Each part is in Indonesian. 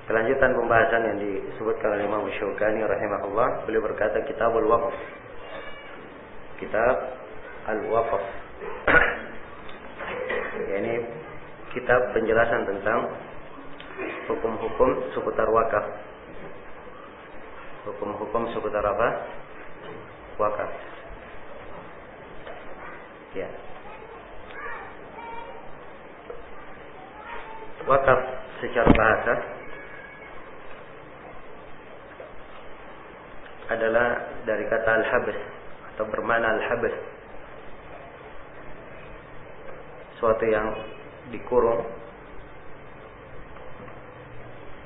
Kelanjutan pembahasan yang disebutkan oleh Imam Syaukani rahimahullah, beliau berkata Kitabul Waqf. Kitab Al-Waqf. Ini kitab penjelasan tentang hukum-hukum seputar wakaf. Hukum-hukum seputar apa? Wakaf. Ya. Wakaf secara bahasa adalah dari kata al-habs atau bermakna al-habs, suatu yang dikurung,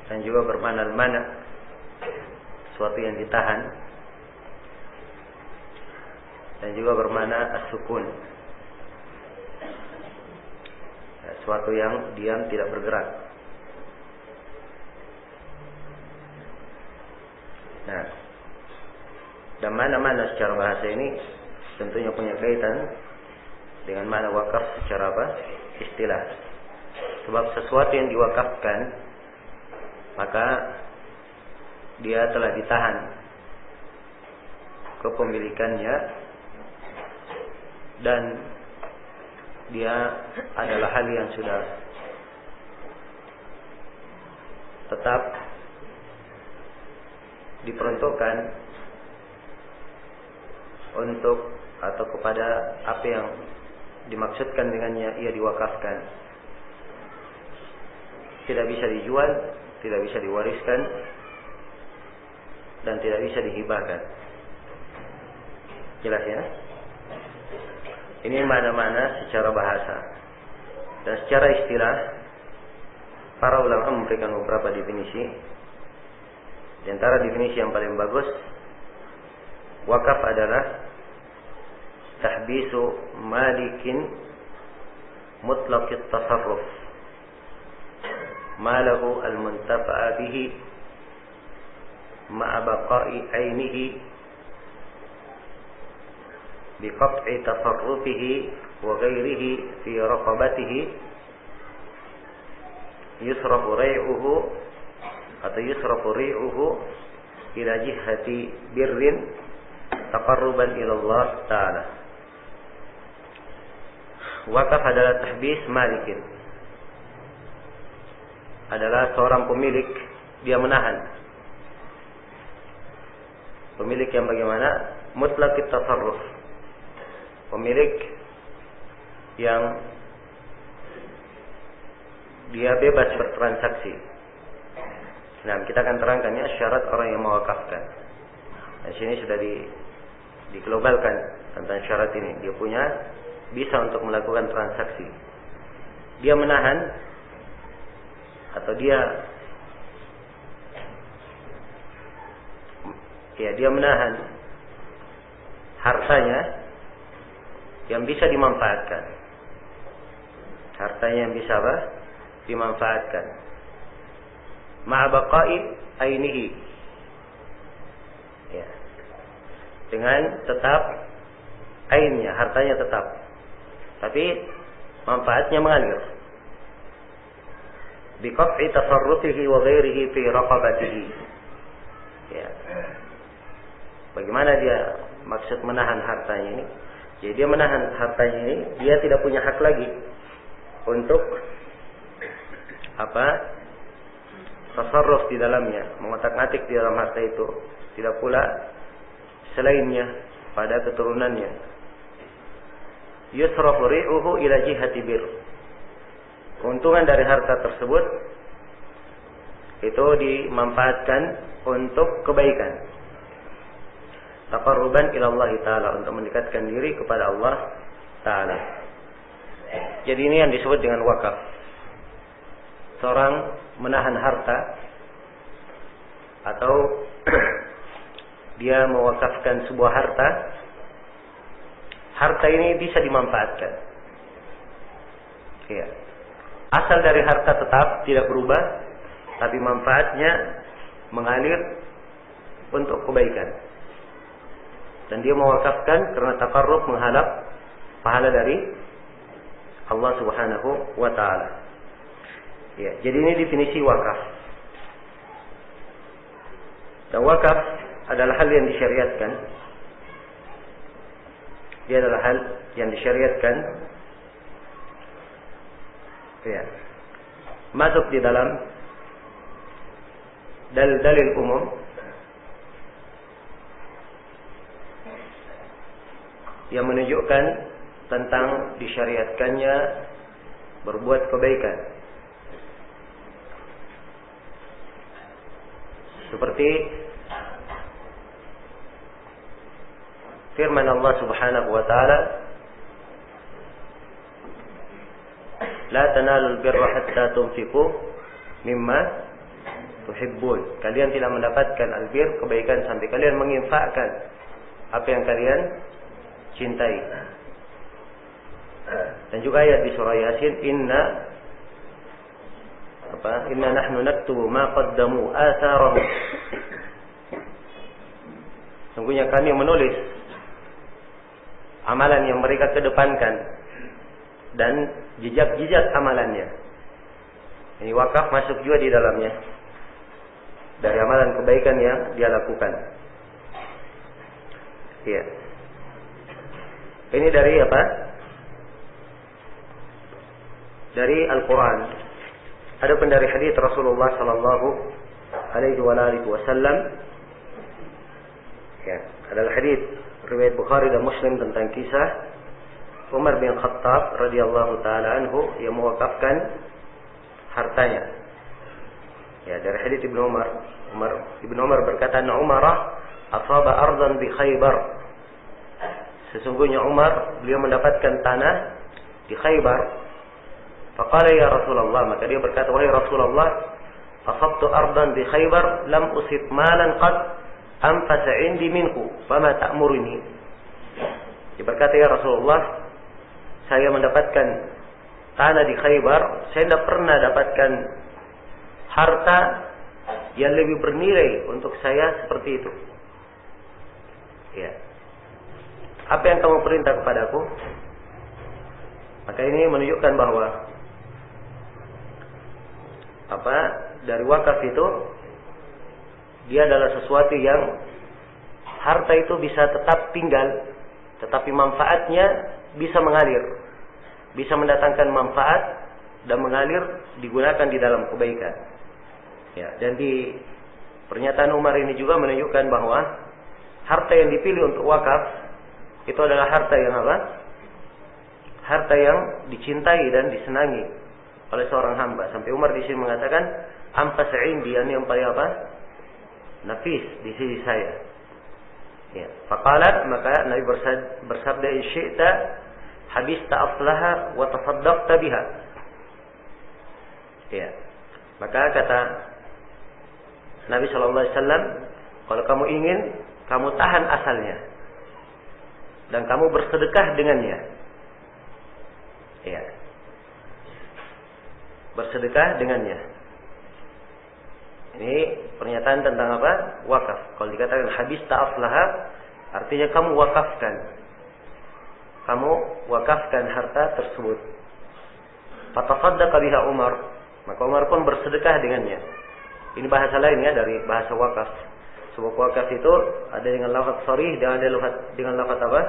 dan juga bermakna al-mana, suatu yang ditahan, dan juga bermakna as-sukun, suatu yang diam tidak bergerak. Nah, dan mana-mana secara bahasa ini tentunya punya kaitan dengan makna wakaf secara apa? Istilah. Sebab sesuatu yang diwakafkan, maka dia telah ditahan kepemilikannya, dan dia adalah hal yang sudah tetap diperuntukkan untuk atau kepada apa yang dimaksudkan dengannya ia diwakafkan. Tidak bisa dijual, tidak bisa diwariskan, dan tidak bisa dihibahkan. Jelas ya? Ini mana-mana secara bahasa. Dan secara istilah, para ulama memberikan beberapa definisi. Di antara definisi yang paling bagus, wakaf adalah tahbisu malikin mutlaqit tasarruf malahu al-muntafa'a bihi ma'a baqa'i ainihi biqat'i tasarrufihi wa ghairihi fi raqabatihi yusrafu rai'uhu atau yusrafu ri'uhu ila jihati birrin taqarruban ila Allah Ta'ala. Wakaf adalah tahbis malikin, adalah seorang pemilik, dia menahan. Pemilik yang bagaimana? Mutlaqit tasarruf, pemilik yang dia bebas bertransaksi. Nah, kita akan terangkan ya syarat orang yang mewakafkan. Di sini sudah diglobalkan tentang syarat ini. Dia punya bisa untuk melakukan transaksi. Dia menahan atau dia menahan hartanya yang bisa dimanfaatkan. Hartanya yang bisa apa? Dimanfaatkan. Ma'abaqai ainihi. Ya. Dengan tetap ainnya, hartanya tetap. Tapi manfaatnya mengalir. biqat'i tasarrufihi wa ghairihi fi raqabatihi. Ya. Bagaimana dia maksud menahan hartanya ini? Jadi dia menahan hartanya ini, dia tidak punya hak lagi untuk tasarruf di dalamnya, mengotak-atik di dalam harta itu. Tidak pula selainnya pada keturunannya. Yusrafu ri'uhu ila jihati bir. Keuntungan dari harta tersebut itu dimanfaatkan untuk kebaikan. Taqarruban ila Allah Ta'ala, untuk mendekatkan diri kepada Allah Ta'ala. Jadi ini yang disebut dengan wakaf. Seorang menahan harta atau dia mewakafkan sebuah harta. Harta ini bisa dimanfaatkan. Ya. Asal dari harta tetap tidak berubah, tapi manfaatnya mengalir untuk kebaikan. Dan dia mewakafkan karena taqarrub, mengharap pahala dari Allah Subhanahu wa Ta'ala. Ya, jadi ini definisi wakaf. Dan wakaf adalah hal yang disyariatkan. Dia adalah hal yang disyariatkan. Ya. Masuk di dalam dalil-dalil umum. Yang menunjukkan tentang disyariatkannya berbuat kebaikan. Seperti firman Allah Subhanahu wa Ta'ala, "La tanalul birra hatta tunfiqu mimma tuhibbun." Kalian tidak mendapatkan albir, kebaikan, sampai kalian menginfakkan apa yang kalian cintai. Dan juga ayat di surah Yasin, Inna nahnu naktubu ma qaddamu atharahum. Sungguhnya kami menulis amalan yang mereka kedepankan dan jejak-jejak amalannya. Ini wakaf masuk juga di dalamnya, dari amalan kebaikan yang dia lakukan. Iya. Ini dari apa? Dari Al-Quran. Adapun dari hadits Rasulullah sallallahu alaihi wasallam, ya, adalah hadits riwayat Bukhari dan Muslim tentang kisah Umar bin Khattab radhiyallahu taala anhu yang mewakafkan hartanya. Ya, dari hadits Ibnu Umar. Ibnu Umar berkata, Umar asaba ardan bi Khaybar. Sesungguhnya Umar, beliau mendapatkan tanah di Khaybar. Faqala ya Rasulullah, maka dia berkata, wahai Rasulullah, asabtu ardan di Khaybar, lam usib malan qad anfasa indi minhu, fama ta'muruni. Dia berkata, ya Rasulullah, saya mendapatkan tanah di Khaybar, saya tidak pernah dapatkan harta yang lebih bernilai untuk saya seperti itu. Ya. Apa yang kamu perintah kepadaku? Maka ini menunjukkan bahwa dari wakaf itu dia adalah sesuatu yang harta itu bisa tetap tinggal, tetapi manfaatnya bisa mengalir, bisa mendatangkan manfaat dan mengalir, digunakan di dalam kebaikan. Ya, dan di pernyataan Umar ini juga menunjukkan bahwa harta yang dipilih untuk wakaf itu adalah harta yang apa? Harta yang dicintai dan disenangi oleh seorang hamba. Sampai Umar di sini mengatakan, ampas indi, yang paling apa? Nafis di sisi saya. Ya. Faqalat, maka Nabi bersabda, in syi'ta habista aslaha wa tasaddaqta biha. Ya. Maka kata Nabi sallallahu alaihi wasallam, kalau kamu ingin, kamu tahan asalnya dan kamu bersedekah dengannya. Ya. Bersedekah dengannya. Ini pernyataan tentang apa? Wakaf. Kalau dikatakan habis ta'aflaha, artinya kamu wakafkan. Kamu wakafkan harta tersebut. Fatasaddaqa biha Umar. Maka Umar pun bersedekah dengannya. Ini bahasa lain ya dari bahasa wakaf. Sebab wakaf itu ada dengan lafaz sharih dan ada dengan lafaz apa?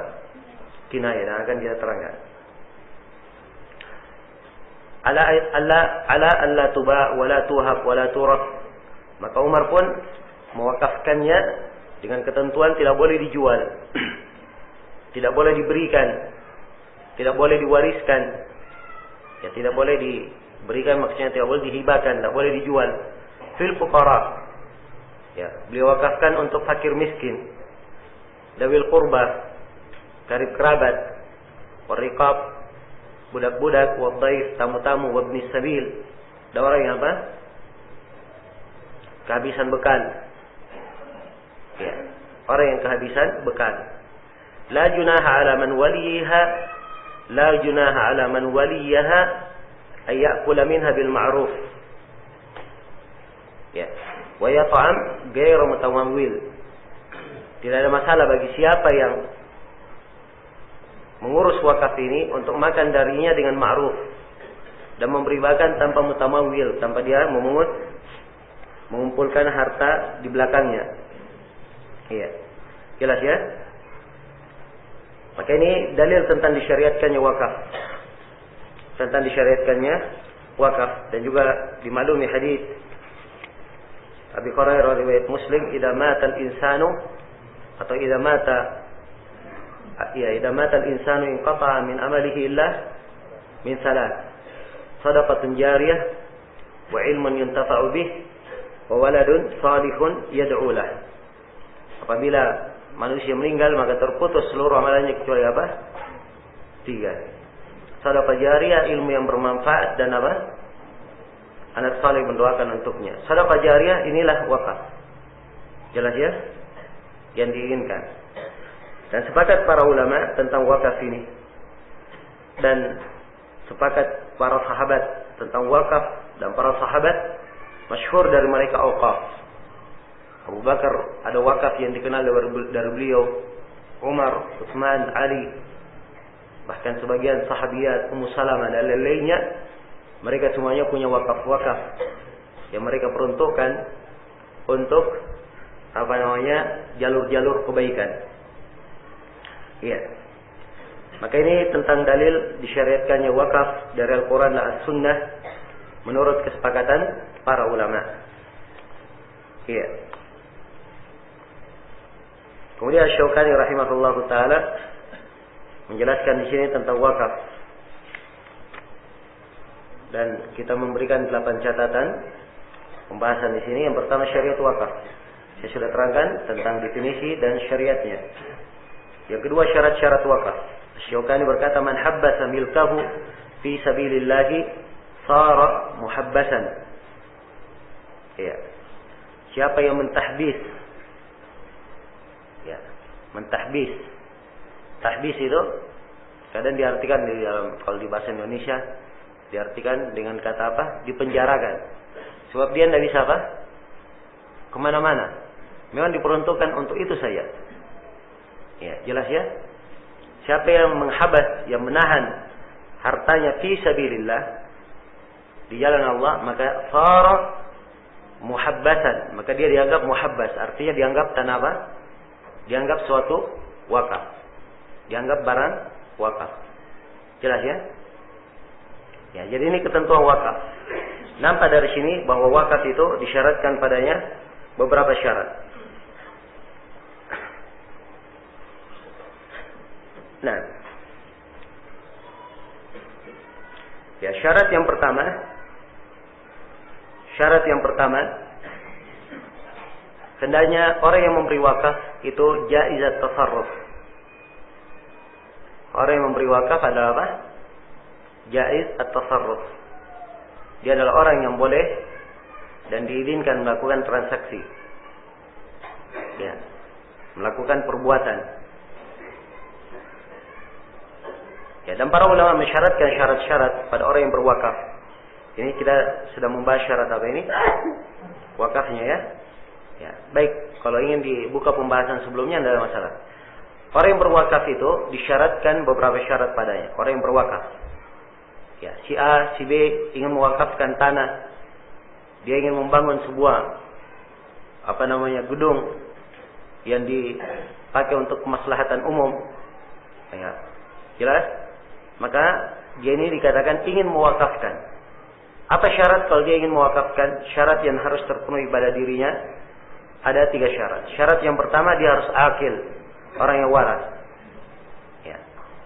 Kinayah, dan akan kita terangkan. Ala alla tuba wa la tuhab wa la turaf. Maka Umar pun mewakafkannya dengan ketentuan tidak boleh dijual. Tidak boleh diberikan. Tidak boleh diwariskan. Ya, tidak boleh diberikan, maksudnya tidak boleh dihibahkan, tidak boleh dijual. Fil fuqara. Ya, beliau wakafkan untuk fakir miskin. Dawil qurba, karib kerabat, wariqab, budak-budak, wadhaif, tamu-tamu, wabni sabil. Ada orang yang apa? Kehabisan bekal. Ya, orang yang kehabisan bekal. La junaha ala man waliha, la junaha ala man waliyaha ay ya'kula minha bil ma'ruf. Ya, wa yat'am ghairu mutawawwil. Tidak ada masalah bagi siapa yang mengurus wakaf ini untuk makan darinya dengan ma'ruf dan memberi makan tanpa mutamawil, tanpa dia mengumpulkan harta di belakangnya. Iya. Jelas ya? Maka ini dalil tentang disyariatkannya wakaf. Tentang disyariatkannya wakaf, dan juga dimaklumi hadis Abi Hurairah riwayat Muslim, idza mata al-insanu atau idza mata al-insanu inqata'a min amalihi illa min salat. Shadaqatun jariyah wa ilmun yuntafa'u bih wa waladun salihun yad'u lah. Apabila manusia meninggal maka terputus seluruh amalannya kecuali apa? 3. Shadaqah jariyah, ilmu yang bermanfaat, dan apa? Anak saleh mendoakan untuknya. Shadaqah jariyah inilah wakaf. Jelas ya? Yang diinginkan. Dan sepakat para ulama tentang wakaf ini. Dan sepakat para sahabat tentang wakaf, dan para sahabat masyhur dari mereka auqaf. Abu Bakar ada wakaf yang dikenal dari beliau, Umar, Utsman, Ali, bahkan sebagian sahabiat, Ummu Salamah dan lain-lainnya, mereka semuanya punya wakaf-wakaf yang mereka peruntukkan untuk jalur-jalur kebaikan. Iya. Maka ini tentang dalil disyariatkannya wakaf dari Al-Quran dan As-Sunnah menurut kesepakatan para ulama. Iya. Kemudian Asy-Syaukani rahimahullahu taala menjelaskan di sini tentang wakaf. Dan kita memberikan 8 catatan pembahasan di sini. Yang pertama, syariat wakaf. Saya sudah terangkan tentang definisi dan syariatnya. Yang kedua, syarat-syarat wakaf. Asy-Syaukani berkata, man habbasa milkahu fi sabilillahi sara muhabbasan. Ya. Siapa yang mentahbis? Ya, mentahbis. Tahbis itu kadang diartikan di dalam, kalau di bahasa Indonesia diartikan dengan kata apa? Dipenjarakan. Sebab dia tidak bisa apa? Kemana-mana. Memang diperuntukkan untuk itu saja. Ya, jelas ya? Siapa yang menghabas, yang menahan hartanya fi sabilillah, di jalan Allah, maka sara muhabbasan, maka dia dianggap muhabbas, artinya dianggap tanah apa? Dianggap suatu wakaf. Dianggap barang wakaf. Jelas ya? Ya, jadi ini ketentuan wakaf. Nampak dari sini bahwa wakaf itu disyaratkan padanya beberapa syarat. Nah, ya syarat yang pertama, hendaknya orang yang memberi wakaf itu jaizat tasarruf. Orang yang memberi wakaf adalah apa? Jaiz at-tasarruf. Dia adalah orang yang boleh dan diizinkan melakukan transaksi. Ya, melakukan perbuatan. Ya, dan para ulama mensyaratkan syarat-syarat pada orang yang berwakaf. Ini kita sudah membahas syarat apa ini? Wakafnya ya. Ya, baik, kalau ingin dibuka pembahasan sebelumnya tidak ada masalah. Orang yang berwakaf itu disyaratkan beberapa syarat padanya. Orang yang berwakaf. Ya, si A, si B ingin mewakafkan tanah dia ingin membangun sebuah gedung yang dipakai untuk kemaslahatan umum, ya, jelas, maka dia ini dikatakan ingin mewakafkan. Apa syarat kalau dia ingin mewakafkan? Syarat yang harus terpenuhi pada dirinya ada 3 syarat. Syarat yang pertama, dia harus akil, orang yang waras. Ya.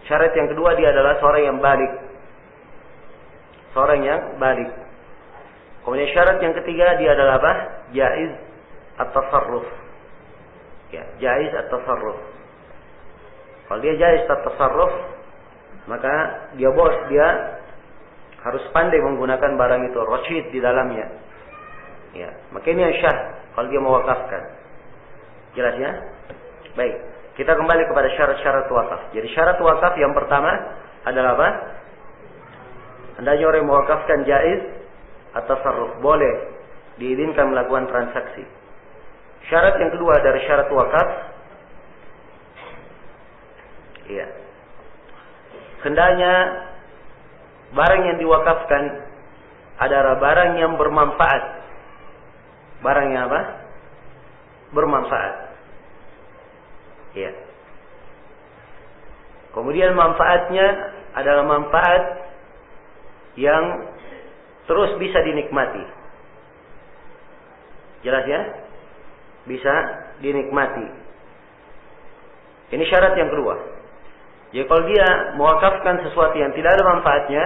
Syarat yang kedua, dia adalah seorang yang balik. Seorang yang balik. Kemudian syarat yang ketiga, dia adalah apa? Jaiz at-tasarruf. Ya, jaiz at-tasarruf. Kalau dia jaiz at-tasarruf, maka dia harus pandai menggunakan barang itu, rasyid di dalamnya. Ya, maka ini yang syah kalau dia mewakafkan. Jelas ya? Baik, kita kembali kepada syarat-syarat wakaf. Jadi syarat wakaf yang pertama adalah apa? Hendaknya orang yang mewakafkan jaiz at-tasarruf, boleh diizinkan melakukan transaksi. Syarat yang kedua dari syarat wakaf, iya, hendaknya barang yang diwakafkan adalah barang yang bermanfaat. Barang yang apa? Bermanfaat. Iya. Kemudian manfaatnya adalah manfaat yang terus bisa dinikmati. Jelas ya? Bisa dinikmati. Ini syarat yang kedua. Jadi kalau dia mewakafkan sesuatu yang tidak ada manfaatnya,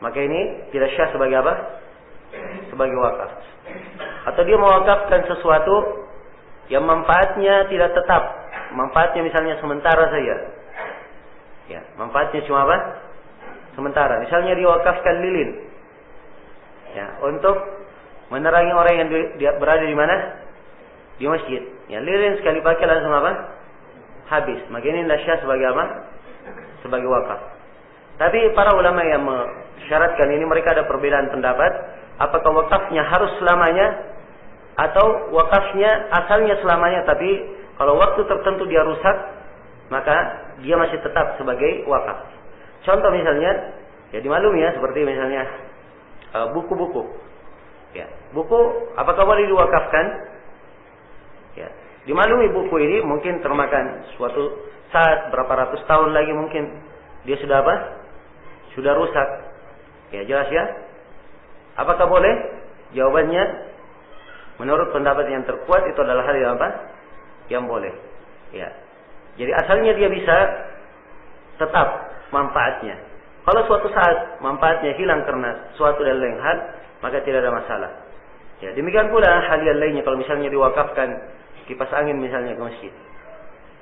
maka ini tidak syah sebagai apa? Sebagai wakaf. Atau dia mewakafkan sesuatu yang manfaatnya tidak tetap. Manfaatnya misalnya sementara saja. Ya, manfaatnya cuma apa? Sementara. Misalnya dia wakafkan lilin. Ya, untuk menerangi orang yang berada di mana? Di masjid. Ya, lilin sekali pakai langsung apa? Habis. Maka ini tidak syah sebagai apa? Sebagai wakaf. Tapi para ulama yang mensyaratkan ini, mereka ada perbedaan pendapat. Apakah wakafnya harus selamanya, atau wakafnya asalnya selamanya, tapi kalau waktu tertentu dia rusak, maka dia masih tetap sebagai wakaf. Contoh misalnya, ya dimaklumi ya, seperti misalnya buku-buku. Ya, buku apakah boleh diwakafkan? Ya, dimaklumi buku ini mungkin termakan suatu saat, berapa ratus tahun lagi mungkin dia sudah apa? Sudah rusak. Ya, jelas ya? Apakah boleh? Jawabannya, menurut pendapat yang terkuat, itu adalah hal yang apa? Yang boleh. Ya. Jadi asalnya dia bisa tetap manfaatnya. Kalau suatu saat manfaatnya hilang karena suatu dan lain hal, maka tidak ada masalah. Ya, demikian pula hal yang lainnya. Kalau misalnya diwakafkan kipas angin misalnya ke masjid.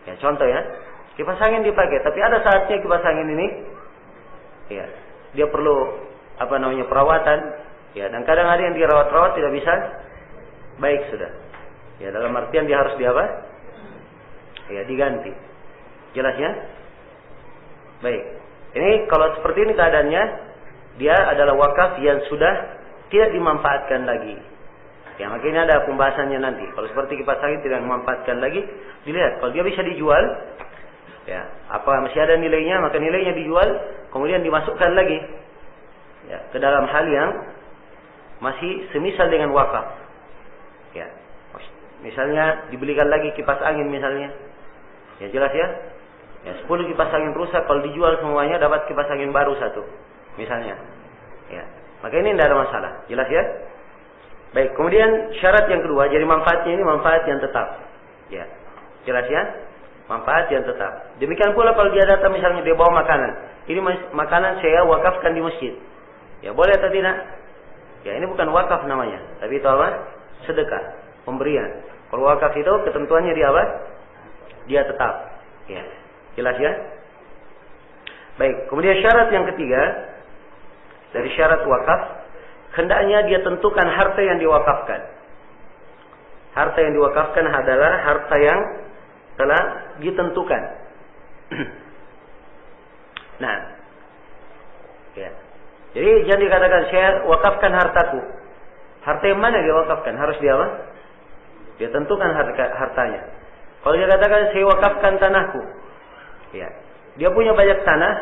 Ya, contoh ya, kipas angin dipakai, tapi ada saatnya kipas angin ini, ya, dia perlu perawatan. Ya, dan kadang ada yang dirawat-rawat tidak bisa baik sudah. Ya, dalam artian dia harus ya, diganti. Jelas ya? Baik. Ini kalau seperti ini keadaannya, dia adalah wakaf yang sudah tidak dimanfaatkan lagi. Ya, makanya ada pembahasannya nanti. Kalau seperti kipas angin tidak dimanfaatkan lagi, dilihat kalau dia bisa dijual, ya, masih ada nilainya, maka nilainya dijual, kemudian dimasukkan lagi, ya, ke dalam hal yang masih semisal dengan wakaf. Ya, misalnya dibelikan lagi kipas angin misalnya, ya jelas ya. Ya, 10 kipas angin rusak, kalau dijual semuanya dapat kipas angin baru 1 misalnya. Ya, maka ini tidak ada masalah, jelas ya. Baik, kemudian syarat yang kedua, jadi manfaatnya ini manfaat yang tetap. Ya, jelas ya, manfaat yang tetap. Demikian pula kalau dia datang misalnya dia bawa makanan, ini makanan saya wakafkan di masjid. Ya, boleh atau tidak? Ya, ini bukan wakaf namanya, tapi itu apa? Sedekah, pemberian. Kalau wakaf itu ketentuannya dia apa? Dia tetap. Ya, jelas ya? Baik, kemudian syarat yang ketiga dari syarat wakaf, hendaknya dia tentukan harta yang diwakafkan. Harta yang diwakafkan adalah harta yang telah ditentukan. Nah, ya. Jadi jangan dikatakan saya wakafkan hartaku. Harta yang mana dia wakafkan? Harus dia apa? Dia tentukan hartanya. Kalau dia katakan saya wakafkan tanahku, ya, dia punya banyak tanah,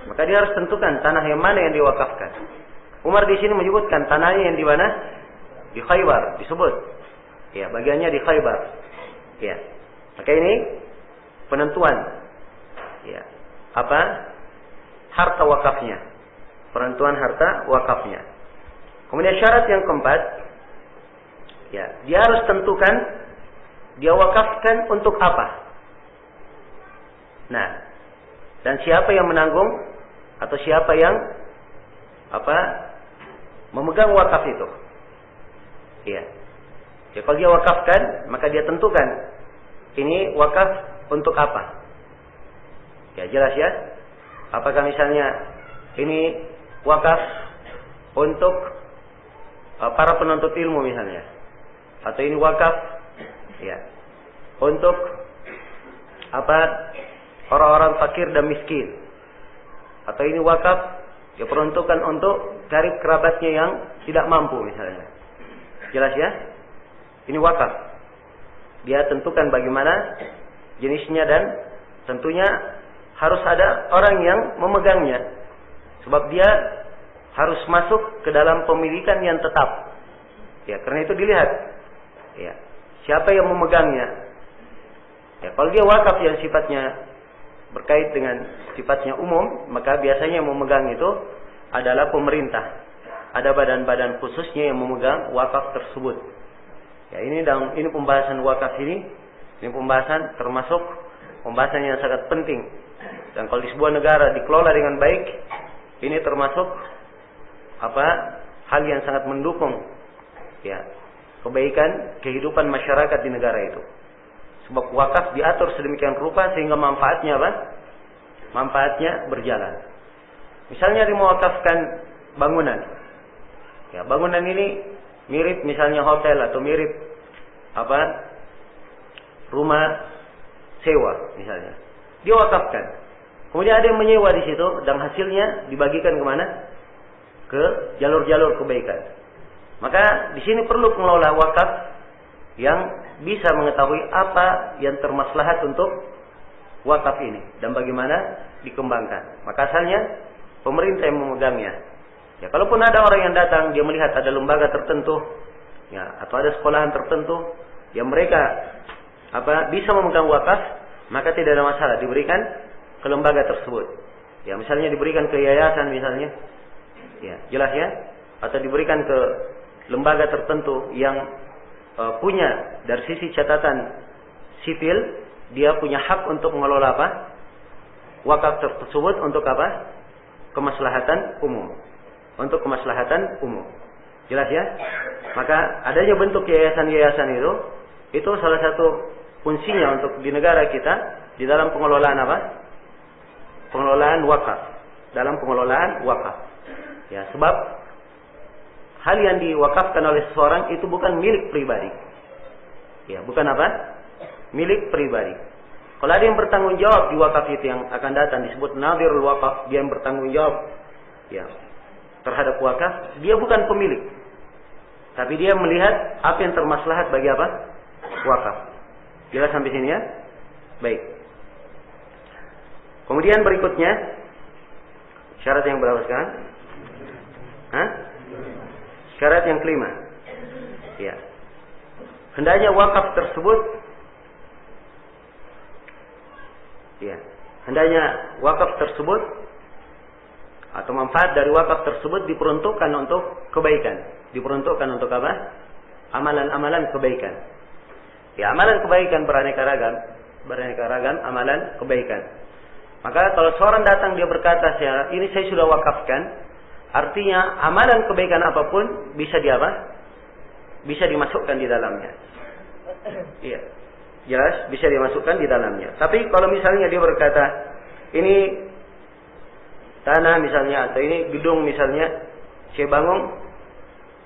maka dia harus tentukan tanah yang mana yang diwakafkan. Umar di sini menyebutkan tanahnya yang di mana? di Khaybar disebut. Ya, bagiannya di Khaybar. Ya. Maka ini penentuan. Ya. Apa? Harta wakafnya. Penentuan harta wakafnya. Kemudian syarat yang keempat, ya, dia harus tentukan dia wakafkan untuk apa. Nah, dan siapa yang menanggung atau siapa yang memegang wakaf itu. Ya. Ya, kalau dia wakafkan, maka dia tentukan ini wakaf untuk apa. Ya, jelas ya. Apakah misalnya ini wakaf untuk para penuntut ilmu misalnya, atau ini wakaf ya untuk orang-orang fakir dan miskin, atau ini wakaf ya peruntukan untuk karib kerabatnya yang tidak mampu misalnya. Jelas ya? Ini wakaf. Dia tentukan bagaimana jenisnya dan tentunya harus ada orang yang memegangnya. Sebab dia harus masuk ke dalam pemilikan yang tetap. Ya, karena itu dilihat. Ya, siapa yang memegangnya? Ya, kalau dia wakaf yang sifatnya berkait dengan sifatnya umum, maka biasanya yang memegang itu adalah pemerintah. Ada badan-badan khususnya yang memegang wakaf tersebut. Ya, ini pembahasan wakaf ini pembahasan termasuk pembahasan yang sangat penting. Dan kalau di sebuah negara dikelola dengan baik, ini termasuk hal yang sangat mendukung ya kebaikan kehidupan masyarakat di negara itu. Sebab wakaf diatur sedemikian rupa sehingga manfaatnya manfaatnya berjalan. Misalnya dimewakafkan bangunan. Ya, bangunan ini mirip misalnya hotel atau mirip rumah sewa misalnya. Dia wakafkan. Kemudian ada yang menyewa di situ dan hasilnya dibagikan kemana? Ke jalur-jalur kebaikan. Maka di sini perlu pengelola wakaf yang bisa mengetahui apa yang termaslahat untuk wakaf ini dan bagaimana dikembangkan. Maka asalnya pemerintah yang memegangnya. Ya, kalaupun ada orang yang datang dia melihat ada lembaga tertentu, ya, atau ada sekolahan tertentu yang mereka bisa memegang wakaf, maka tidak ada masalah diberikan ke lembaga tersebut. Ya, misalnya diberikan ke yayasan misalnya. Ya, jelas ya? Atau diberikan ke lembaga tertentu yang punya dari sisi catatan sipil, dia punya hak untuk mengelola wakaf tersebut untuk kemaslahatan umum. Untuk kemaslahatan umum. Jelas ya? Maka adanya bentuk yayasan-yayasan itu salah satu fungsinya untuk di negara kita di dalam pengelolaan pengelolaan wakaf. Dalam pengelolaan wakaf. Ya, sebab hal yang diwakafkan oleh seseorang itu bukan milik pribadi. Ya, bukan milik pribadi. Kalau ada yang bertanggung jawab di wakaf itu yang akan datang disebut nadhirul wakaf, dia yang bertanggung jawab ya terhadap wakaf, dia bukan pemilik. Tapi dia melihat apa yang termaslahat bagi wakaf. Jelas sampai sini ya? Baik. Kemudian berikutnya syarat yang berapa sekarang? Syarat yang kelima. Ya. Hendaknya wakaf tersebut atau manfaat dari wakaf tersebut diperuntukkan untuk kebaikan. Diperuntukkan untuk amalan-amalan kebaikan. Ya, amalan kebaikan beraneka ragam amalan kebaikan. Maka kalau seorang datang dia berkata, ini saya sudah wakafkan, artinya amalan kebaikan apapun bisa bisa dimasukkan di dalamnya. Iya. Jelas bisa dimasukkan di dalamnya. Tapi kalau misalnya dia berkata, ini tanah misalnya atau ini gedung misalnya saya bangun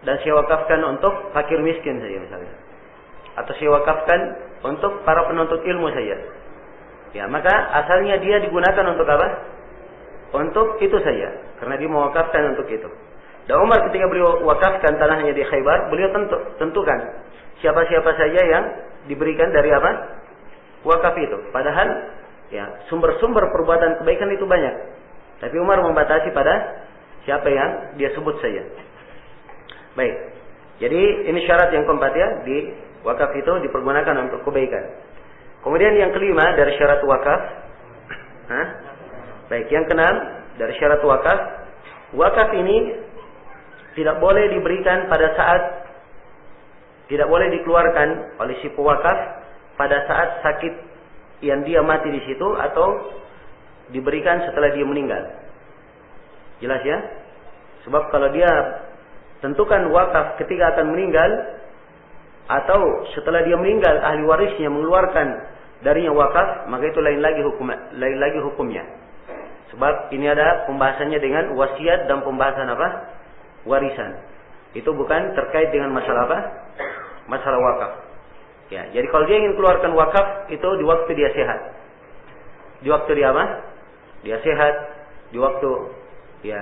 dan saya wakafkan untuk fakir miskin saja misalnya. Atau saya wakafkan untuk para penuntut ilmu saja. Ya, maka asalnya dia digunakan untuk Untuk itu saja, karena dia mewakafkan untuk itu. Dan Umar ketika beliau wakafkan tanahnya di Khaybar, beliau tentukan siapa-siapa saja yang diberikan dari wakaf itu. Padahal ya sumber-sumber perbuatan kebaikan itu banyak. Tapi Umar membatasi pada siapa yang dia sebut saja. Baik. Jadi ini syarat yang keempat ya, di wakaf itu dipergunakan untuk kebaikan. Kemudian yang kelima dari syarat wakaf, baik, yang keenam dari syarat wakaf, wakaf ini tidak boleh diberikan pada saat, tidak boleh dikeluarkan oleh si pewakaf pada saat sakit yang dia mati di situ atau diberikan setelah dia meninggal. Jelas ya? Sebab kalau dia tentukan wakaf ketika akan meninggal atau setelah dia meninggal ahli warisnya mengeluarkan darinya wakaf, maka itu lain lagi hukumnya. Sebab ini ada pembahasannya dengan wasiat dan pembahasan apa? Warisan. Itu bukan terkait dengan masalah apa? Masalah wakaf. Ya, jadi kalau dia ingin keluarkan wakaf itu di waktu dia sehat. Di waktu dia apa? Dia sehat, di waktu ya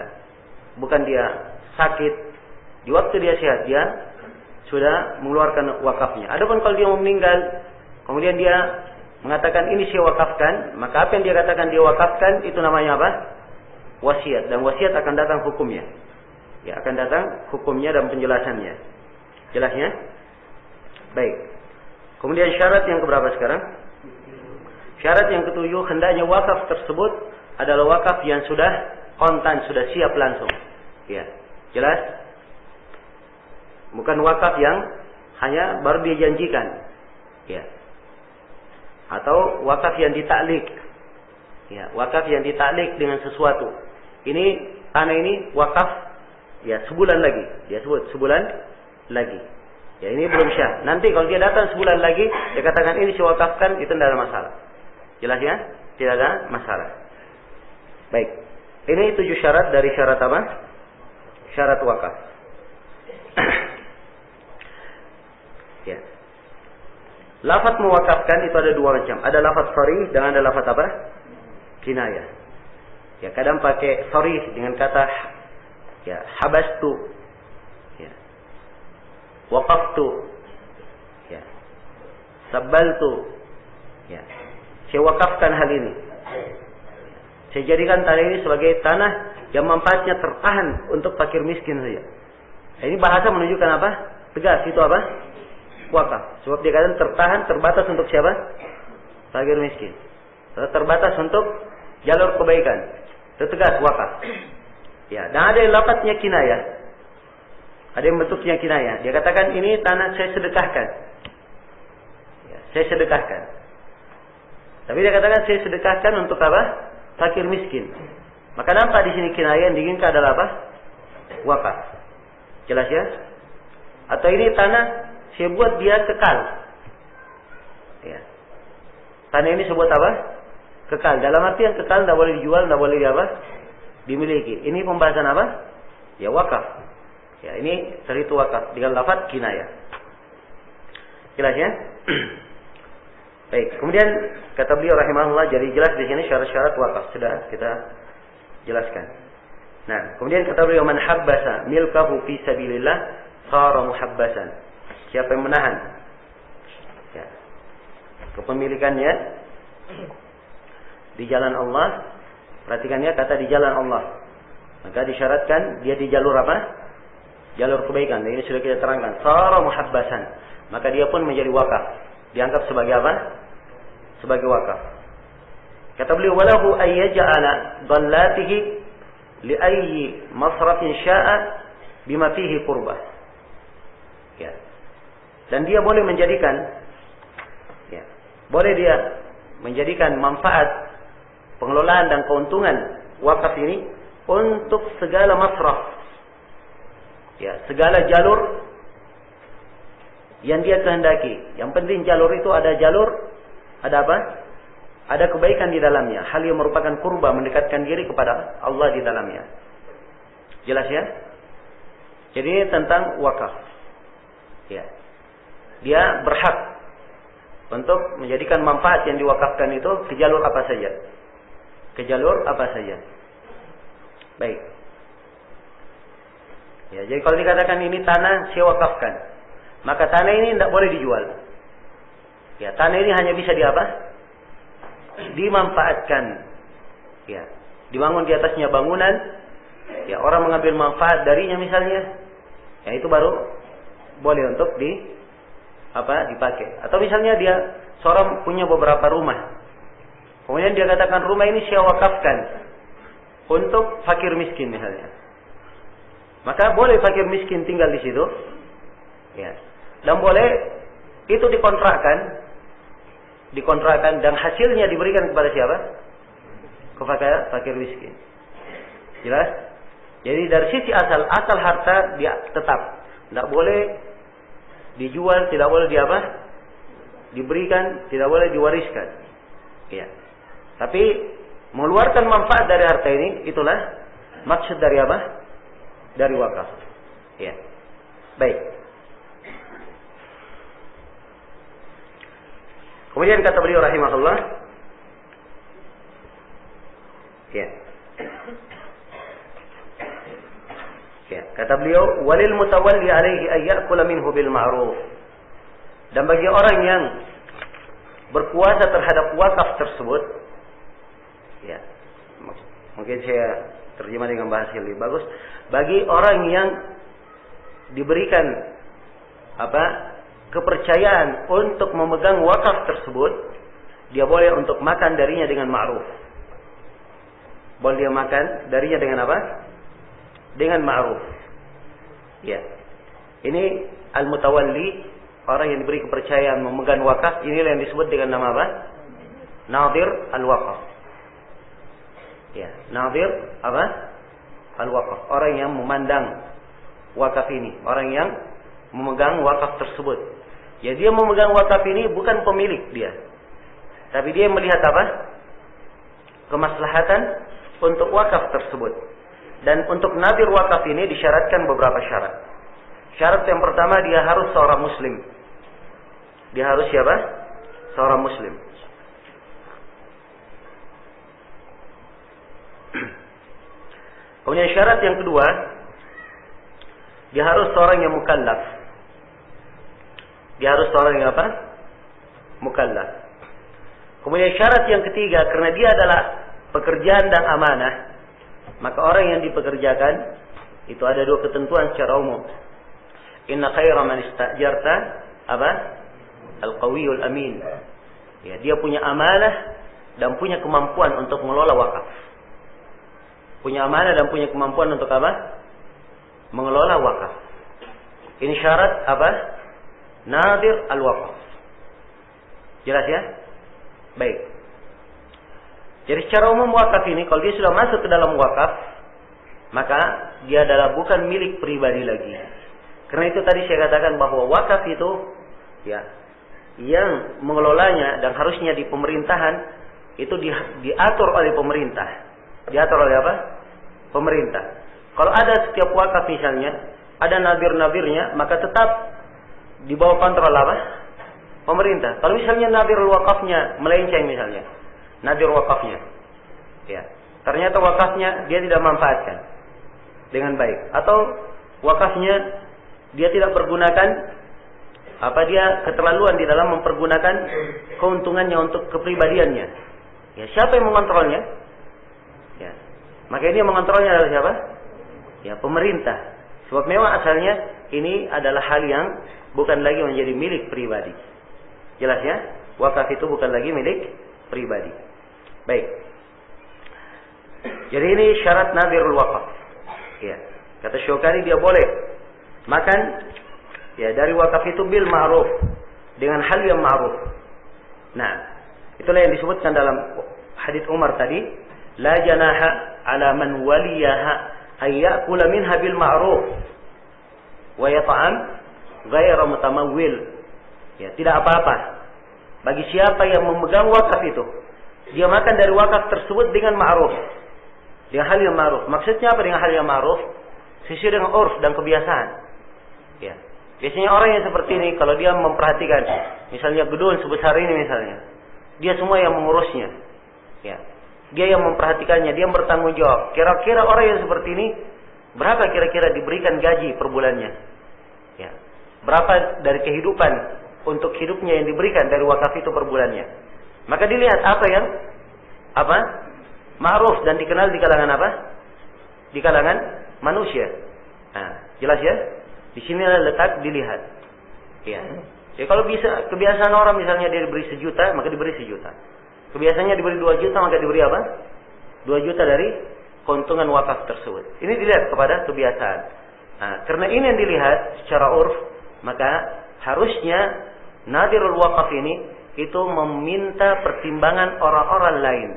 bukan dia sakit, di waktu dia sehat dia sudah mengeluarkan wakafnya. Adapun kalau dia mau meninggal, kemudian dia mengatakan ini saya wakafkan, maka apa yang dia katakan dia wakafkan itu namanya apa? Wasiat, dan wasiat akan datang hukumnya. Ya, akan datang hukumnya dan penjelasannya. Jelasnya? Baik. Kemudian syarat yang keberapa sekarang? Syarat yang ketujuh, hendaknya wakaf tersebut adalah wakaf yang sudah kontan, sudah siap langsung. Ya, jelas? Bukan wakaf yang hanya baru dia janjikan. Ya. Atau wakaf yang ditaklik. Ya, wakaf yang ditaklik dengan sesuatu. Ini tanah ini wakaf ya sebulan lagi. Dia sebut sebulan lagi. Ya, ini belum syah. Nanti kalau dia datang sebulan lagi, dia katakan ini saya wakafkan, itu tidak ada masalah. Jelas ya? Tidak ada masalah. Baik. Ini 7 syarat dari syarat apa? Syarat wakaf. Ya. Lafaz mewakafkan itu ada 2 macam. Ada lafaz sharih dan ada lafaz apa? Kinayah. Ya, kadang pakai sharih dengan kata ya habastu. Ya. Waqaftu. Ya. Sabbaltu. Ya. Saya wakafkan hal ini. Saya jadikan tanah ini sebagai tanah yang manfaatnya tertahan untuk fakir miskin saja. Ini bahasa menunjukkan apa? Tegas, itu apa? Wakaf. Sebab dia katakan tertahan, terbatas untuk siapa? Fakir miskin. Terbatas untuk jalur kebaikan. Itu tegas, wakaf. Ya, dan ada yang lafadznya kinayah. Ada yang bentuknya kinayah. Dia katakan ini tanah saya sedekahkan. Ya, saya sedekahkan. Tapi dia katakan saya sedekahkan untuk apa? Fakir miskin. Maka nampak di sini kinayah yang diinginkan adalah apa? Wakaf. Jelas ya? Atau ini tanah saya buat dia kekal. Ya. Tanah ini saya buat apa? Kekal. Dalam arti yang kekal tidak boleh dijual, tidak boleh apa? Dimiliki. Ini pembahasan apa? Ya wakaf. Ya, ini dari itu wakaf dengan lafaz kinayah. Jelas ya? Baik, kemudian kata beliau rahimahullah, jadi jelas di sini syarat-syarat wakaf sudah kita jelaskan. Nah, kemudian kata beliau man habbasa milkahu fi sabilillah sara muhabbasan. Siapa yang menahan ya, kepemilikannya di jalan Allah, perhatikannya kata di jalan Allah. Maka disyaratkan dia di jalur apa? Jalur kebaikan. Dan ini sudah kita terangkan. Sara muhabbasan. Maka dia pun menjadi wakaf. Dianggap sebagai apa? Sebagai wakaf. Kata beliau, walahu ayyaja'ala dhallatihi li ayyi masrafin sya'a bima fihi qurbah. Ya. Dan dia boleh menjadikan ya, boleh dia menjadikan manfaat pengelolaan dan keuntungan wakaf ini untuk segala masraf. Ya, segala jalur yang dia kehendaki. Yang penting jalur itu ada jalur, ada apa? Ada kebaikan di dalamnya. Hal yang merupakan kurba, mendekatkan diri kepada Allah di dalamnya. Jelas ya? Jadi ini tentang wakaf. Ya. Dia berhak untuk menjadikan manfaat yang diwakafkan itu ke jalur apa saja. Ke jalur apa saja. Baik. Ya, jadi kalau dikatakan ini tanah saya wakafkan, maka tanah ini tidak boleh dijual. Ya, tanah ini hanya bisa dimanfaatkan. Ya, dibangun di atasnya bangunan. Ya, orang mengambil manfaat darinya misalnya. Ya, itu baru boleh untuk dipakai. Atau misalnya dia seorang punya beberapa rumah, kemudian dia katakan rumah ini saya wakafkan untuk fakir miskin misalnya, maka boleh fakir miskin tinggal di situ, ya. Dan boleh itu dikontrakkan dan hasilnya diberikan kepada siapa? Kepada fakir miskin. Jelas? Jadi dari sisi asal harta dia tetap tidak boleh dijual, tidak boleh diberikan, tidak boleh diwariskan. Ya. Tapi mengeluarkan manfaat dari harta ini, itulah maksud dari apa? Dari wakaf. Ya. Baik. Kemudian kata beliau rahimahullah, ya. Ya, kata beliau, walil mutawalli alaihi ay ya'kula minhu bil ma'ruf. Dan bagi orang yang berkuasa terhadap wakaf tersebut, ya. Mungkin saya terjemah dengan bahasa yang lebih bagus, bagi orang yang diberikan kepercayaan untuk memegang wakaf tersebut, dia boleh untuk makan darinya dengan ma'ruf. Boleh dia makan darinya dengan apa? Dengan ma'ruf. Ya. Ini al-mutawalli, orang yang diberi kepercayaan memegang wakaf, inilah yang disebut dengan nama apa? Nadir al-waqaf. Ya, nadir apa? Al-waqaf. Orang yang memandang wakaf ini, orang yang memegang wakaf tersebut. Ya, dia memegang wakaf ini bukan pemilik dia, tapi dia melihat apa? Kemaslahatan untuk wakaf tersebut. Dan untuk nadir wakaf ini disyaratkan beberapa syarat. Syarat yang pertama, dia harus seorang muslim. Dia harus siapa? Seorang muslim. Kemudian syarat yang kedua, dia harus seorang yang mukallaf. Dia harus seorang yang apa? Mukallaf. Kemudian syarat yang ketiga, karena dia adalah pekerjaan dan amanah, maka orang yang dipekerjakan itu ada dua ketentuan secara umum. Inna khaira man istajarta apa? Al-qawiyul amin. Ya, dia punya amanah dan punya kemampuan untuk mengelola wakaf. Punya amanah dan punya kemampuan untuk apa? Mengelola wakaf. Ini syarat apa? Nadir al-waqaf. Jelas ya? Baik. Jadi secara umum wakaf ini, kalau dia sudah masuk ke dalam wakaf, maka dia adalah bukan milik pribadi lagi. Karena itu tadi saya katakan bahwa wakaf itu, ya, yang mengelolanya dan harusnya di pemerintahan itu diatur oleh pemerintah. Diatur oleh apa? Pemerintah. Kalau ada setiap wakaf misalnya, ada nabir-nabirnya, maka tetap di bawah kontrol apa? Pemerintah. Kalau misalnya nabir wakafnya melenceng misalnya, nadir wakafnya, ya, ternyata wakafnya dia tidak manfaatkan dengan baik, atau wakafnya dia tidak pergunakan, dia keterlaluan di dalam mempergunakan keuntungannya untuk kepribadiannya. Ya, siapa yang mengontrolnya? Ya, maka ini yang mengontrolnya adalah siapa? Ya, pemerintah. Sebab memang asalnya ini adalah hal yang bukan lagi menjadi milik pribadi. Jelas ya? Wakaf itu bukan lagi milik pribadi. Baik. Jadi ini syarat nadirul wakaf. Ya. Kata Syukani dia boleh makan ya dari wakaf itu bil ma'ruf, dengan hal yang ma'ruf. Nah, itulah yang disebutkan dalam hadits Umar tadi, la janaha ala man waliyaha ay ya'kula minha bil ma'ruf wa yata'am ghairu mutamawwil. Ya, tidak apa-apa bagi siapa yang memegang wakaf itu, dia makan dari wakaf tersebut dengan ma'ruf, dengan hal yang ma'ruf. Maksudnya apa dengan hal yang ma'ruf? Sesuai dengan urf dan kebiasaan. Ya. Biasanya orang yang seperti ini, kalau dia memperhatikan, misalnya gedung sebesar ini misalnya, dia semua yang mengurusnya. Ya. Dia yang memperhatikannya, dia yang bertanggung jawab. Kira-kira orang yang seperti ini, berapa kira-kira diberikan gaji per bulannya? Ya. Berapa dari kehidupan untuk hidupnya yang diberikan dari wakaf itu per bulannya? Maka dilihat apa yang ma'ruf dan dikenal di kalangan apa? Di kalangan manusia. Nah, jelas ya? Di sinilah letak dilihat. Ya. Ya kalau bisa kebiasaan orang misalnya dia diberi 1 juta, maka diberi 1 juta. Kebiasaannya diberi 2 juta, maka diberi apa? 2 juta dari keuntungan wakaf tersebut. Ini dilihat kepada kebiasaan. Nah, karena ini yang dilihat secara urf, maka harusnya nadirul wakaf ini itu meminta pertimbangan orang-orang lain.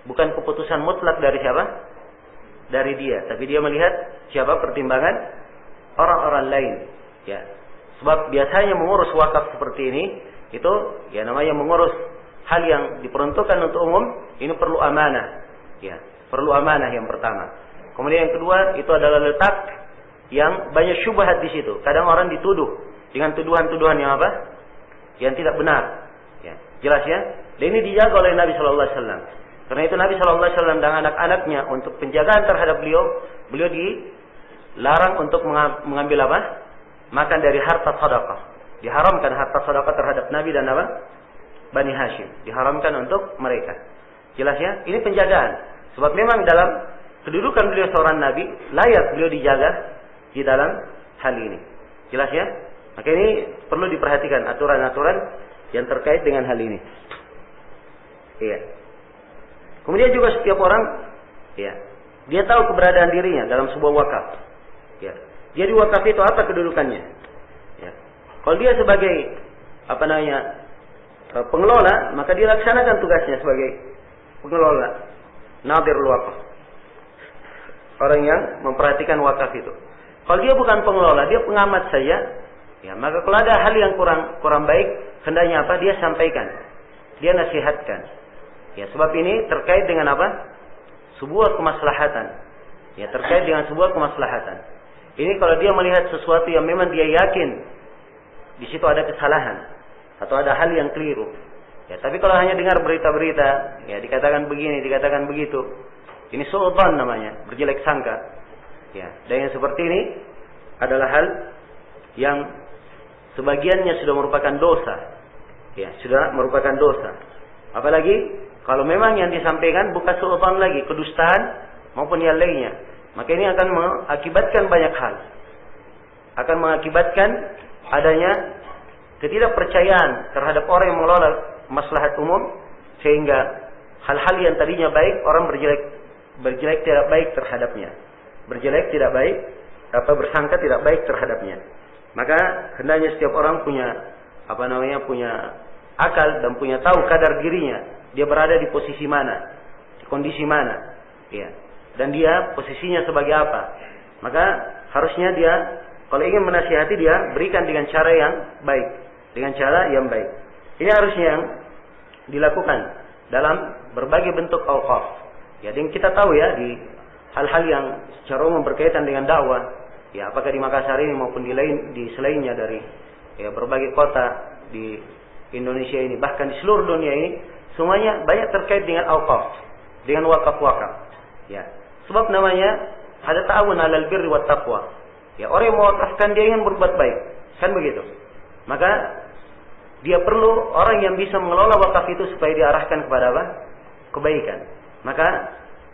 Bukan keputusan mutlak dari siapa? Dari dia. Tapi dia melihat siapa pertimbangan orang-orang lain. Ya. Sebab biasanya mengurus wakaf seperti ini, itu ya namanya mengurus hal yang diperuntukkan untuk umum, ini perlu amanah. Ya, perlu amanah yang pertama. Kemudian yang kedua, itu adalah letak yang banyak syubhat di situ. Kadang orang dituduh dengan tuduhan-tuduhan yang apa? Yang tidak benar. Ya, jelas ya? Dan ini dijaga oleh Nabi sallallahu alaihi wasallam. Karena itu Nabi sallallahu alaihi wasallam dan anak-anaknya untuk penjagaan terhadap beliau dilarang untuk mengambil apa? Makan dari harta sedekah. Diharamkan harta sedekah terhadap Nabi dan apa? Bani Hashim. Diharamkan untuk mereka. Jelas ya? Ini penjagaan. Sebab memang dalam kedudukan beliau seorang Nabi, layak beliau dijaga di dalam hal ini. Jelas ya? Maka ini perlu diperhatikan aturan-aturan yang terkait dengan hal ini. Iya. Kemudian juga setiap orang, ya, dia tahu keberadaan dirinya dalam sebuah wakaf. Ya. Dia di wakaf itu apa kedudukannya? Ya. Kalau dia sebagai pengelola, maka dia laksanakan tugasnya sebagai pengelola nadirul wakaf. Orang yang memperhatikan wakaf itu. Kalau dia bukan pengelola, dia pengamat saja, ya, maka kalau ada hal yang kurang baik, hendaknya apa? Dia sampaikan. Dia nasihatkan. Ya, sebab ini terkait dengan apa? Sebuah kemaslahatan. Ya, terkait dengan sebuah kemaslahatan. Ini kalau dia melihat sesuatu yang memang dia yakin di situ ada kesalahan atau ada hal yang keliru. Ya, tapi kalau hanya dengar berita-berita, ya dikatakan begini, dikatakan begitu, ini su'udzon namanya, berjelek sangka. Ya, dan yang seperti ini adalah hal yang sebagiannya sudah merupakan dosa. Ya, sudah merupakan dosa. Apalagi kalau memang yang disampaikan bukan su'udzon lagi, kedustaan maupun yang lainnya. Maka ini akan mengakibatkan banyak hal. Akan mengakibatkan adanya ketidakpercayaan terhadap orang yang mengelola maslahat umum. Sehingga hal-hal yang tadinya baik, orang berjelek tidak baik terhadapnya. Berjelek tidak baik, bersangka tidak baik terhadapnya. Maka hendaknya setiap orang punya akal dan punya tahu kadar dirinya. Dia berada di posisi mana, di kondisi mana. Ya. Dan dia posisinya sebagai apa. Maka harusnya dia kalau ingin menasihati dia berikan dengan cara yang baik. Dengan cara yang baik. Ini harusnya yang dilakukan dalam berbagai bentuk awqaf. Ya, dan kita tahu ya di hal-hal yang secara umum berkaitan dengan dakwah. Ya, apakah di Makassar ini maupun di selainnya dari ya, berbagai kota di Indonesia ini. Bahkan di seluruh dunia ini. Semuanya banyak terkait dengan awqaf. Dengan wakaf-wakaf. Ya. Sebab namanya ada ta'awun 'alal birri wat taqwa. Ya, orang yang mewakafkan dia ingin berbuat baik. Kan begitu. Maka dia perlu orang yang bisa mengelola wakaf itu supaya diarahkan kepada apa? Kebaikan. Maka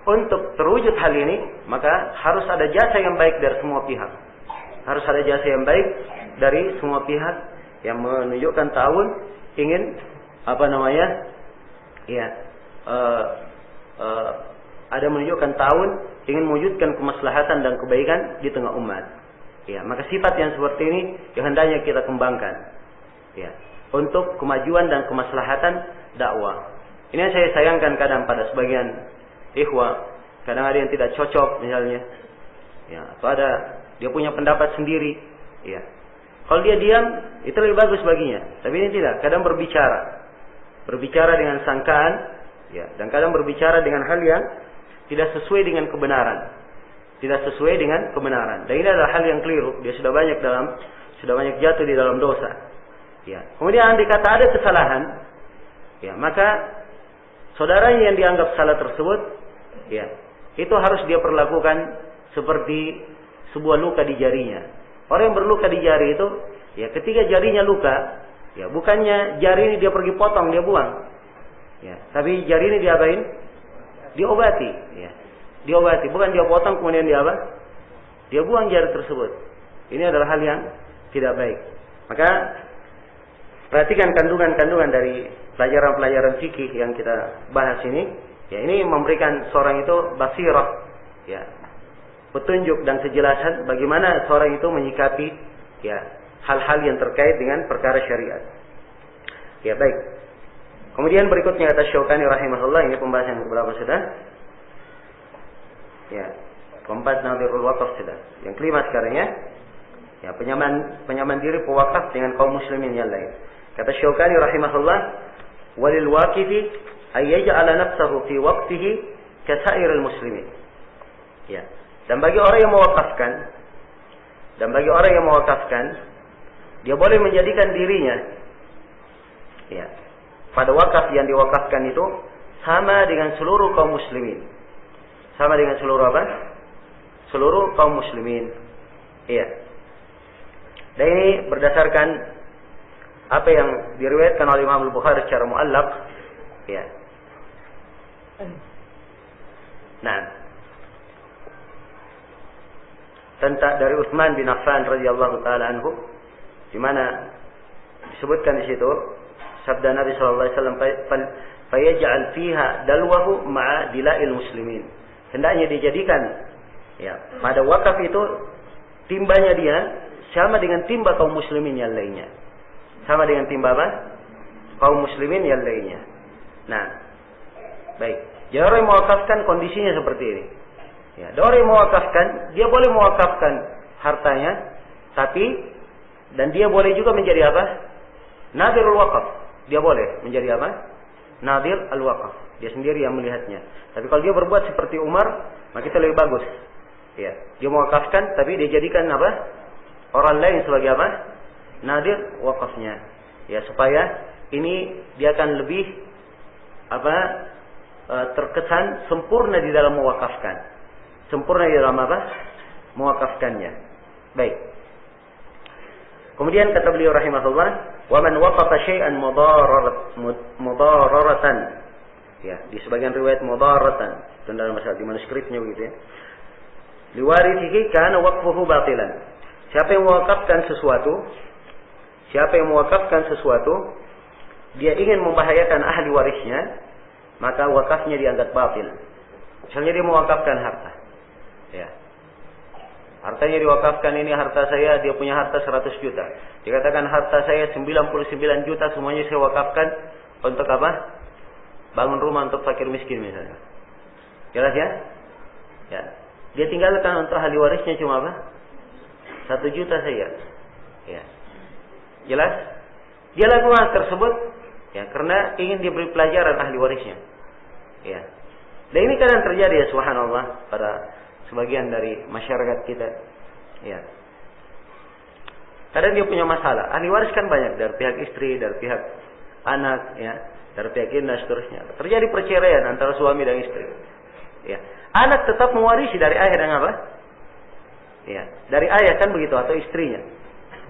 untuk terwujud hal ini, maka harus ada jasa yang baik dari semua pihak. Harus ada jasa yang baik dari semua pihak yang menunjukkan ta'awun ingin ada menunjukkan ta'awun ingin mewujudkan kemaslahatan dan kebaikan di tengah umat. Ya, maka sifat yang seperti ini yang hendaknya kita kembangkan. Ya, untuk kemajuan dan kemaslahatan dakwah. Ini yang saya sayangkan kadang pada sebagian ikhwah, kadang ada yang tidak cocok misalnya. Ya, atau ada dia punya pendapat sendiri. Ya. Kalau dia diam, itu lebih bagus baginya. Tapi ini tidak, kadang berbicara dengan sangkaan, ya, dan kadang berbicara dengan hal yang tidak sesuai dengan kebenaran. Tidak sesuai dengan kebenaran. Dan ini adalah hal yang keliru. Dia sudah banyak jatuh di dalam dosa. Ya. Kemudian andai kata ada kesalahan, ya, maka saudaranya yang dianggap salah tersebut, ya, itu harus dia perlakukan seperti sebuah luka di jarinya. Orang yang berluka di jari itu, ya, ketika jarinya luka, ya, bukannya jari ini dia pergi potong, dia buang. Ya, tapi jari ini diapain? Diobati, ya. Diobati, bukan dia potong kemudian dia apa? Dia buang jari tersebut. Ini adalah hal yang tidak baik. Maka perhatikan kandungan-kandungan dari pelajaran-pelajaran fikih yang kita bahas ini. Ya, ini memberikan seorang itu basirah, ya, petunjuk dan kejelasan bagaimana seorang itu menyikapi ya hal-hal yang terkait dengan perkara syariat. Ya, baik. Kemudian berikutnya kata Syaukani rahimahullah, ini pembahasan berapa sudah? Ya, keempat nadhirul waqaf sudah. Yang kelima sekarang ya. Ya, penyamaan diri pewakaf dengan kaum muslimin yang lain. Kata Syaukani rahimahullah, walil waqifi ay yaj'ala nafsahu fi waqtihi kasairil muslimin. Ya. Dan bagi orang yang mewakafkan, dia boleh menjadikan dirinya ya, pada wakaf yang diwakafkan itu sama dengan seluruh kaum muslimin. Sama dengan seluruh apa? Seluruh kaum muslimin. Iya. Dan ini berdasarkan apa yang diriwayatkan oleh Imam Al-Bukhari secara muallaq. Ya. Nah, tentang dari Utsman bin Affan radhiyallahu taala anhu, di mana disebutkan di situ sabda Nabi sallallahu alaihi wasallam, "Fayaj'al fiha dalwahu ma'a dila'il muslimin." Hendaknya dijadikan ya, pada wakaf itu timbanya dia sama dengan timba kaum muslimin yang lainnya. Sama dengan timba apa? Kaum muslimin yang lainnya. Nah, baik. Jadi orang yang mewakafkan kondisinya seperti ini. Ya, orang yang mewakafkan, dia boleh mewakafkan hartanya, tapi dan dia boleh juga menjadi apa? Nadhirul waqaf. Dia boleh menjadi apa? Nadhir al-waqaf. Dia sendiri yang melihatnya. Tapi kalau dia berbuat seperti Umar, maka itu lebih bagus. Ya, dia mewakafkan, tapi dia jadikan apa? Orang lain sebagai apa? Nadhir waqafnya. Ya, supaya ini dia akan lebih apa? Terkesan sempurna di dalam mewakafkan. Sempurna di dalam apa? Mewakafkannya. Baik. Kemudian kata beliau rahimahullah, "Wa man waqafa syai'an mudarraratan." Ya, di sebagian riwayat mudarratan, dalam masalah di manuskripnya begitu ya. Liwarithihi kana waqfuhu batilan. Siapa yang mewakafkan sesuatu, dia ingin membahayakan ahli warisnya, maka wakafnya dianggap batil. Misalnya dia mewakafkan harta. Ya. Hartanya diwakafkan, ini harta saya, dia punya harta 100 juta. Dikatakan harta saya 99 juta semuanya saya wakafkan untuk apa? Bangun rumah untuk fakir miskin misalnya. Jelas ya? Ya. Dia tinggalkan untuk ahli warisnya cuma apa? 1 juta saja. Ya. Jelas? Dia lakukan tersebut ya karena ingin diberi pelajaran ahli warisnya. Ya. Dan ini kadang terjadi ya subhanallah pada sebagian dari masyarakat kita. Ya. Kadang dia punya masalah. Ahli waris kan banyak, dari pihak istri, dari pihak anak, ya, dari pihak ini dan seterusnya. Terjadi perceraian antara suami dan istri. Ya. Anak tetap mewarisi dari ayah dan apa? Ya, dari ayah kan begitu atau istrinya.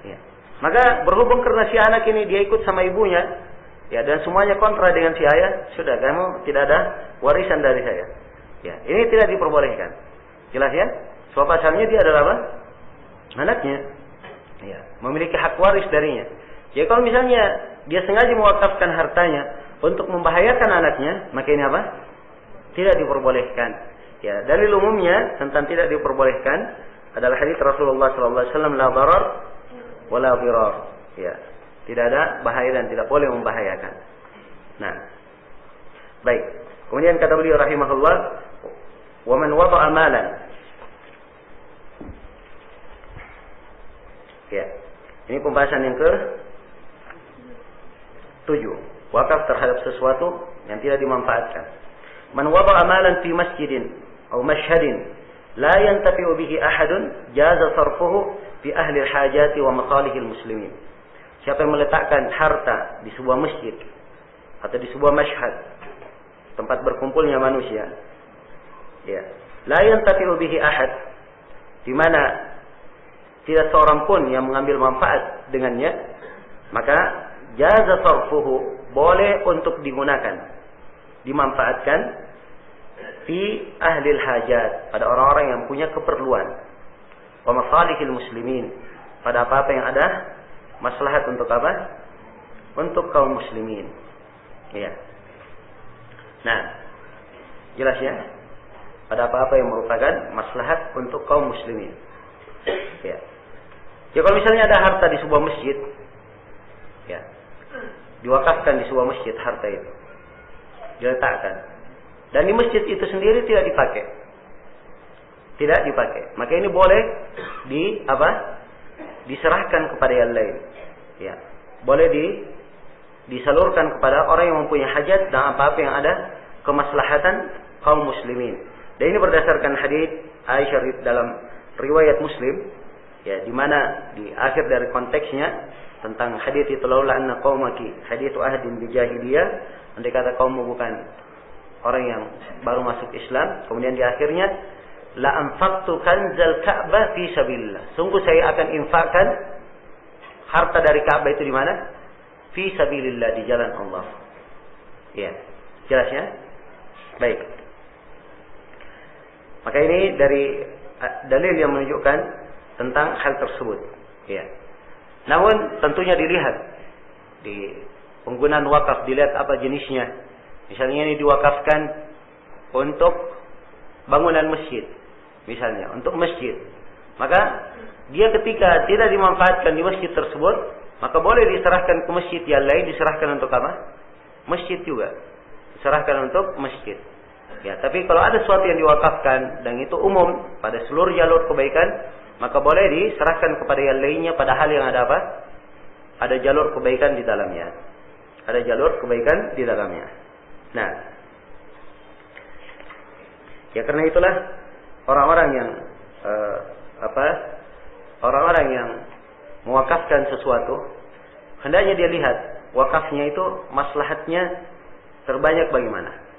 Ya. Maka berhubung karena si anak ini dia ikut sama ibunya, ya, dan semuanya kontra dengan si ayah, sudah kamu tidak ada warisan dari saya. Ya, ini tidak diperbolehkan. Jelas ya? Sebab asalnya dia adalah apa? Anaknya. Ya, memiliki hak waris darinya. Jadi kalau misalnya dia sengaja mewakafkan hartanya untuk membahayakan anaknya, maka ini apa? Tidak diperbolehkan. Ya, dalil umumnya tentang tidak diperbolehkan adalah hadis Rasulullah SAW, la darar wa la dirar. Ya, tidak ada bahaya dan tidak boleh membahayakan. Nah, baik. Kemudian kata beliau rahimahullah, wa man wada'a malan. Ya. Ini pembahasan yang ke-7. Wakaf terhadap sesuatu yang tidak dimanfaatkan. Man wada'a malan fi masjidin atau mashhadin la yantafi'u bihi ahadun jaza sarfuhu fi ahli al-hajati wa masalihil muslimin. Siapa yang meletakkan harta di sebuah masjid atau di sebuah mashhad, tempat berkumpulnya manusia, ya, la yantafi'u bihi ahad, di mana tidak seorang pun yang mengambil manfaat dengannya, maka jaza sarfuhu, boleh untuk digunakan, dimanfaatkan fi ahlil hajat, pada orang-orang yang punya keperluan, wa masalihil muslimin, pada apa-apa yang ada maslahat untuk apa? Untuk kaum muslimin. Ya. Nah, jelas ya? Pada apa-apa yang merupakan maslahat untuk kaum muslimin. Ya. Ya, kalau misalnya ada harta di sebuah masjid, ya, diwakafkan di sebuah masjid harta itu, diletakkan, dan di masjid itu sendiri tidak dipakai, maka ini boleh diserahkan kepada yang lain, ya, boleh disalurkan kepada orang yang mempunyai hajat dan apa-apa yang ada kemaslahatan kaum muslimin. Dan ini berdasarkan hadis Aisyah dalam riwayat Muslim, ya, di mana di akhir dari konteksnya tentang hadis itu, laula anna qaumaki haditsu ahdin bi jahiliyah, andai kata kaummu bukan orang yang baru masuk Islam, kemudian di akhirnya la anfaqtu kanzal Ka'bah fi sabilillah, sungguh saya akan infakkan harta dari Ka'bah itu di mana? Fi sabilillah, di jalan Allah. Ya, jelas ya? Baik. Maka ini dari dalil yang menunjukkan tentang hal tersebut. Ya. Namun tentunya dilihat di penggunaan wakaf, dilihat apa jenisnya. Misalnya ini diwakafkan untuk bangunan masjid, misalnya untuk masjid, maka dia ketika tidak dimanfaatkan di masjid tersebut, maka boleh diserahkan ke masjid yang lain, diserahkan untuk apa? Masjid juga, diserahkan untuk masjid. Ya, tapi kalau ada sesuatu yang diwakafkan dan itu umum pada seluruh jalur kebaikan, maka boleh diserahkan kepada yang lainnya pada hal yang ada apa? Ada jalur kebaikan di dalamnya. Ada jalur kebaikan di dalamnya. Nah, ya karena itulah orang-orang yang orang-orang yang mewakafkan sesuatu, hendaknya dia lihat wakafnya itu maslahatnya terbanyak bagaimana.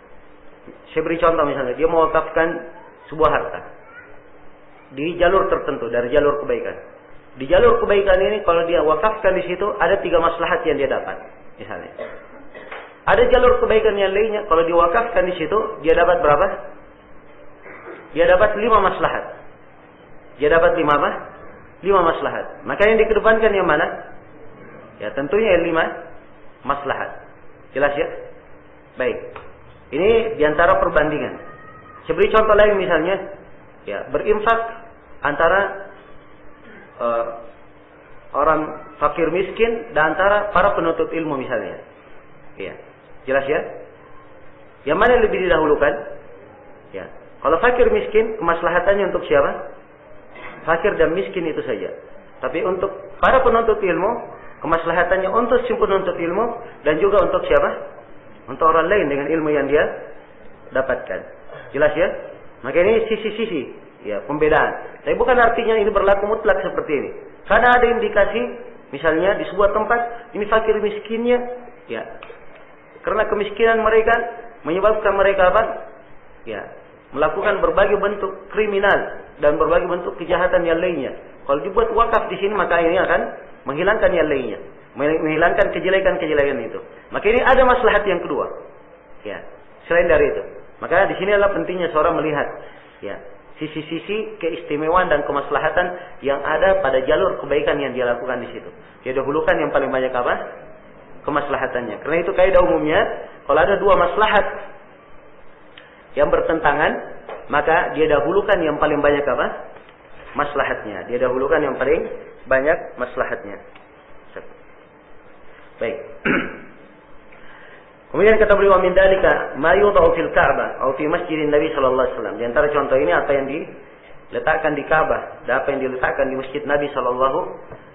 Saya beri contoh, misalnya dia mewakafkan sebuah harta di jalur tertentu dari jalur kebaikan. Di jalur kebaikan ini kalau dia wakafkan di situ ada 3 maslahat yang dia dapat. Misalnya, ada jalur kebaikan yang lainnya kalau diwakafkan di situ dia dapat berapa? Dia dapat 5 maslahat. Dia dapat 5 apa? 5 maslahat. Maka yang dikedepankan yang mana? Ya tentunya yang 5 maslahat. Jelas ya? Baik. Ini diantara perbandingan. Saya beri contoh lain misalnya, ya, berinfak antara orang fakir miskin dan antara para penuntut ilmu misalnya. Ya, jelas ya? Yang mana yang lebih didahulukan? Ya, kalau fakir miskin kemaslahatannya untuk siapa? Fakir dan miskin itu saja. Tapi untuk para penuntut ilmu kemaslahatannya untuk si penuntut ilmu dan juga untuk siapa? Untuk orang lain dengan ilmu yang dia dapatkan. Jelas ya? Maka ini sisi-sisi, ya, pembedaan. Tapi bukan artinya ini berlaku mutlak seperti ini. Karena ada indikasi, misalnya di sebuah tempat ini fakir miskinnya, ya, karena kemiskinan mereka menyebabkan mereka apa? Ya, melakukan berbagai bentuk kriminal dan berbagai bentuk kejahatan yang lainnya. Kalau dibuat wakaf di sini, maka ini akan menghilangkan yang lainnya, menghilangkan kejelekan-kejelekan itu. Maka ini ada maslahat yang kedua. Ya, selain dari itu. Maka di sini adalah pentingnya seorang melihat, ya, sisi-sisi keistimewaan dan kemaslahatan yang ada pada jalur kebaikan yang dia lakukan di situ. Dia dahulukan yang paling banyak apa? Kemaslahatannya. Karena itu kaidah umumnya, kalau ada 2 maslahat yang bertentangan, maka dia dahulukan yang paling banyak apa? Maslahatnya. Dia dahulukan yang paling banyak maslahatnya. Baik. Kemudian kata beliau, min dalika ma yudau fil Ka'bah atau fi masjidin Nabi sallallahu alaihi wasallam. Di antara contoh ini apa yang diletakkan di Ka'bah dan apa yang diletakkan di masjid Nabi sallallahu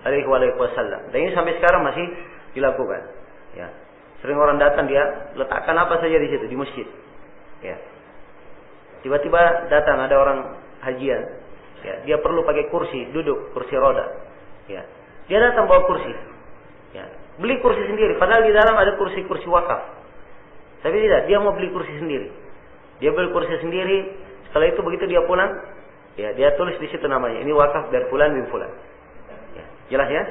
alaihi wasallam. Dan ini sampai sekarang masih dilakukan. Ya. Sering orang datang dia letakkan apa saja di situ di masjid. Ya. Tiba-tiba datang ada orang hajian. Ya, dia perlu pakai kursi, duduk, kursi roda. Ya. Dia datang bawa kursi. Ya. Beli kursi sendiri, padahal di dalam ada kursi-kursi wakaf. Tapi tidak, dia mau beli kursi sendiri. Dia beli kursi sendiri. Setelah itu begitu dia pulang, ya, dia tulis di situ namanya. Ini wakaf dari fulan bin fulan. Ya, jelas ya?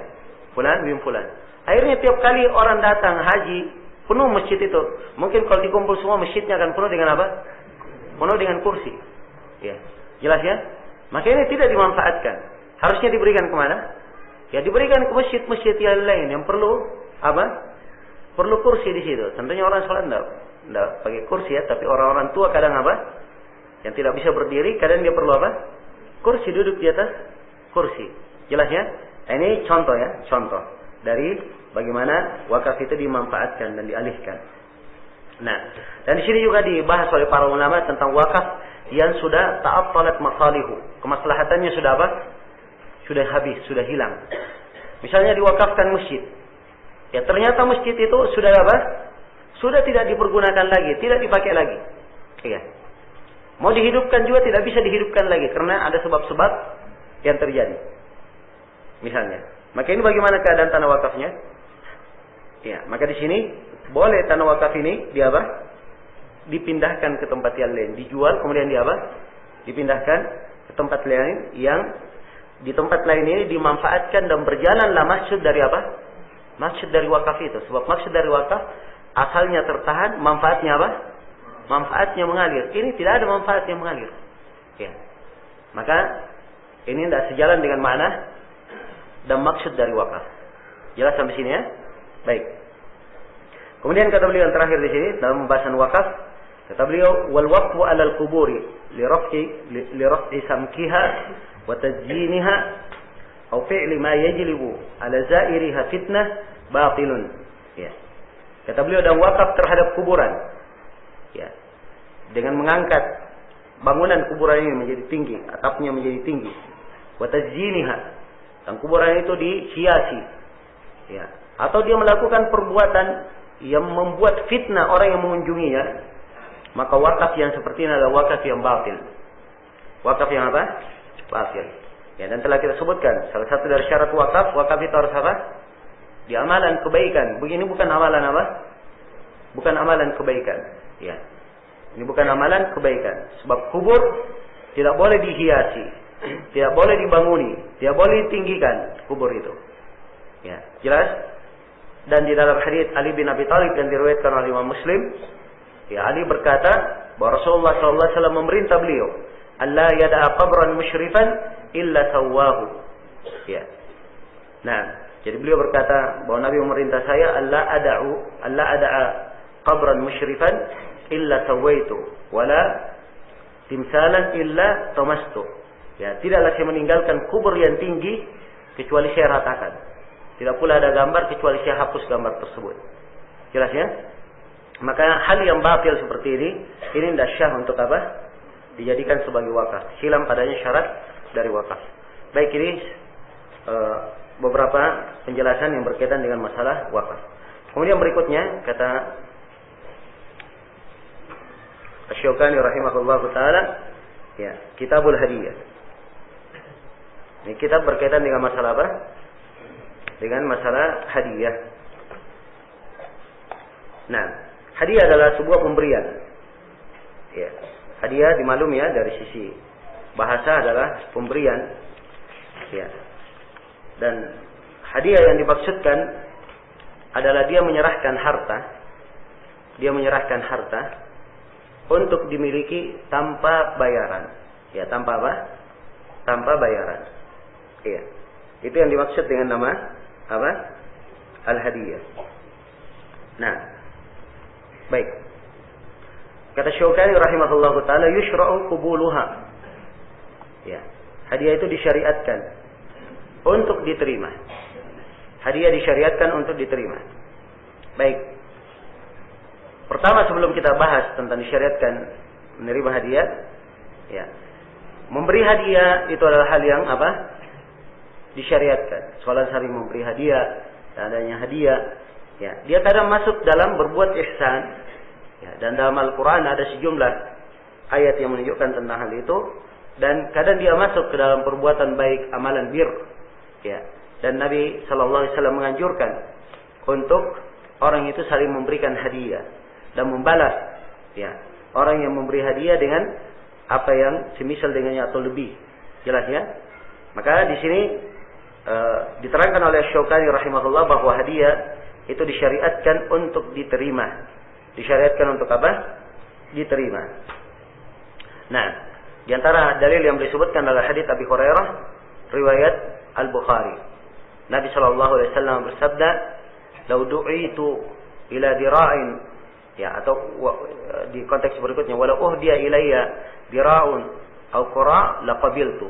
Fulan bin fulan. Akhirnya tiap kali orang datang haji, penuh masjid itu. Mungkin kalau dikumpul semua masjidnya akan penuh dengan apa? Penuh dengan kursi. Ya, jelas ya? Maka ini tidak dimanfaatkan. Harusnya diberikan kemana? Ya diberikan ke masjid-masjid yang lain yang perlu apa? Perlu kursi di situ. Tentunya orang sholat enggak pakai kursi ya, tapi orang-orang tua kadang apa? Yang tidak bisa berdiri, kadang dia perlu apa? Kursi, duduk di atas kursi. Jelas ya? Ini contoh ya, contoh dari bagaimana wakaf itu dimanfaatkan dan dialihkan. Nah, dan di sini juga dibahas oleh para ulama tentang wakaf yang sudah ta'attalat masalihu. Kemaslahatannya sudah apa? Sudah habis, sudah hilang. Misalnya diwakafkan masjid. Ya ternyata masjid itu sudah apa? Sudah tidak dipergunakan lagi, tidak dipakai lagi. Iya. Mau dihidupkan juga tidak bisa dihidupkan lagi karena ada sebab-sebab yang terjadi. Misalnya. Maka ini bagaimana keadaan tanah wakafnya? Ya, maka di sini boleh tanah wakaf ini dia apa? Dipindahkan ke tempat yang lain, dijual kemudian dia apa? Dipindahkan ke tempat lain yang di tempat lain ini dimanfaatkan dan berjalanlah maksud dari apa? Maksud dari wakaf itu. Sebab maksud dari wakaf asalnya tertahan, manfaatnya apa? Manfaatnya mengalir. Ini tidak ada manfaat yang mengalir. Ya. Maka ini tidak sejalan dengan makna dan maksud dari wakaf. Jelas sampai sini ya? Baik. Kemudian kata beliau yang terakhir di sini dalam pembahasan wakaf, kata beliau wal waqfu 'alal quburi li raf'i samkiha wa tazyiniha aw fi'li ma yajlibu 'ala za'iriha fitnah batilun. Ya. Kata beliau dan wakaf terhadap kuburan. Ya. Dengan mengangkat bangunan kuburan ini menjadi tinggi, atapnya menjadi tinggi. Wa tazyiniha. Dan kuburan itu dihiasi. Ya. Atau dia melakukan perbuatan yang membuat fitnah orang yang mengunjunginya, maka wakaf yang seperti ini adalah wakaf yang batil. Wakaf yang apa? Batil. Ya, dan telah kita sebutkan salah satu dari syarat wakaf itu harus apa? Di amalan kebaikan. Begini bukan amalan apa? Bukan amalan kebaikan. Ya. Ini bukan amalan kebaikan. Sebab kubur tidak boleh dihiasi, tidak boleh dibanguni, tidak boleh ditinggikan kubur itu. Ya, jelas? Dan di dalam hadits Ali bin Abi Thalib yang diriwayatkan oleh Imam Muslim, ya Ali berkata bahwa Rasulullah SAW memerintah beliau, "Allah yada'a qabran musyrifan illa sawwahu." Ya. Nah, jadi beliau berkata bahwa Nabi memerintah saya, "Allah ada'a qabran musyrifan illa sawaitu, wala timsalan illa tamastu." Ya, tidaklah saya meninggalkan kubur yang tinggi kecuali saya ratakan. Tidak pula ada gambar kecuali saya hapus gambar tersebut. Jelas ya? Maka hal yang batil seperti ini tidak syah untuk apa? Dijadikan sebagai wakaf. Hilang padanya syarat dari wakaf. Baik, ini beberapa penjelasan yang berkaitan dengan masalah wakaf. Kemudian berikutnya kata Asy-Syaukani rahimahullahu taala, ya, Kitabul Hadiyah. Ini kitab berkaitan dengan masalah apa? Dengan masalah hadiah. Nah, hadiah adalah sebuah pemberian. Ya, hadiah dimaklumi ya dari sisi bahasa adalah pemberian. Ya. Dan hadiah yang dimaksudkan adalah dia menyerahkan harta. Dia menyerahkan harta untuk dimiliki tanpa bayaran. Ya, tanpa apa? Tanpa bayaran. Iya. Itu yang dimaksud dengan nama apa? Al-hadiyah. Nah, baik. Kata Syaukani rahimahullahu taala, yushra'u qubuluha. Ya, hadiah itu disyariatkan untuk diterima. Hadiah disyariatkan untuk diterima. Baik. Pertama sebelum kita bahas tentang disyariatkan menerima hadiah, ya. Memberi hadiah itu adalah hal yang apa? Disyariatkan. Sholat sering memberi hadiah, dan adanya hadiah, ya, dia kadang masuk dalam berbuat ihsan, ya, dan dalam Al-Quran ada sejumlah ayat yang menunjukkan tentang hal itu, dan kadang dia masuk ke dalam perbuatan baik, amalan bir, ya, dan Nabi Shallallahu Alaihi Wasallam menganjurkan untuk orang itu saling memberikan hadiah dan membalas, ya, orang yang memberi hadiah dengan apa yang semisal dengannya atau lebih, jelas ya. Maka di sini diterangkan oleh Syaukani rahimahullah bahwa hadiah itu disyariatkan untuk diterima. Disyariatkan untuk apa? Diterima. Nah, di antara dalil yang disebutkan adalah hadits Abi Hurairah riwayat Al-Bukhari. Nabi sallallahu alaihi wasallam bersabda, "Lau du'itu ila dira'in," ya, atau di konteks berikutnya, "Walau uhdiya ilayya dira'un au qura' laqabiltu."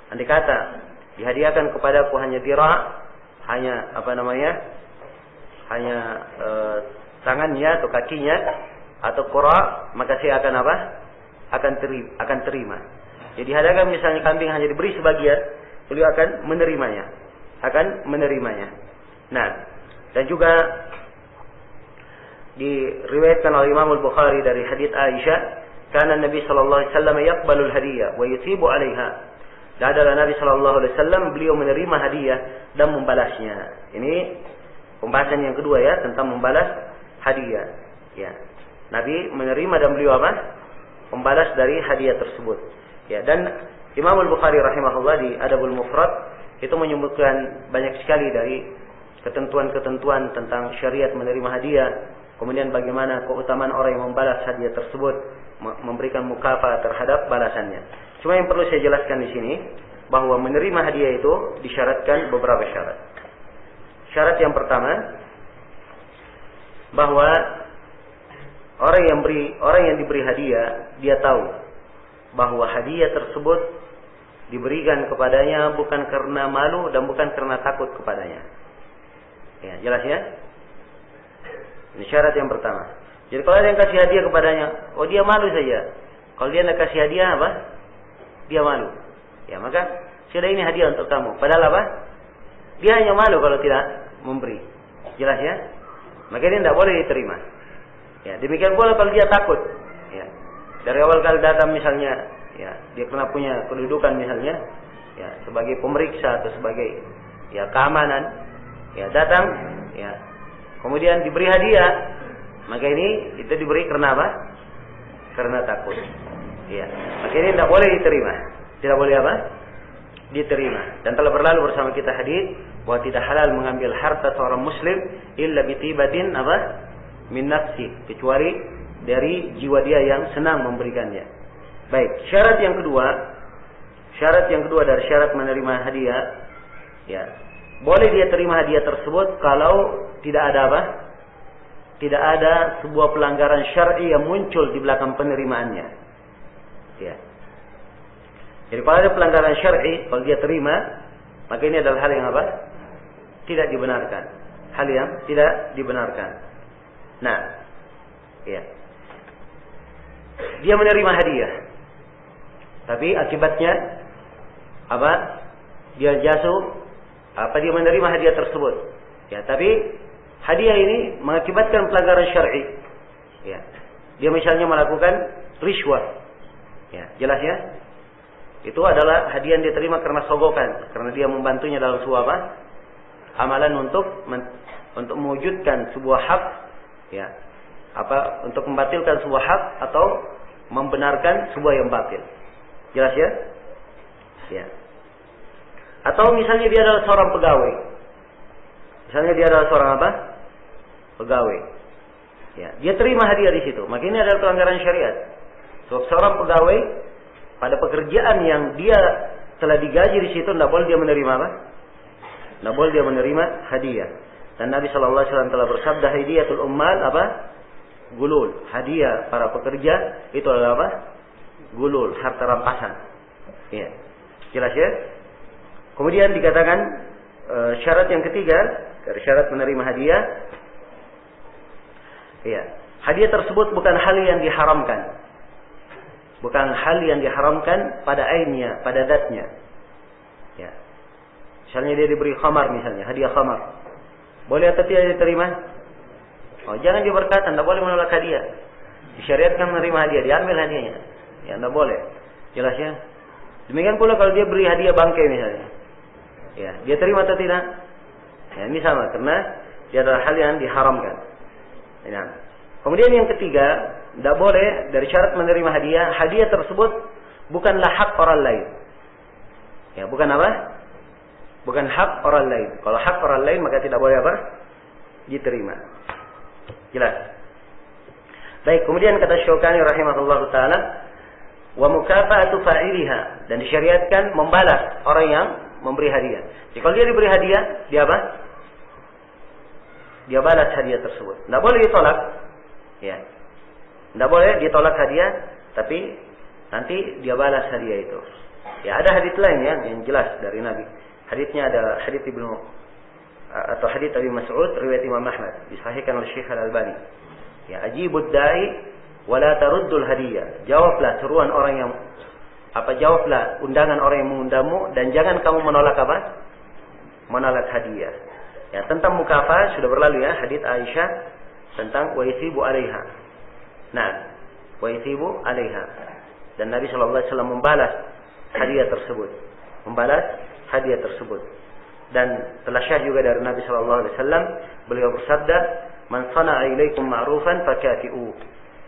Andai kata dihadiahkan kepadaku hanya dira', hanya tangannya atau kakinya atau qura', maka saya akan akan terima. Jadi hadiahkan misalnya kambing hanya diberi sebagian, beliau akan menerimanya. Nah, dan juga diriwayatkan oleh Imam Al-Bukhari dari hadits Aisyah, karena Nabi sallallahu alaihi wasallam yaqbalu al-hadiyah wa yuthibu 'alaiha. Dan adalah Nabi sallallahu alaihi wasallam beliau menerima hadiah dan membalasnya. Ini pembahasan yang kedua ya, tentang membalas hadiah. Ya. Nabi menerima dan beliau membalas dari hadiah tersebut. Ya, dan Imam Al-Bukhari rahimahullah di Adabul Mufrad itu menyebutkan banyak sekali dari ketentuan-ketentuan tentang syariat menerima hadiah, kemudian bagaimana keutamaan orang yang membalas hadiah tersebut, memberikan mukafa terhadap balasannya. Cuma yang perlu saya jelaskan di sini, bahwa menerima hadiah itu disyaratkan beberapa syarat. Syarat yang pertama, bahwa orang yang diberi hadiah, dia tahu bahwa hadiah tersebut diberikan kepadanya bukan karena malu dan bukan karena takut kepadanya. Ya, jelas ya? Ini syarat yang pertama. Jadi kalau ada yang kasih hadiah kepadanya, oh dia malu saja. Kalau dia tidak kasih hadiah dia malu. Ya, maka sudah ini hadiah untuk kamu. Padahal dia hanya malu kalau tidak memberi. Jelas ya? Maka ini tidak boleh diterima. Ya, demikian pula kalau dia takut. Ya. Dari awal kali datang misalnya, ya, dia pernah punya kedudukan misalnya, ya, sebagai pemeriksa atau sebagai keamanan, ya, datang, ya, kemudian diberi hadiah, maka ini itu diberi karena Karena takut. Ya, maka ini tidak boleh diterima. Tidak boleh diterima. Dan telah berlalu bersama kita hadis bahwa tidak halal mengambil harta seorang muslim illa bitibatin min nafsi, kecuali dari jiwa dia yang senang memberikannya. Baik, syarat yang kedua dari syarat menerima hadiah, ya, boleh dia terima hadiah tersebut kalau tidak ada sebuah pelanggaran syar'i yang muncul di belakang penerimaannya. Ya. Jadi kalau ada pelanggaran syar'i, kalau dia terima, maka ini adalah hal yang tidak dibenarkan. Hal yang tidak dibenarkan. Nah, ya. Dia menerima hadiah, tapi akibatnya dia dia menerima hadiah tersebut. Ya, tapi hadiah ini mengakibatkan pelanggaran syar'i. Ya. Dia misalnya melakukan riswah. Ya, jelas ya? Itu adalah hadiah yang diterima karena sogokan, karena dia membantunya dalam sebuah amalan untuk mewujudkan sebuah hak, ya. Untuk membatalkan sebuah hak atau membenarkan sebuah yang batil. Jelas ya? Ya. Atau misalnya dia adalah seorang pegawai. Misalnya dia adalah seorang pegawai. Ya, dia terima hadiah di situ. Maka ini adalah pelanggaran syariat. Sebab seorang pegawai pada pekerjaan yang dia telah digaji di situ, tidak boleh dia menerima Tidak boleh dia menerima hadiah. Dan Nabi sallallahu alaihi wasallam telah bersabda, hadiyatul ummal gulul. Hadiah para pekerja itu adalah gulul, harta rampasan. Ya. Jelas ya? Kemudian dikatakan syarat yang ketiga dari syarat menerima hadiah, ya, hadiah tersebut bukan hal yang diharamkan. Bukan hal yang diharamkan pada ainnya, pada zatnya. Ya. Misalnya dia diberi khamar misalnya, hadiah khamar. Boleh atau tidak diterima? Oh, jangan dia berkata, tidak boleh menolak hadiah. Disyariatkan menerima hadiah, diambil hadiahnya. Ya, tidak boleh. Jelas ya? Demikian pula kalau dia beri hadiah bangkai misalnya. Ya, dia terima atau tidak? Ya, ini sama, karena dia adalah hal yang diharamkan. Ya. Kemudian yang ketiga, tidak boleh dari syarat menerima hadiah tersebut bukanlah hak orang lain. Ya, bukan bukan hak orang lain. Kalau hak orang lain maka tidak boleh diterima. Jelas. Baik, kemudian kata Syaukani rahimahullahu taala, wa mukafa'atu fa'iliha, dan disyariatkan membalas orang yang memberi hadiah. Jadi kalau dia diberi hadiah, dia apa? Dia balas hadiah tersebut. Tidak boleh ditolak. Ya. Tidak boleh ditolak hadiah, tapi nanti dia balas hadiah itu. Ya, ada hadits lain ya yang jelas dari Nabi. Haditsnya ada hadits Ibnu atau hadits Abi Mas'ud riwayat Imam Ahmad, disahihkan oleh Syekh Al-Albani. Ya, ajibud da'i wa la taruddul hadiyah. Jawablah seruan orang yang jawablah undangan orang yang mengundangmu dan jangan kamu menolak apa? Menolak hadiah. Ya, tentang mukafah sudah berlalu ya hadits Aisyah tentang wa yasibu 'alaiha. Nah, wa yasibu 'alaiha. Dan Nabi sallallahu alaihi wasallam membalas hadiah tersebut. Membalas hadiah tersebut. Dan telah syah juga dari Nabi sallallahu alaihi wasallam, beliau bersabda, "Man sana'a ilaikum ma'rufan fakafi'u."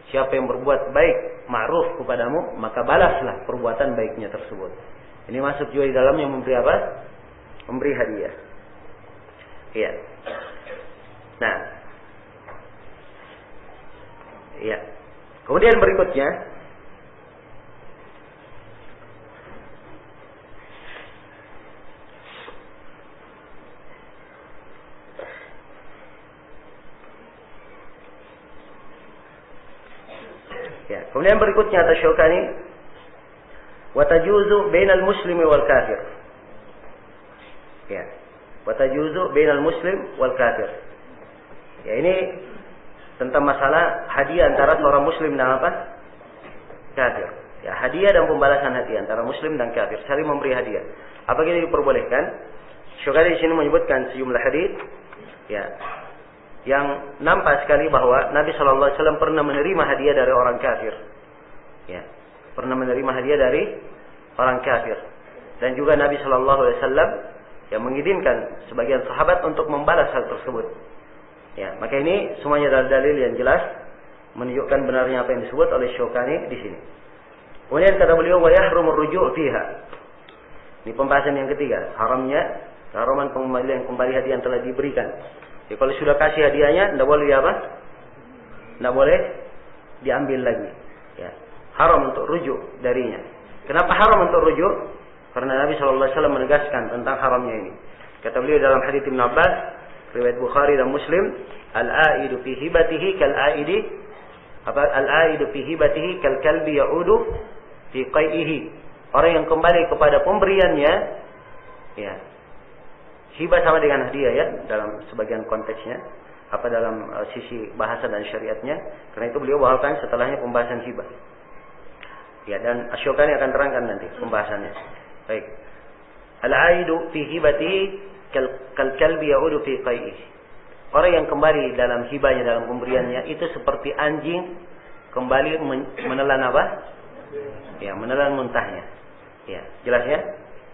Siapa yang berbuat baik, ma'ruf kepadamu, maka balaslah perbuatan baiknya tersebut. Ini masuk juga di dalam yang memberi apa? Memberi hadiah. Iya. Nah. Iya. Kemudian berikutnya, kemudian berikutnya kata Syaukani, wa tajuzu bainal muslimi wal kafir. Ya. Wa tajuzu bainal muslim wal kafir. Ya, ini tentang masalah hadiah antara seorang muslim dan apa? Kafir. Ya, hadiah dan pembalasan hadiah antara muslim dan kafir, saling memberi hadiah. Apakah ini diperbolehkan? Syaukani di sini menyebutkan sejumlah hadis ya yang nampak sekali bahwa Nabi sallallahu alaihi wasallam pernah menerima hadiah dari orang kafir. Ya, pernah menerima hadiah dari orang kafir. Dan juga Nabi sallallahu alaihi wasallam yang mengizinkan sebagian sahabat untuk membalas hal tersebut. Ya, maka ini semuanya dalil yang jelas menunjukkan benarnya apa yang disebut oleh Syaukani di sini. Kemudian kata beliau, wa yahrumur ruju' fiha. Ini pembahasan yang ketiga, haraman pengembalian kembali hadiah yang telah diberikan. Jadi kalau sudah kasih hadiahnya, tidak boleh apa? Tidak boleh diambil lagi. Ya. Haram untuk rujuk darinya. Kenapa haram untuk rujuk? Karena Nabi SAW menegaskan tentang haramnya ini. Kata beliau dalam hadits Ibn Abbas, riwayat Bukhari dan Muslim, al-aidu fi hibatihi kal-aidi al-aidu fi hibatihi kal-kalbi ya'udu fi qai'ihi. Orang yang kembali kepada pemberiannya, ya. Hibah sama dengan hadiah ya dalam sebagian konteksnya, dalam sisi bahasa dan syariatnya. Karena itu beliau bawakan setelahnya pembahasan hibah. Ya, dan Asy-Syaukani akan terangkan nanti pembahasannya. Baik. Al-aidu fi hibatihi kal kalbi ya'udu fi qai'ihi. Orang yang kembali dalam hibahnya, dalam pemberiannya itu seperti anjing kembali menelan apa? Ya, menelan muntahnya. Ya, jelas ya?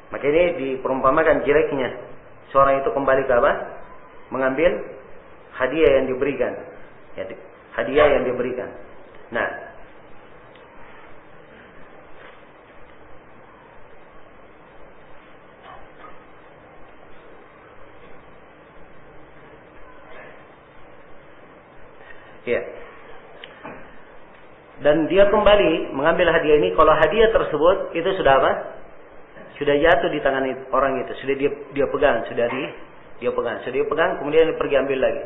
Maka ini diperumpamakan jeleknya seorang itu kembali ke apa? Mengambil hadiah yang diberikan. Ya, hadiah yang diberikan. Nah, ya. Dan dia kembali mengambil hadiah ini kalau hadiah tersebut itu sudah apa? Sudah jatuh di tangan orang itu, sudah dia pegang, sudah dia pegang, kemudian dia pergi ambil lagi.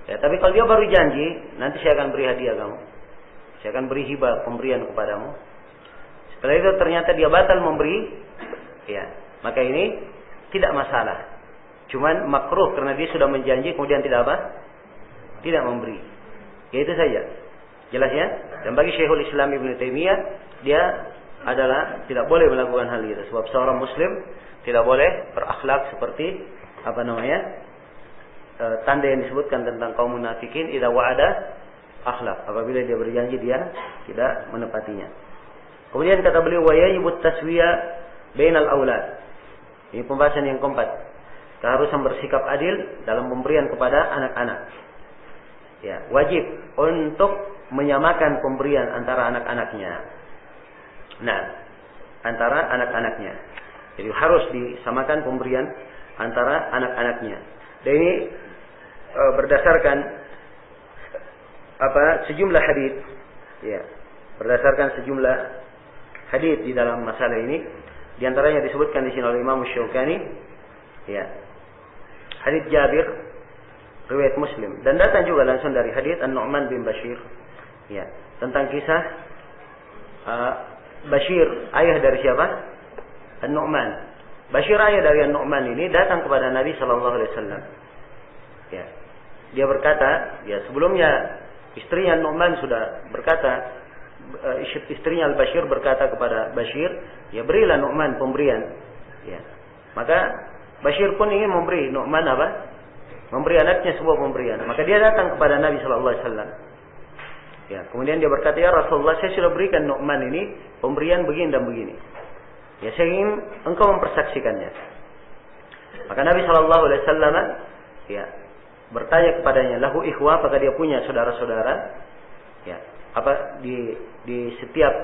Ya, tapi kalau dia baru janji, nanti saya akan beri hadiah kamu, saya akan beri hibah pemberian kepadamu. Setelah itu ternyata dia batal memberi, ya, maka ini tidak masalah. Cuman makruh karena dia sudah menjanji kemudian tidak apa? Tidak memberi. Ya itu saja. Jelas ya? Dan bagi Syekhul Islam Ibnu Taimiyah, dia adalah tidak boleh melakukan hal itu. Sebab seorang muslim tidak boleh berakhlak seperti tanda yang disebutkan tentang kaum munafikin, idza wa'ada akhlak. Apabila dia berjanji dia tidak menepatinya. Kemudian kata beliau, wa yajibut taswiya bainal aulad. Ini pembahasan yang keempat. Keharusan bersikap adil dalam pemberian kepada anak-anak. Ya, wajib untuk menyamakan pemberian antara anak-anaknya. Nah, antara anak-anaknya. Jadi harus disamakan pemberian antara anak-anaknya. Dan ini berdasarkan sejumlah hadis. Ya, berdasarkan sejumlah hadis di dalam masalah ini. Di antaranya disebutkan di sini oleh Imam Syaukani, ya, hadits Jabir riwayat Muslim, dan datang juga langsung dari hadits An-Nu'man bin Bashir, ya, tentang kisah Bashir, ayah dari siapa? An-Nu'man. Bashir, ayah dari An-Nu'man ini datang kepada Nabi sallallahu alaihi wasallam. Ya. Dia berkata, ya, sebelumnya istrinya An-Nu'man sudah berkata, istrinya Al-Bashir berkata kepada Bashir, ya, berilah Nu'man pemberian. Ya. Maka Bashir pun ingin memberi Nu'man apa? Memberi anaknya sebuah pemberian. Maka dia datang kepada Nabi sallallahu alaihi wasallam. Ya, kemudian dia berkata, ya Rasulullah, saya sudah berikan Nu'man ini pemberian begini dan begini. Ya, saya ingin engkau mempersaksikannya. Maka Nabi sallallahu alaihi wasallam, ya, bertanya kepadanya, lahu ikhwa, apakah dia punya saudara-saudara? Ya, apa di setiap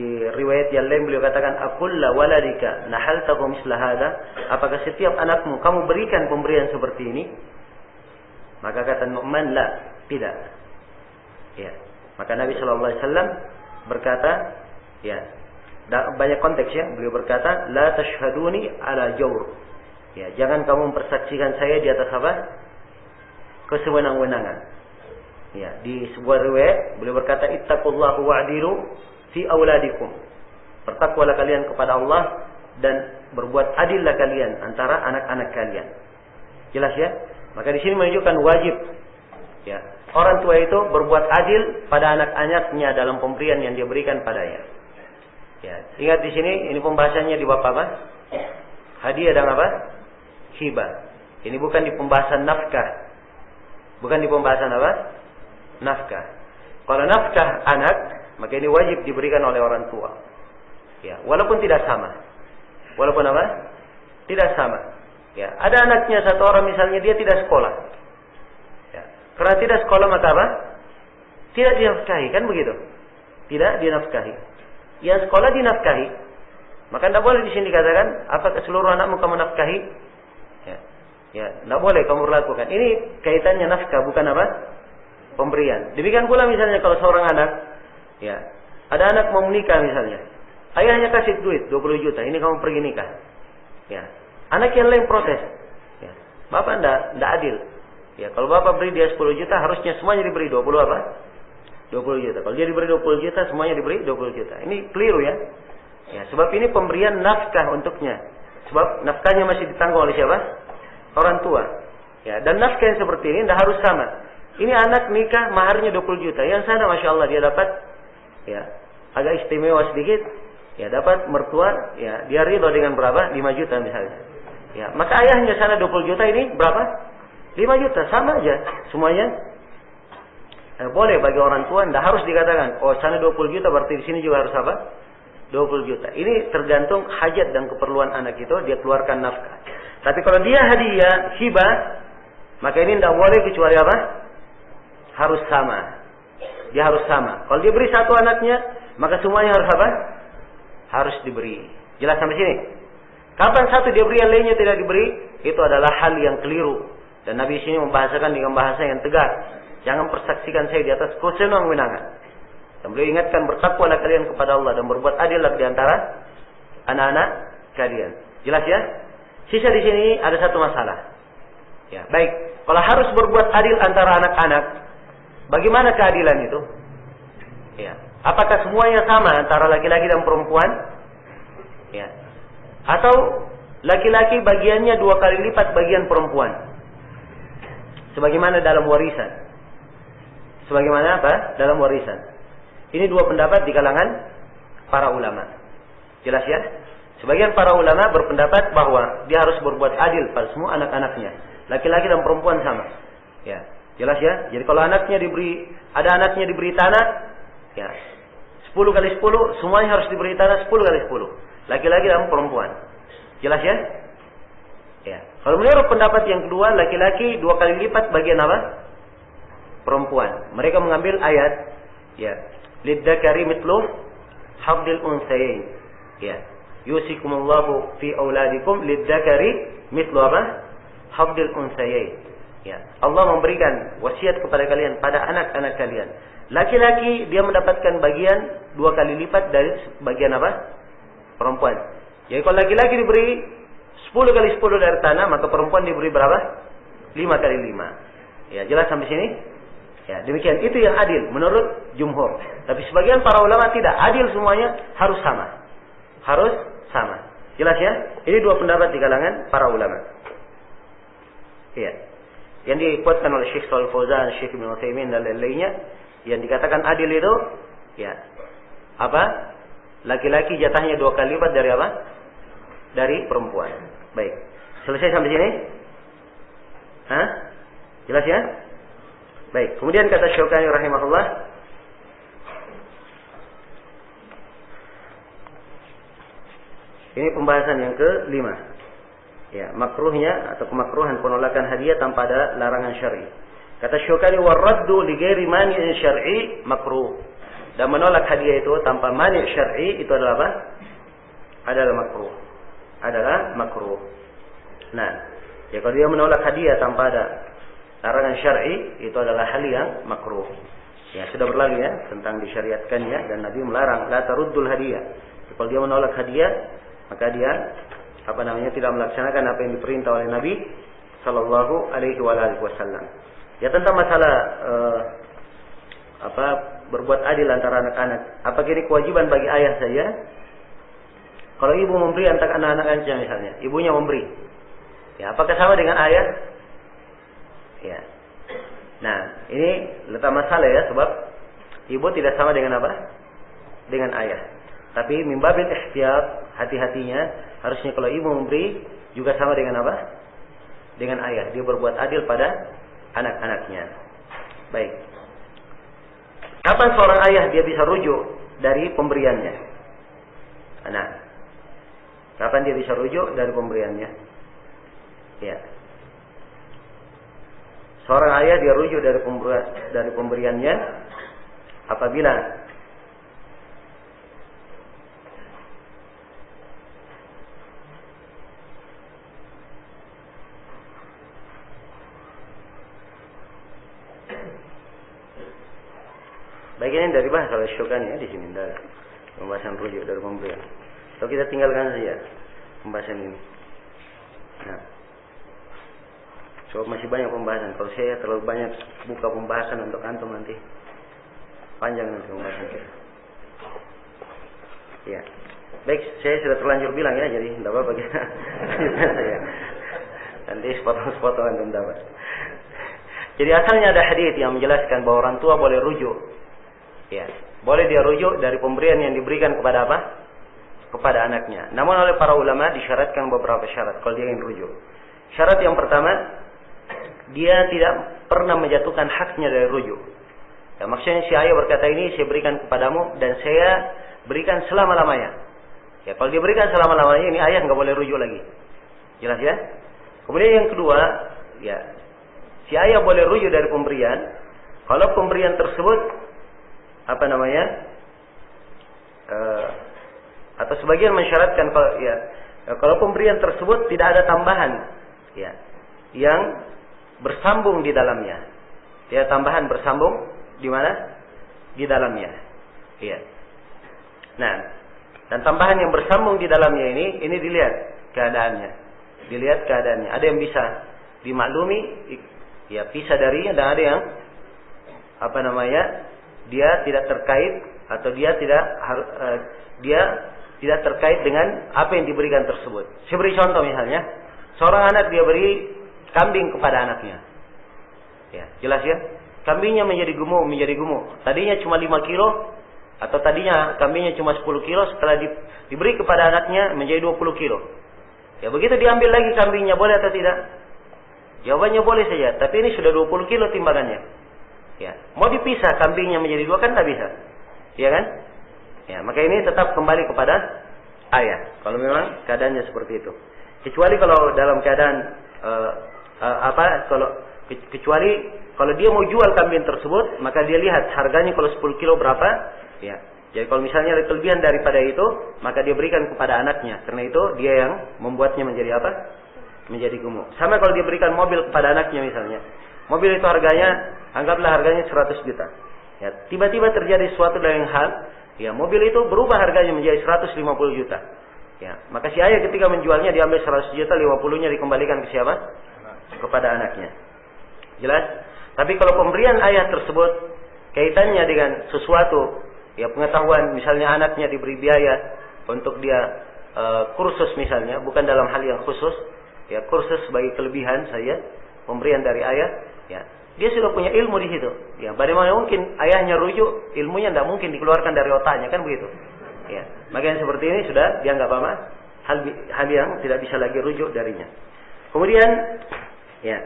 di riwayat yang lain beliau katakan, akulla waladika nahaltahu misla hada, apakah setiap anakmu kamu berikan pemberian seperti ini? Maka kata Nu'man, la, tidak. Ya. Maka Nabi sallallahu alaihi wasallam berkata, ya, banyak konteks ya, beliau berkata, la tashhaduni ala jawr. Ya, jangan kamu mempersaksikan saya di atas apa? Kesewenang-wenangan. Ya, di sebuah riwayat beliau berkata, ittaqullaha wa'dilu fi auladikum. Bertakwalah kalian kepada Allah dan berbuat adillah kalian antara anak-anak kalian. Jelas ya? Maka di sini menunjukkan wajib, ya, orang tua itu berbuat adil pada anak-anaknya dalam pemberian yang dia berikan padanya. Ya, ingat di sini ini pembahasannya di bab apa? Hadiah dan apa? Hibah. Ini bukan di pembahasan nafkah. Bukan di pembahasan apa? Nafkah. Kalau nafkah anak, maka ini wajib diberikan oleh orang tua. Ya, walaupun tidak sama. Walaupun apa? Tidak sama. Ya, ada anaknya satu orang misalnya dia tidak sekolah. Ya, karena tidak sekolah maka apa? Tidak dinafkahi, kan begitu? Tidak dinafkahi. Ya, sekolah dinafkahi. Maka tidak boleh di sini dikatakan, apakah seluruh anakmu kamu nafkahi? Ya, ya, tidak boleh kamu lakukan. Ini kaitannya nafkah, bukan apa? Pemberian. Demikian pula misalnya kalau seorang anak, ya, ada anak mau menikah misalnya, ayahnya kasih duit 20 juta, ini kamu pergi nikah. Ya, anak yang lain protes. Ya, bapak tidak adil. Ya, kalau bapak beri dia 10 juta, harusnya semuanya diberi 20 apa? 20 juta. Kalau dia diberi 20 juta, semuanya diberi 20 juta. Ini keliru ya. Ya, sebab ini pemberian nafkah untuknya. Sebab nafkahnya masih ditanggung oleh siapa? Orang tua. Ya, dan nafkah yang seperti ini tidak harus sama. Ini anak nikah maharnya 20 juta. Yang sana Masya Allah dia dapat, ya, agak istimewa sedikit. Ya, dapat mertua, ya, dia ridho dengan berapa? 5 juta misalnya. Ya, maka ayahnya sana 20 juta, ini berapa? 5 juta, sama aja semuanya. Boleh bagi orang tua, tidak harus dikatakan, oh sana 20 juta berarti di sini juga harus apa? 20 juta. Ini tergantung hajat dan keperluan anak itu, dia keluarkan nafkah. Tapi kalau dia hadiah, hibah, maka ini tidak boleh kecuali apa? Harus sama. Dia harus sama. Kalau dia beri satu anaknya, maka semuanya harus apa? Harus diberi. Jelas sampai sini? Kapan satu dia beri yang lainnya tidak diberi? Itu adalah hal yang keliru. Dan Nabi sini membahasakan dengan bahasa yang tegas. Jangan persaksikan saya di atas kesenang-wenangan. Dan beliau ingatkan, bertakwalah kalian kepada Allah dan berbuat adillah di antara anak-anak kalian. Jelas ya? Sisa di sini ada satu masalah. Ya, baik. Kalau harus berbuat adil antara anak-anak, bagaimana keadilan itu? Ya. Apakah semuanya sama antara laki-laki dan perempuan? Ya. Atau laki-laki bagiannya 2 kali lipat bagian perempuan? Sebagaimana dalam warisan. Sebagaimana apa? Dalam warisan. Ini 2 pendapat di kalangan para ulama. Jelas ya? Sebagian para ulama berpendapat bahwa dia harus berbuat adil pada semua anak-anaknya. Laki-laki dan perempuan sama. Ya. Jelas ya? Jadi kalau anaknya diberi, ada anaknya diberi tanah, ya, 10 kali 10, semuanya harus diberi tanah 10 kali 10. Laki-laki dan perempuan. Jelas ya? Ya. Kalau menurut pendapat yang kedua, laki-laki 2 kali lipat bagian apa? Perempuan. Mereka mengambil ayat, ya, lidzakari mithlu hadzil unsayain. Ya. Yusikumullahu fi auladikum lidzakari mithlu apa? Hadzil unsayain. Ya. Allah memberikan wasiat kepada kalian pada anak-anak kalian. Laki-laki dia mendapatkan bagian 2 kali lipat dari bagian apa? Perempuan. Jadi kalau laki-laki diberi 10 kali 10 dari tanah, maka perempuan diberi berapa? 5 kali 5. Ya, jelas sampai sini? Ya, demikian. Itu yang adil menurut jumhur. Tapi sebagian para ulama tidak. Adil semuanya harus sama. Harus sama. Jelas ya? Ini dua pendapat di kalangan para ulama. Iya. Yang dikuatkan oleh Syekh Shalih Fauzan, Syekh Ibnu Utsaimin dan lain-lainnya, yang dikatakan adil itu, ya, apa? Laki-laki jatahnya 2 kali lipat dari apa? Dari perempuan. Baik. Selesai sampai sini? Hah? Jelas ya? Baik. Kemudian kata Syaukani rahimahullah, ini pembahasan yang ke-5. Ya, makruhnya atau kemakruhan penolakan hadiah tanpa ada larangan syar'i. Kata Syaukani, waraddu li ghairi mani'in syar'i makruh. Dan menolak hadiah itu tanpa mani' syar'i itu adalah apa? Adalah makruh. Adalah makruh. Nah, ya kalau dia menolak hadiah tanpa ada larangan syar'i itu adalah hal yang makruh. Ya, sudah berlalu ya tentang disyariatkannya, dan Nabi melarang la taruddul hadiah. Kalau dia menolak hadiah, maka dia tidak melaksanakan apa yang diperintah oleh Nabi sallallahu alaihi wasallam. Ya, tentang masalah berbuat adil antara anak-anak. Apakah ini kewajiban bagi ayah saja? Kalau ibu memberi antara anak-anak misalnya, ibunya memberi. Ya, apakah sama dengan ayah? Ya. Nah, ini letak masalah ya, sebab ibu tidak sama dengan apa? Dengan ayah. Tapi mimbabil ihtiyat, hati-hatinya, harusnya kalau ibu memberi juga sama dengan apa? Dengan ayah. Dia berbuat adil pada anak-anaknya. Baik. Kapan seorang ayah dia bisa rujuk dari pemberiannya? Nah, kapan dia bisa rujuk dari pemberiannya? Ya. Seorang ayah dia rujuk dari pemberiannya apabila bagian dari bahasa Syaukani ya di sini dari pembahasan rujuk dari pemberian. So kita tinggalkan saja pembahasan ini. Nah, so masih banyak pembahasan. Kalau saya terlalu banyak buka pembahasan untuk antum nanti panjang nanti pembahasan kita. Ya, baik, saya sudah terlanjur bilang ya, jadi tidak apa-apa kita. Nanti sepotong-sepotong antum dapat. Jadi asalnya ada hadis yang menjelaskan bahwa orang tua boleh rujuk. Ya, boleh dia rujuk dari pemberian yang diberikan kepada apa? Kepada anaknya. Namun oleh para ulama disyaratkan beberapa syarat kalau dia ingin rujuk. Syarat yang pertama, dia tidak pernah menjatuhkan haknya dari rujuk. Ya, maksudnya si ayah berkata ini saya berikan kepadamu dan saya berikan selama-lamanya. Ya, kalau dia berikan selama-lamanya ini ayah nggak boleh rujuk lagi. Jelas ya? Kemudian yang kedua, ya, si ayah boleh rujuk dari pemberian kalau pemberian tersebut atau sebagian mensyaratkan kalau pemberian tersebut tidak ada tambahan ya yang bersambung di dalamnya. Ya, tambahan bersambung di mana? Di dalamnya. Iya. Nah, dan tambahan yang bersambung di dalamnya ini dilihat keadaannya. Dilihat keadaannya. Ada yang bisa dimaklumi, ya pisah darinya, dan ada yang dia tidak terkait atau dia tidak terkait dengan apa yang diberikan tersebut. Saya beri contoh misalnya, seorang anak dia beri kambing kepada anaknya. Ya, jelas ya? Kambingnya menjadi gemuk. Tadinya cuma 5 kilo atau tadinya kambingnya cuma 10 kilo, setelah diberi kepada anaknya menjadi 20 kilo. Ya, begitu diambil lagi kambingnya, boleh atau tidak? Jawabannya boleh saja, tapi ini sudah 20 kilo timbangannya. Ya, mau dipisah kambingnya menjadi 2 kan tidak bisa. Iya kan? Ya, maka ini tetap kembali kepada ayah. Kalau memang keadaannya seperti itu. Kecuali kalau dalam keadaan kecuali kalau dia mau jual kambing tersebut, maka dia lihat harganya kalau 10 kilo berapa, ya. Jadi kalau misalnya kelebihan daripada itu, maka dia berikan kepada anaknya. Karena itu dia yang membuatnya menjadi apa? Menjadi gemuk. Sama kalau dia berikan mobil kepada anaknya misalnya. Mobil itu harganya, anggaplah harganya 100 juta. Ya, tiba-tiba terjadi suatu lain hal, ya mobil itu berubah harganya menjadi 150 juta. Ya, maka si ayah ketika menjualnya diambil 100 juta, 50-nya dikembalikan ke siapa? Kepada anaknya. Jelas? Tapi kalau pemberian ayah tersebut kaitannya dengan sesuatu, ya pengetahuan, misalnya anaknya diberi biaya untuk dia kursus misalnya, bukan dalam hal yang khusus, ya kursus sebagai kelebihan saja, pemberian dari ayah, ya dia sudah punya ilmu di situ. Ya, bagaimana mungkin ayahnya rujuk, ilmunya tidak mungkin dikeluarkan dari otaknya, kan begitu? Ya, makanya seperti ini sudah dianggap apa? Hal yang tidak bisa lagi rujuk darinya. Kemudian, ya,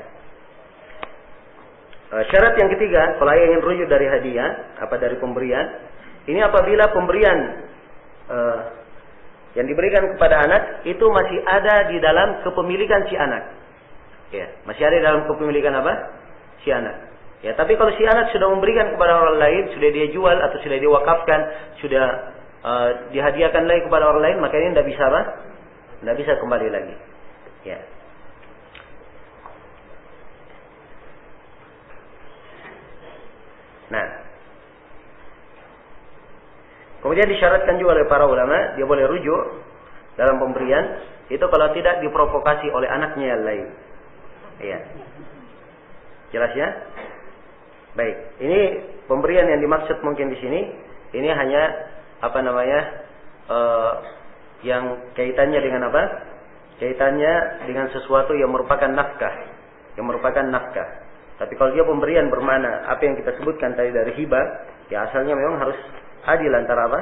syarat yang ketiga, kalau ayah ingin rujuk dari hadiah, dari pemberian, ini apabila pemberian yang diberikan kepada anak itu masih ada di dalam kepemilikan si anak. Ya, masih ada di dalam kepemilikan apa? Si anak. Ya, tapi kalau si anak sudah memberikan kepada orang lain, sudah dia jual atau sudah dia wakafkan, sudah dihadiahkan lagi kepada orang lain, maka ini tidak bisa apa? Tidak bisa kembali lagi. Ya. Nah, kemudian disyaratkan juga oleh para ulama, dia boleh rujuk dalam pemberian itu kalau tidak diprovokasi oleh anaknya yang lain. Iya. Jelas ya? Baik, ini pemberian yang dimaksud mungkin di sini, ini hanya yang kaitannya dengan apa? Kaitannya dengan sesuatu yang merupakan nafkah, Tapi kalau dia pemberian bermana apa yang kita sebutkan tadi dari hibah, ya asalnya memang harus adil antara apa?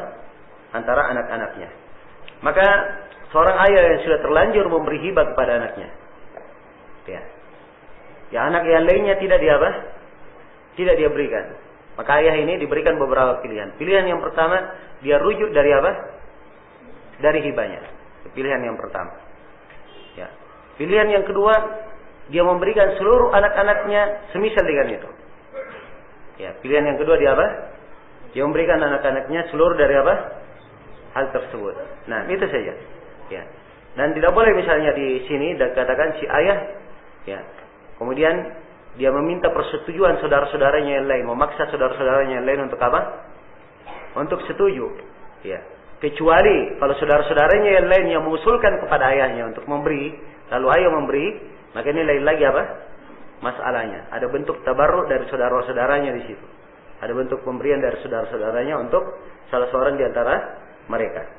Antara anak-anaknya. Maka seorang ayah yang sudah terlanjur memberi hibah kepada anaknya, ya anak yang lainnya tidak dia berikan. Maka ayah ini diberikan beberapa pilihan. Pilihan yang pertama, dia rujuk dari apa? Dari hibahnya. Pilihan yang pertama. Ya. Pilihan yang kedua, dia memberikan seluruh anak-anaknya semisal dengan itu. Ya, pilihan yang kedua dia apa? Dia memberikan anak-anaknya seluruh dari apa? Hal tersebut. Nah, itu saja. Ya. Dan tidak boleh misalnya di sini dikatakan si ayah, ya, kemudian dia meminta persetujuan saudara-saudaranya yang lain, memaksa saudara-saudaranya yang lain untuk apa? Untuk setuju. Ya. Kecuali kalau saudara-saudaranya yang lain yang mengusulkan kepada ayahnya untuk memberi, lalu ayah memberi, maka ini lain lagi apa? Masalahnya. Ada bentuk tabarruk dari saudara-saudaranya di situ. Ada bentuk pemberian dari saudara-saudaranya untuk salah seorang di antara mereka.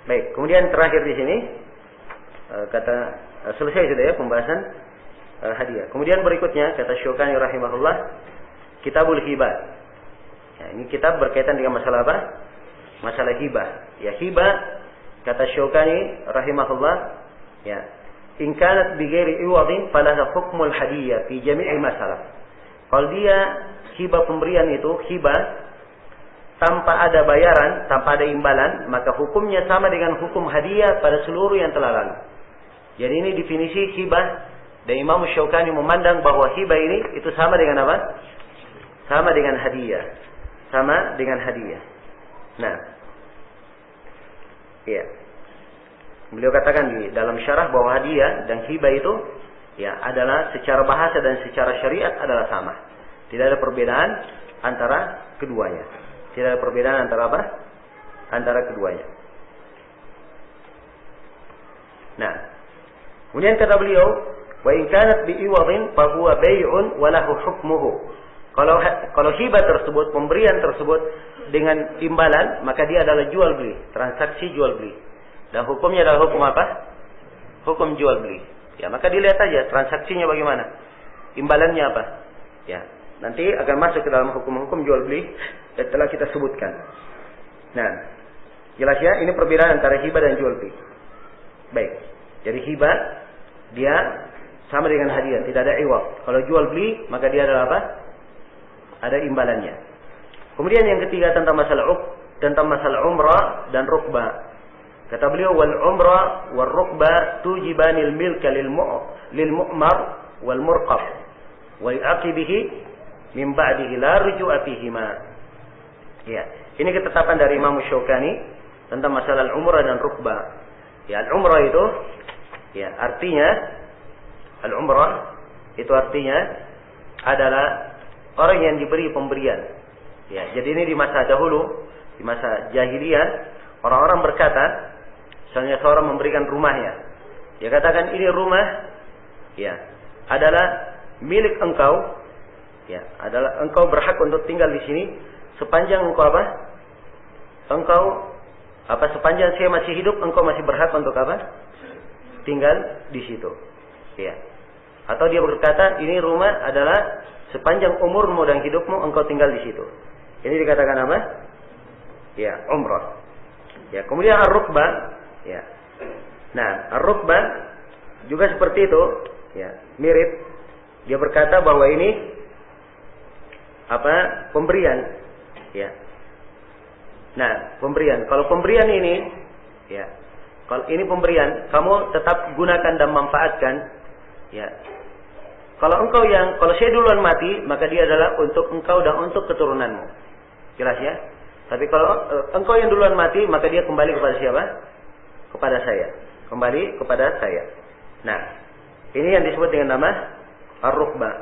Baik, kemudian terakhir di sini selesai sudah ya pembahasan hadiah. Kemudian berikutnya kata Syukani rahimahullah, Kitabul Hibah. Ya, ini kitab berkaitan dengan masalah apa? Masalah hibah. Ya, hibah kata Syukani rahimahullah, ya, in kanat bi ghairi iwadin falaha hukmul hadiyah fi jami'i masalah. Kalau dia hibah pemberian itu hibah tanpa ada bayaran, tanpa ada imbalan, maka hukumnya sama dengan hukum hadiah pada seluruh yang telah lalu. Jadi ini definisi hibah, dan Imam Syukani memandang bahwa hibah ini itu sama dengan apa? Sama dengan hadiah. Sama dengan hadiah. Nah, iya. Beliau katakan di dalam syarah bahwa hadiah dan hibah itu ya adalah secara bahasa dan secara syariat adalah sama. Tidak ada perbedaan antara keduanya. Tidak ada perbedaan antara apa? Antara keduanya. Nah, kemudian kata beliau, wa in kanat bi iwadin fa huwa bai'un wa lahu hukmuhu. Kalau hibah tersebut, pemberian tersebut dengan imbalan, maka dia adalah jual beli, transaksi jual beli. Dan hukumnya adalah hukum apa? Hukum jual beli. Ya, maka dilihat saja transaksinya bagaimana. Imbalannya apa? Ya, nanti akan masuk ke dalam hukum-hukum jual beli yang telah kita sebutkan. Nah, jelas ya, ini perbedaan antara hibah dan jual beli. Baik. Jadi hibah dia sama dengan hadiah, tidak ada iwad. Kalau jual beli, maka dia adalah apa? Ada imbalannya. Kemudian yang ketiga tentang masalah umrah dan rukbah. Kata beliau, wal umrah wal rukbah tujibanil milka lil mu'mar wal murqab wa yu'aqibihi min ba'dihi la rujua fihima. Ya, ini ketetapan dari Imam Syukani tentang masalah umrah dan rukbah. Ya, al-umrah itu ya artinya al-umrah itu artinya adalah orang yang diberi pemberian. Ya, jadi ini di masa dahulu, di masa jahiliyah, orang-orang berkata, Misalnya seorang memberikan rumahnya. Dia katakan ini rumah ya adalah milik engkau. Ya, adalah engkau berhak untuk tinggal di sini sepanjang engkau apa? Sepanjang saya masih hidup engkau masih berhak untuk apa? Tinggal di situ. Ya. Atau dia berkata ini rumah adalah sepanjang umurmu dan hidupmu engkau tinggal di situ. Ini dikatakan apa? Ya, umrah. Ya, kemudian ar-rukbah, ya. Nah, ar-rukbah juga seperti itu, ya, mirip. Dia berkata bahwa ini pemberian, ya. Nah, pemberian. Kalau pemberian ini, ya, kalau ini pemberian, kamu tetap gunakan dan manfaatkan, ya. Kalau saya duluan mati, maka dia adalah untuk engkau dan untuk keturunanmu. Jelas ya? Tapi kalau engkau yang duluan mati, maka dia kembali kepada siapa? Kepada saya. Kembali kepada saya. Nah, ini yang disebut dengan nama ar-rukbah.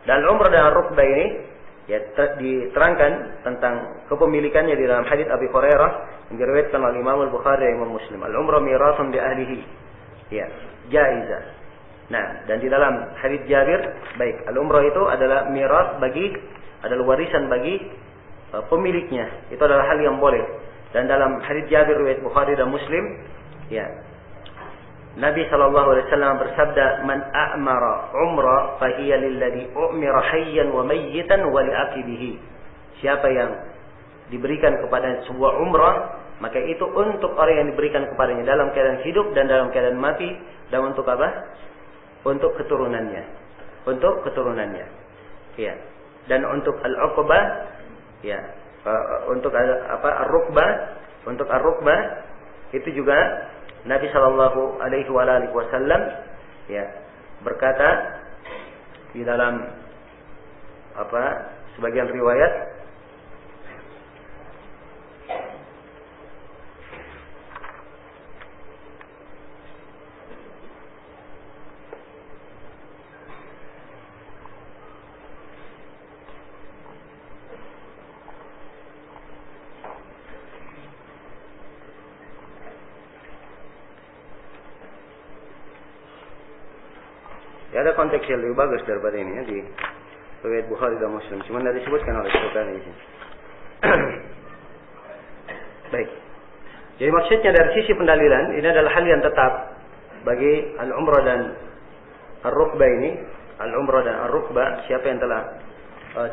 Dan umrah dan ar-rukbah ini ya diterangkan tentang kepemilikannya di dalam hadits Abi Hurairah yang diriwayatkan oleh Imam Al-Bukhari dan Imam Muslim. Al-umrah mirasun li ahlihi. Ya, jaizah. Nah, dan di dalam hadits Jabir, baik, al-umrah itu adalah adalah warisan bagi pemiliknya. Itu adalah hal yang boleh. Dan dalam hadits Jabir riwayat Bukhari dan Muslim, ya, Nabi SAW bersabda, "Man a'mara umrah fahiya lilladhi u'mira hayyan wa mayyitan wa li'aqibihi." Siapa yang diberikan kepada sebuah umrah, maka itu untuk orang yang diberikan kepadanya dalam keadaan hidup dan dalam keadaan mati, dan untuk apa? Untuk keturunannya. Untuk keturunannya. Ya. Dan untuk al-uqbah, ya, untuk ar-rukbah, untuk ar-rukbah itu juga Nabi sallallahu alaihi wasallam ya berkata di dalam sebagian riwayat, ya ada konteks yang lebih bagus daripada ini ya, di riwayat Bukhari dan Muslim. Cuma tidak disebutkan oleh Syukani di sini. Baik. Jadi maksudnya dari sisi pendalilan ini adalah hal yang tetap bagi al-umrah dan ar-rukbah ini. Al-umrah dan ar-rukbah, siapa yang telah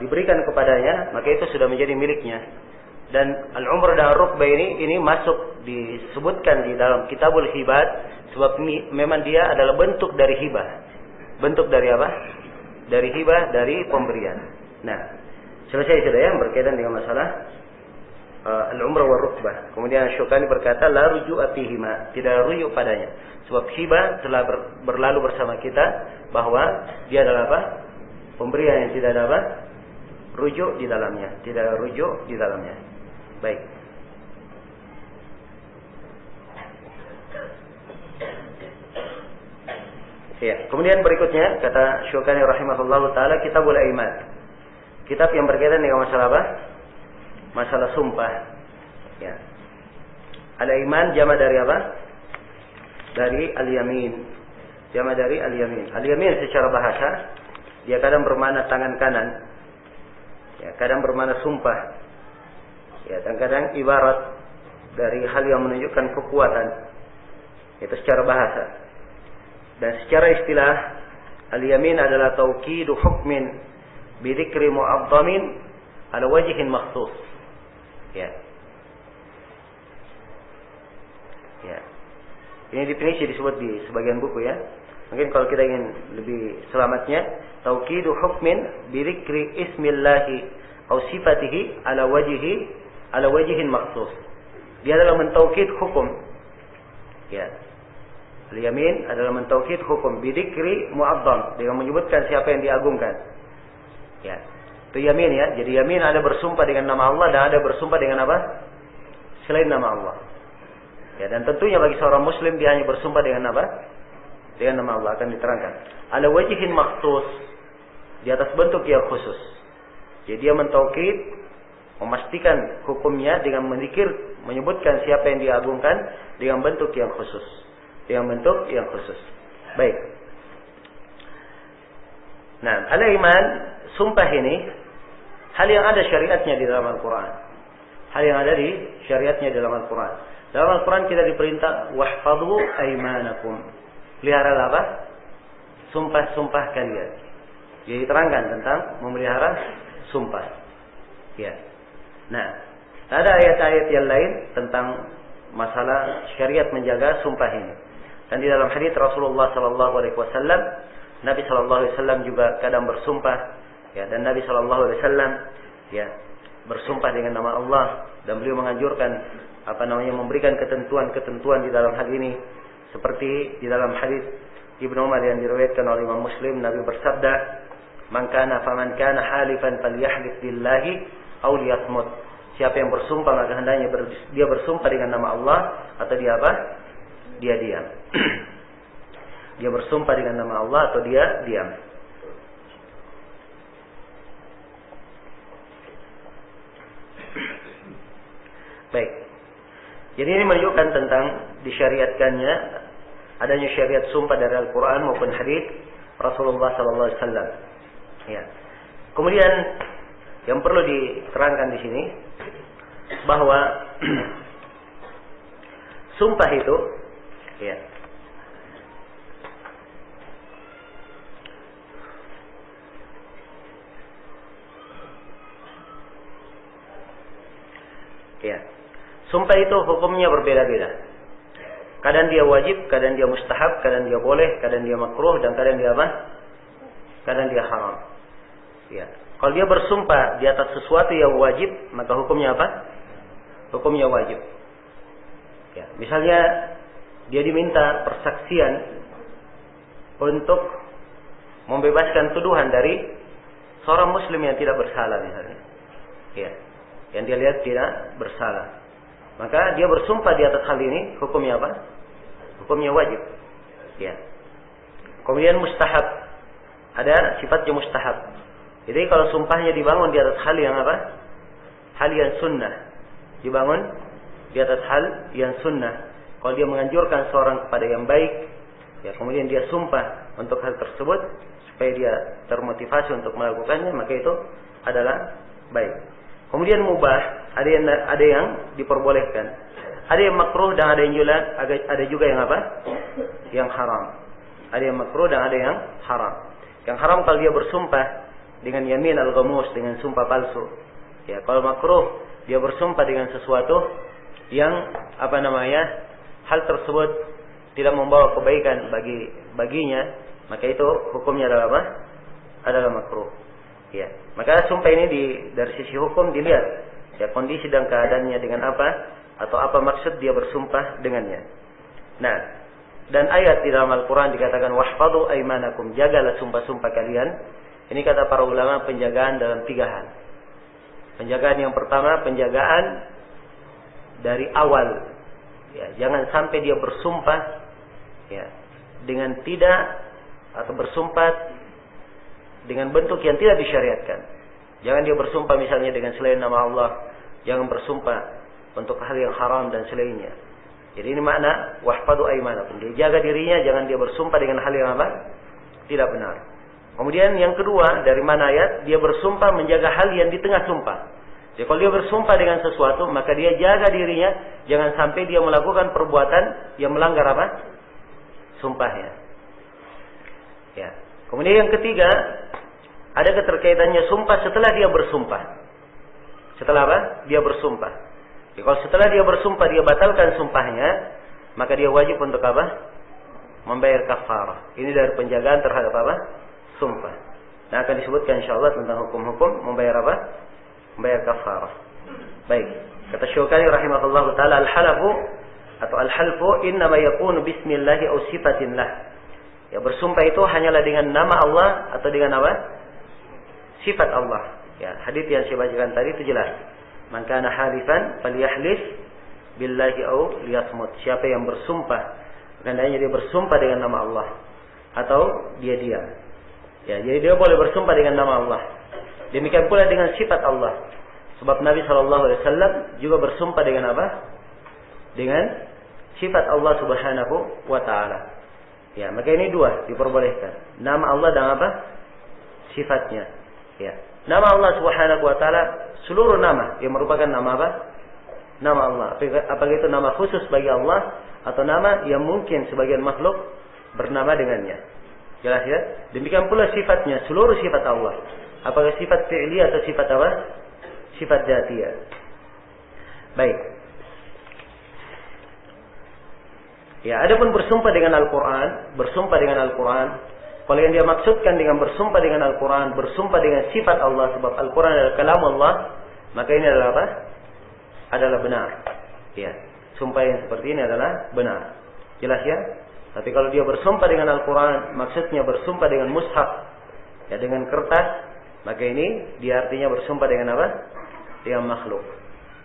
diberikan kepadanya, maka itu sudah menjadi miliknya. Dan al-umrah dan ar-rukbah ini masuk disebutkan di dalam Kitabul Hibat, sebab ini memang dia adalah bentuk dari hibah. Bentuk dari apa? Dari hibah, dari pemberian. Nah, selesai sudah ya berkaitan dengan masalah al-umrah wa rukbah. Kemudian Syukani berkata, la ruju'a fihima, tidak rujuk padanya. Sebab hibah telah berlalu bersama kita bahwa dia adalah apa? Pemberian yang tidak ada apa? Rujuk di dalamnya, tidak rujuk di dalamnya. Baik. Ya, kemudian berikutnya kata Syukani rahimahullahu taala, Kitabul Aiman. Kitab yang berkaitan dengan masalah apa? Masalah sumpah. Ya. Al-Aiman jama dari apa? Dari al-yamin. Jama dari al-yamin. Al-yamin secara bahasa dia kadang bermakna tangan kanan. Ya, kadang bermakna sumpah. Ya, dan kadang ibarat dari hal yang menunjukkan kekuatan. Itu secara bahasa. Dan secara istilah, al-yamin adalah tauqidu hukmin bi dzikri mu'azzamin ala wajhin makhsus. Ya. Ya. Ini definisi disebut di sebagian buku ya. Mungkin kalau kita ingin lebih selamatnya, tauqidu hukmin bi dzikri ismillahi aw sifatihi ala wajhin makhsus. Dia adalah mentaukid hukum. Ya. Al-yamin adalah mentaukid hukum bidikri mu'azzam, dengan menyebutkan siapa yang diagungkan. Ya. Itu yamin ya. Jadi yamin ada bersumpah dengan nama Allah dan ada bersumpah dengan apa? Selain nama Allah. Ya, dan tentunya bagi seorang muslim dia hanya bersumpah dengan apa? Dengan nama Allah, akan diterangkan. Ala wajhin makhsus, di atas bentuk yang khusus. Jadi dia mentaukid memastikan hukumnya dengan menyebutkan siapa yang diagungkan dengan bentuk yang khusus. Baik. Nah, al-iman, sumpah ini hal yang ada syariatnya di dalam Al-Quran. Dalam Al-Quran kita diperintah wahfadhu aimanakum. Peliharalah apa? Sumpah-sumpah kalian. Jadi terangkan tentang memelihara sumpah. Ya. Nah, ada ayat-ayat yang lain tentang masalah syariat menjaga sumpah ini. Dan di dalam hadis Rasulullah sallallahu alaihi wasallam, Nabi sallallahu alaihi wasallam juga kadang bersumpah, ya, dan Nabi sallallahu alaihi wasallam ya bersumpah dengan nama Allah, dan beliau menganjurkan memberikan ketentuan-ketentuan di dalam hal ini, seperti di dalam hadis Ibnu Umar yang diriwayatkan oleh Imam Muslim, Nabi bersabda, "Man kana halifan falyahlif billahi aw liyasmut." Siapa yang bersumpah maka hendaknya dia bersumpah dengan nama Allah atau dia apa? Dia diam. Dia bersumpah dengan nama Allah atau dia diam. Baik. Jadi ini menunjukkan tentang disyariatkannya adanya syariat sumpah dari Al-Quran maupun hadis Rasulullah SAW. Ya. Kemudian yang perlu diterangkan di sini bahwa sumpah itu, ya, sumpah itu hukumnya berbeda-beda. Kadang dia wajib, kadang dia mustahab, kadang dia boleh, kadang dia makruh, dan kadang dia apa? Kadang dia haram. Ya. Kalau dia bersumpah di atas sesuatu yang wajib, maka hukumnya apa? Hukumnya wajib. Ya. Misalnya dia diminta persaksian untuk membebaskan tuduhan dari seorang muslim yang tidak bersalah misalnya. Ya. Yang dia lihat tidak bersalah. Maka dia bersumpah di atas hal ini, hukumnya apa? Hukumnya wajib. Ya. Kemudian mustahab. Ada sifatnya mustahab. Jadi kalau sumpahnya dibangun di atas hal yang apa? Hal yang sunnah. Dibangun di atas hal yang sunnah. Kalau dia menganjurkan seorang kepada yang baik, ya, kemudian dia sumpah untuk hal tersebut supaya dia termotivasi untuk melakukannya, maka itu adalah baik. Kemudian mubah, ada yang diperbolehkan, ada yang makruh, dan ada juga yang apa? Yang haram. Ada yang makruh dan ada yang haram. Yang haram kalau dia bersumpah dengan yamin al-ghamus, dengan sumpah palsu. Ya, kalau makruh dia bersumpah dengan sesuatu yang hal tersebut tidak membawa kebaikan baginya, maka itu hukumnya adalah apa? Adalah makruh. Ya, maka sumpah ini dari sisi hukum dilihat, ya, kondisi dan keadaannya dengan apa, atau apa maksud dia bersumpah dengannya. Nah, dan ayat di dalam Al-Quran dikatakan wahfadhu aimanakum, jagalah sumpah-sumpah kalian. Ini kata para ulama penjagaan dalam 3 hal. Penjagaan yang pertama, penjagaan dari awal. Ya, jangan sampai dia bersumpah, ya, dengan tidak, atau bersumpah dengan bentuk yang tidak disyariatkan. Jangan dia bersumpah misalnya dengan selain nama Allah. Jangan bersumpah untuk hal yang haram dan selainnya. Jadi ini makna wahfadhu aimanakum. Dia jaga dirinya, jangan dia bersumpah dengan hal yang apa? Tidak benar. Kemudian yang kedua, dari mana ayat? Dia bersumpah menjaga hal yang di tengah sumpah. Jadi kalau dia bersumpah dengan sesuatu, maka dia jaga dirinya, jangan sampai dia melakukan perbuatan yang melanggar apa? Sumpahnya. Ya. Kemudian yang ketiga, ada keterkaitannya sumpah setelah dia bersumpah. Setelah apa? Dia bersumpah. Jadi kalau setelah dia bersumpah dia batalkan sumpahnya, maka dia wajib untuk apa? Membayar kafarah. Ini dari penjagaan terhadap apa? Sumpah. Nah, akan disebutkan insyaallah tentang hukum-hukum membayar apa? Membayar kafarah. Baik. Kata Syaukani rahimahullahu taala, al-halafu atau al-halfu innama yakunu bismillah aw sifatillah. Ya, bersumpah itu hanyalah dengan nama Allah atau dengan apa? Sifat Allah. Ya, hadis yang saya bacakan tadi itu jelas. Man kana halifan falyahlif billahi aw liyasmut. Siapa yang bersumpah, hendaknya dia bersumpah dengan nama Allah atau dia diam. Ya, jadi dia boleh bersumpah dengan nama Allah. Demikian pula dengan sifat Allah. Sebab Nabi SAW juga bersumpah dengan apa? Dengan sifat Allah Subhanahu wa taala. Ya, maka ini dua diperbolehkan. Nama Allah dan apa? Sifatnya. Ya. Nama Allah Subhanahu wa taala seluruh nama yang merupakan nama apa? Nama Allah. Apakah itu nama khusus bagi Allah atau nama yang mungkin sebagian makhluk bernama dengannya. Jelas ya? Demikian pula sifatnya, seluruh sifat Allah. Apakah sifat fi'li atau sifat apa? Sifat dzatiyah. Baik. Ya, adapun bersumpah dengan Al-Qur'an, kalau yang dia maksudkan dengan bersumpah dengan Al-Qur'an, bersumpah dengan sifat Allah, sebab Al-Qur'an adalah kalam Allah, maka ini adalah apa? Adalah benar. Ya, sumpah yang seperti ini adalah benar. Jelas ya? Tapi kalau dia bersumpah dengan Al-Quran, maksudnya bersumpah dengan mushaf, ya dengan kertas, maka ini dia artinya bersumpah dengan apa? Dengan makhluk.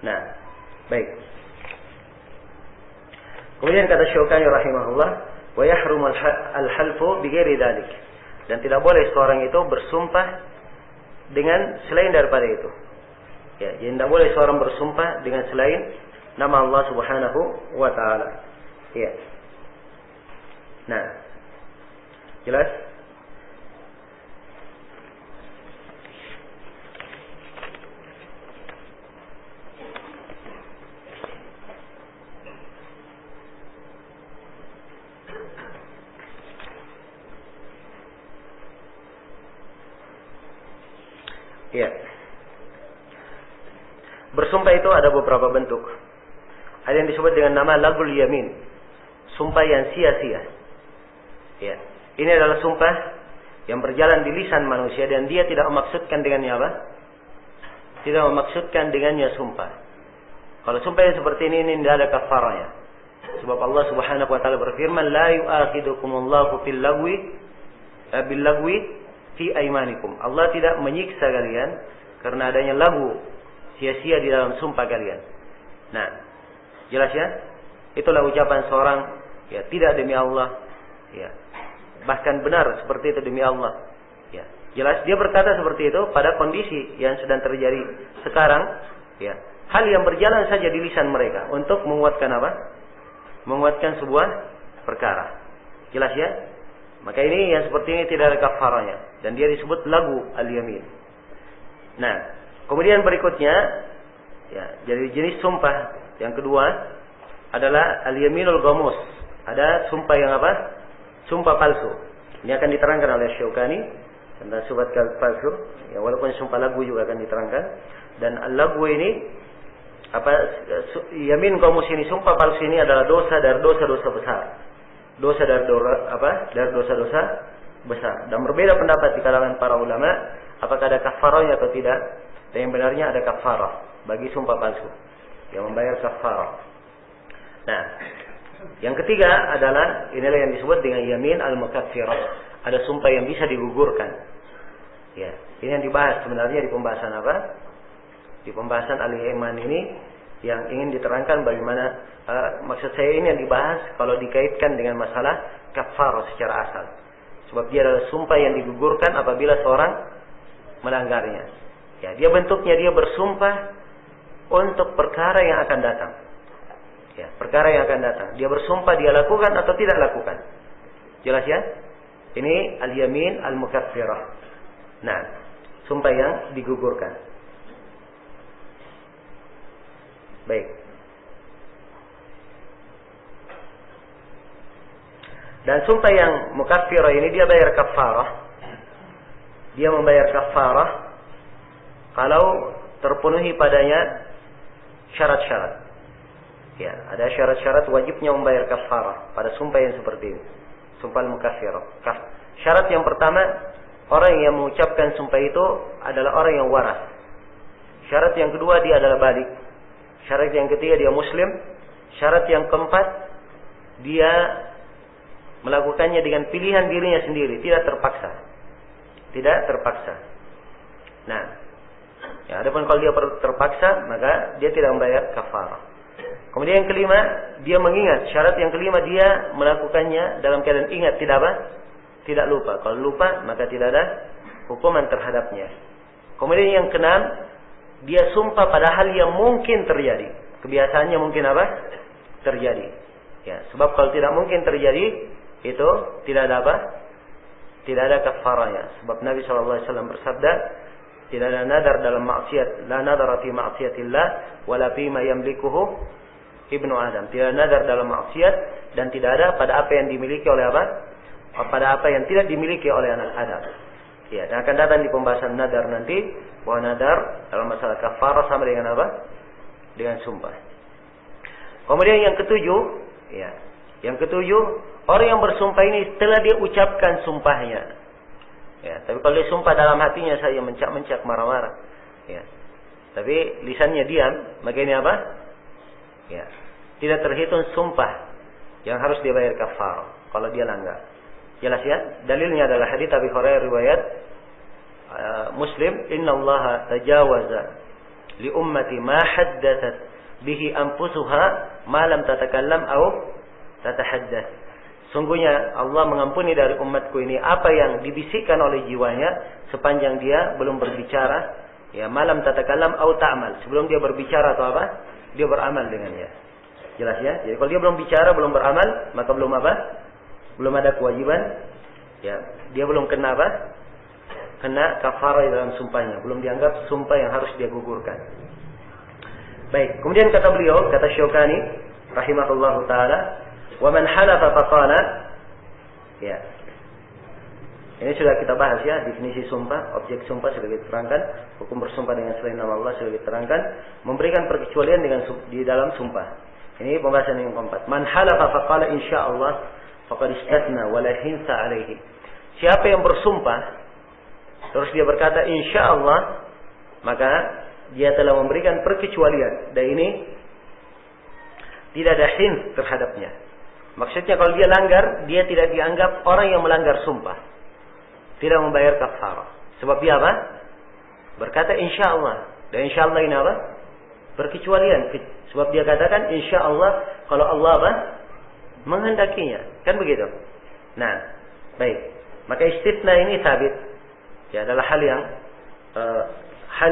Nah, baik. Kemudian kata Syaukani rahimahullah, wa yahrum al-halfu bighairi dzalik. Dan tidak boleh seorang itu bersumpah dengan selain daripada itu. Ya, jadi tidak boleh seorang bersumpah dengan selain nama Allah Subhanahu wa taala. Ya. Nah, jelas? Ya. Bersumpah itu ada beberapa bentuk. Ada yang disebut dengan nama lagul yamin, sumpah yang sia-sia. Ya, ini adalah sumpah yang berjalan di lisan manusia dan dia tidak memaksudkan dengannya apa? Tidak memaksudkan dengannya sumpah. Kalau sumpah yang seperti ini tidak ada kafaranya. Sebab Allah Subhanahu wa taala berfirman, "La yu'akhidukumullahu bil lagwi fi aymanikum." Allah tidak menyiksa kalian karena adanya lagu, sia-sia di dalam sumpah kalian. Nah, jelas ya? Itulah ucapan seorang ya tidak demi Allah, ya. Bahkan benar seperti itu demi Allah. Ya, jelas dia berkata seperti itu pada kondisi yang sedang terjadi sekarang, ya. Hal yang berjalan saja di lisan mereka untuk menguatkan apa? Menguatkan sebuah perkara. Jelas ya? Maka ini yang seperti ini tidak ada kafaranya dan dia disebut lagu al-yamin. Nah, kemudian berikutnya ya, jadi jenis sumpah yang kedua adalah al-yaminul ghamus. Ada sumpah yang apa? Sumpah palsu. Ini akan diterangkan oleh Syaukani tentang sumpah palsu. Ya, walaupun sumpah lagu juga akan diterangkan. Dan al-lagu ini apa? Yamin ghamus ini, sumpah palsu ini adalah dosa dari dosa-dosa besar. Dosa dari dari dosa-dosa besar. Dan berbeda pendapat di kalangan para ulama apakah ada kafarahnya atau tidak. Dan yang benarnya ada kafarah bagi sumpah palsu, yang membayar kafarah. Nah, yang ketiga adalah inilah yang disebut dengan yamin al-mukaffirah. Ada sumpah yang bisa digugurkan. Ya, ini yang dibahas sebenarnya di pembahasan apa? Di pembahasan al-iman ini yang ingin diterangkan bagaimana maksud saya ini yang dibahas kalau dikaitkan dengan masalah kafarah secara asal. Sebab dia adalah sumpah yang digugurkan apabila seorang melanggarnya. Ya, dia bentuknya dia bersumpah untuk perkara yang akan datang. Ya, perkara yang akan datang. Dia bersumpah dia lakukan atau tidak lakukan. Jelas ya? Ini al-yamin al-mukaffirah. Nah, sumpah yang digugurkan. Baik. Dan sumpah yang mukaffirah ini dia bayar kafarah. Dia membayar kafarah kalau terpenuhi padanya syarat-syarat. Ya, ada syarat-syarat wajibnya membayar kafarah pada sumpah yang seperti ini. Sumpah al-mukaffirah. Syarat yang pertama, orang yang mengucapkan sumpah itu adalah orang yang waras. Syarat yang kedua dia adalah balik. Syarat yang ketiga dia muslim. Syarat yang keempat dia melakukannya dengan pilihan dirinya sendiri, tidak terpaksa. Tidak terpaksa. Nah, ya, adapun kalau dia terpaksa, maka dia tidak membayar kafarah. Kemudian yang kelima, dia mengingat. Syarat yang kelima dia melakukannya dalam keadaan ingat, tidak apa? Tidak lupa. Kalau lupa, maka tidak ada hukuman terhadapnya. Kemudian yang keenam, dia sumpah pada hal yang mungkin terjadi. Kebiasaannya mungkin apa? Terjadi. Ya, sebab kalau tidak mungkin terjadi, itu tidak ada apa? Tidak ada kafaranya. Sebab Nabi SAW bersabda, tidak ada nadar dalam maksiat, la nadara fi ma'siyatillah wala fi ma yamlikuhu ibnu Adam. Tidak ada nadar dalam maksiat dan tidak ada pada apa yang dimiliki oleh apa? Pada apa yang tidak dimiliki oleh anak Adam. Ya, dan akan datang di pembahasan nadar nanti bahwa nadar dalam masalah kafarah sama dengan apa? Dengan sumpah. Kemudian yang ketujuh, ya. Yang ketujuh, orang yang bersumpah ini telah dia ucapkan sumpahnya. Ya, tapi kalau dia sumpah dalam hatinya saja mencak-mencak marah-marah. Ya. Tapi lisannya diam, maka ini apa? Ya. Tidak terhitung sumpah yang harus dia bayar kafarah kalau dia langgar. Jelas ya? Dalilnya adalah hadits Abi Hurairah riwayat Muslim, "Innallaha tajawaza li ummati ma haddathat bihi anfusuha ma lam tatakallam aw tatahaddath." Sungguhnya Allah mengampuni dari umatku ini apa yang dibisikkan oleh jiwanya sepanjang dia belum berbicara, ya, malam tatakallam aw ta'mal, sebelum dia berbicara atau apa? Dia beramal dengannya. Jelas ya? Jadi kalau dia belum bicara, belum beramal, maka belum apa? Belum ada kewajiban, ya, dia belum kena apa? Kena kafarah dalam sumpahnya, belum dianggap sumpah yang harus dia gugurkan. Baik, kemudian kata beliau, kata Syaukani rahimahullahu taala, wa man halafa faqala, ya. Ini sudah kita bahas ya, definisi sumpah, objek sumpah sudah kita terangkan, hukum bersumpah dengan selain nama Allah sudah kita terangkan, memberikan perkecualian dengan di dalam sumpah. Ini pembahasan yang keempat. Man halafa faqala insyaallah faqad istathna wa la hinsa alaihi. Siapa yang bersumpah terus dia berkata insyaallah, maka dia telah memberikan perkecualian, dan ini tidak ada hins terhadapnya. Maksudnya kalau dia langgar, dia tidak dianggap orang yang melanggar sumpah, tidak membayar kafarah. Sebab dia apa? Berkata insyaallah, dan insyaallah ini apa? Perkecualian. Sebab dia katakan insyaallah kalau Allah apa? Menghendakinya, kan begitu. Nah, baik. Maka istitsna ini sabit, ya, adalah hal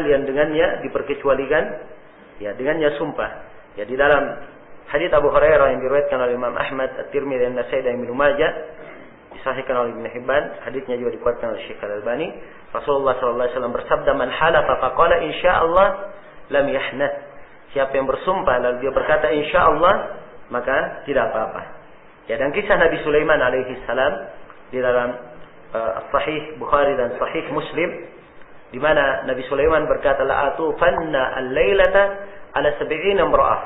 yang dengannya diperkecualikan, ya, dengannya sumpah. Ya, di dalam hadits Abu Hurairah yang diriwayatkan oleh Imam Ahmad, At-Tirmidzi, dan Nasai dan Ibnu Majah, disahihkan oleh Ibnu Hibban, haditsnya juga dikuatkan oleh Syekh Al-Albani. Rasulullah sallallahu alaihi wasallam bersabda, "Man halafa faqala insyaallah lam yahnath." Siapa yang bersumpah lalu dia berkata insyaallah, maka tidak apa-apa. Ya, dan kisah Nabi Sulaiman alaihi salam di dalam Sahih Bukhari dan Sahih Muslim, di mana Nabi Sulaiman berkata, la atufanna al-lailata ala 70 imra'ah.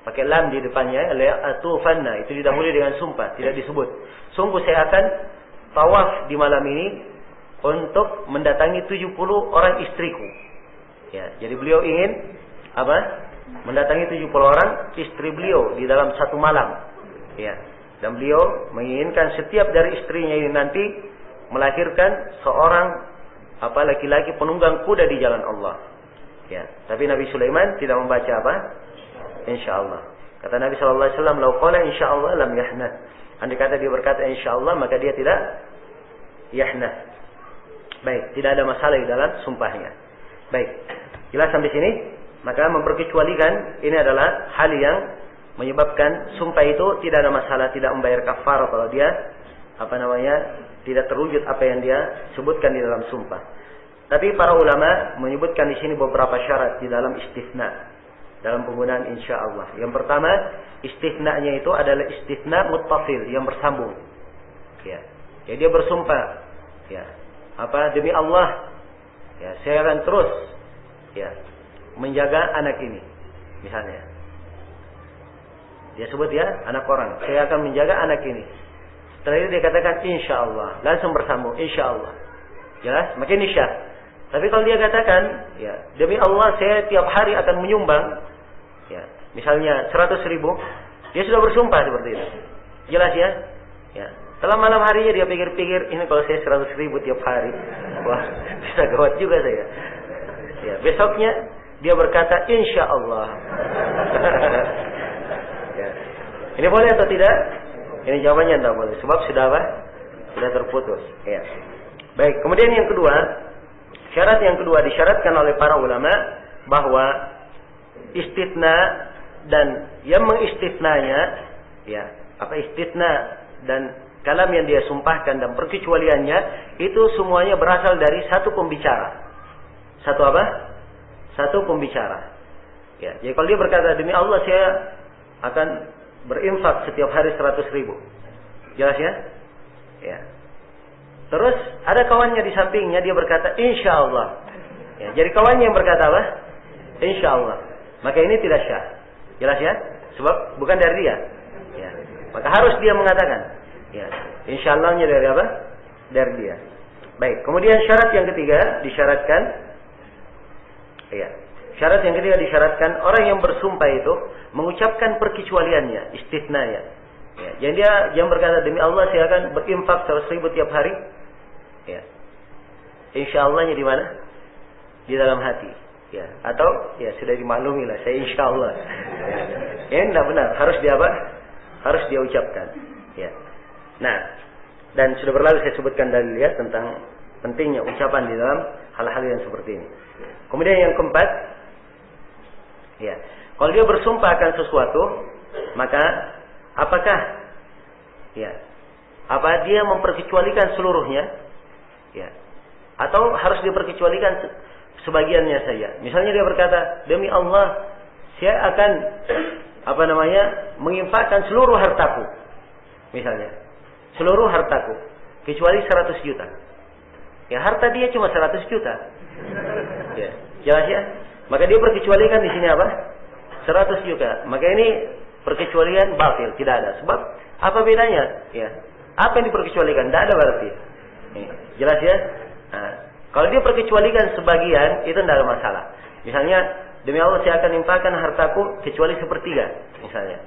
Pakai lam di depannya, la atufanna, itu didahului dengan sumpah, tidak disebut. Sungguh saya akan tawaf di malam ini untuk mendatangi 70 orang istriku. Ya, jadi beliau ingin apa? Mendatangi 70 orang istri beliau di dalam satu malam. Ya. Dan beliau menginginkan setiap dari istrinya ini nanti melahirkan seorang laki-laki penunggang kuda di jalan Allah. Ya, tapi Nabi Sulaiman tidak membaca apa? Insyaallah. Kata Nabi sallallahu alaihi wasallam, "Lau qala insyaallah lam yahna." Andai kata dia berkata insyaallah, maka dia tidak yahna. Baik, tidak ada masalah di dalam sumpahnya. Baik. Jelas sampai sini? Maka memperkecualikan ini adalah hal yang menyebabkan sumpah itu tidak ada masalah, tidak membayar kafarah kalau dia tidak terwujud apa yang dia sebutkan di dalam sumpah. Tapi para ulama menyebutkan di sini beberapa syarat di dalam istitsna, dalam penggunaan insyaallah. Yang pertama, istitsnanya itu adalah istitsna muttasil, yang bersambung. Ya. Jadi dia bersumpah, ya, demi Allah, ya, saya akan terus, ya, menjaga anak ini, misalnya. Dia sebut ya, anak orang, saya akan menjaga anak ini. Setelah itu dia katakan insyaallah, langsung bersambung insyaallah. Jelas? Makin isya. Tapi kalau dia katakan, ya, demi Allah saya tiap hari akan menyumbang, ya, misalnya 100.000, dia sudah bersumpah seperti itu. Jelas ya? Ya. Setelah malam harinya dia pikir-pikir, ini kalau saya 100.000 tiap hari, wah, bisa gawat juga saya. Ya, besoknya dia berkata insyaallah. Ya. Ini boleh atau tidak? Ini jawabannya tidak boleh, sebab sudah apa? Sudah terputus. Ya. Baik, kemudian yang kedua, syarat yang kedua disyaratkan oleh para ulama bahwa istitsna dan yang mengistitsnanya, ya, istitsna dan kalam yang dia sumpahkan dan perkecualiannya itu semuanya berasal dari satu pembicara. Satu apa? Satu pembicara. Ya, jadi kalau dia berkata, demi Allah saya akan berinfak setiap hari 100.000. Jelas ya? Ya. Terus ada kawannya di sampingnya, dia berkata insya Allah. Ya, jadi kawannya yang berkata apa? Insya Allah. Maka ini tidak syah. Jelas ya? Sebab bukan dari dia. Ya. Maka harus dia mengatakan. Ya. Insya Allahnya dari apa? Dari dia. Baik. Kemudian syarat yang ketiga disyaratkan. Ya. Syarat yang ketiga disyaratkan orang yang bersumpah itu mengucapkan perkecualiannya, istitsnanya. Ya. Jadi dia yang berkata demi Allah saya akan berinfak 100.000 tiap hari. Ya. Insya Allahnya di mana? Di dalam hati. Ya. Atau ya sudah dimaklumi lah saya insya Allah. Ya. Ini tidak benar. Harus dia apa? Harus dia ucapkan. Ya. Nah, dan sudah berlalu saya sebutkan dalil ya tentang pentingnya ucapan di dalam hal-hal yang seperti ini. Kemudian yang keempat, ya, kalau dia bersumpah akan sesuatu, maka apakah, ya, apa dia memperkecualikan seluruhnya, ya, atau harus diperkecualikan sebagiannya saja? Misalnya dia berkata, demi Allah, saya akan menginfakkan seluruh hartaku, misalnya. Seluruh hartaku, kecuali 100 juta. Ya, harta dia cuma 100 juta. Ya, jelas ya? Maka dia perkecualikan di sini apa? 100 juta. Maka ini perkecualian batil, tidak ada. Sebab apa bedanya? Ya. Apa yang diperkecualikan? Tidak ada berarti. Jelas ya? Nah, kalau dia perkecualikan sebagian, itu tidak ada masalah. Misalnya, demi Allah saya akan infakkan hartaku kecuali 1/3, misalnya.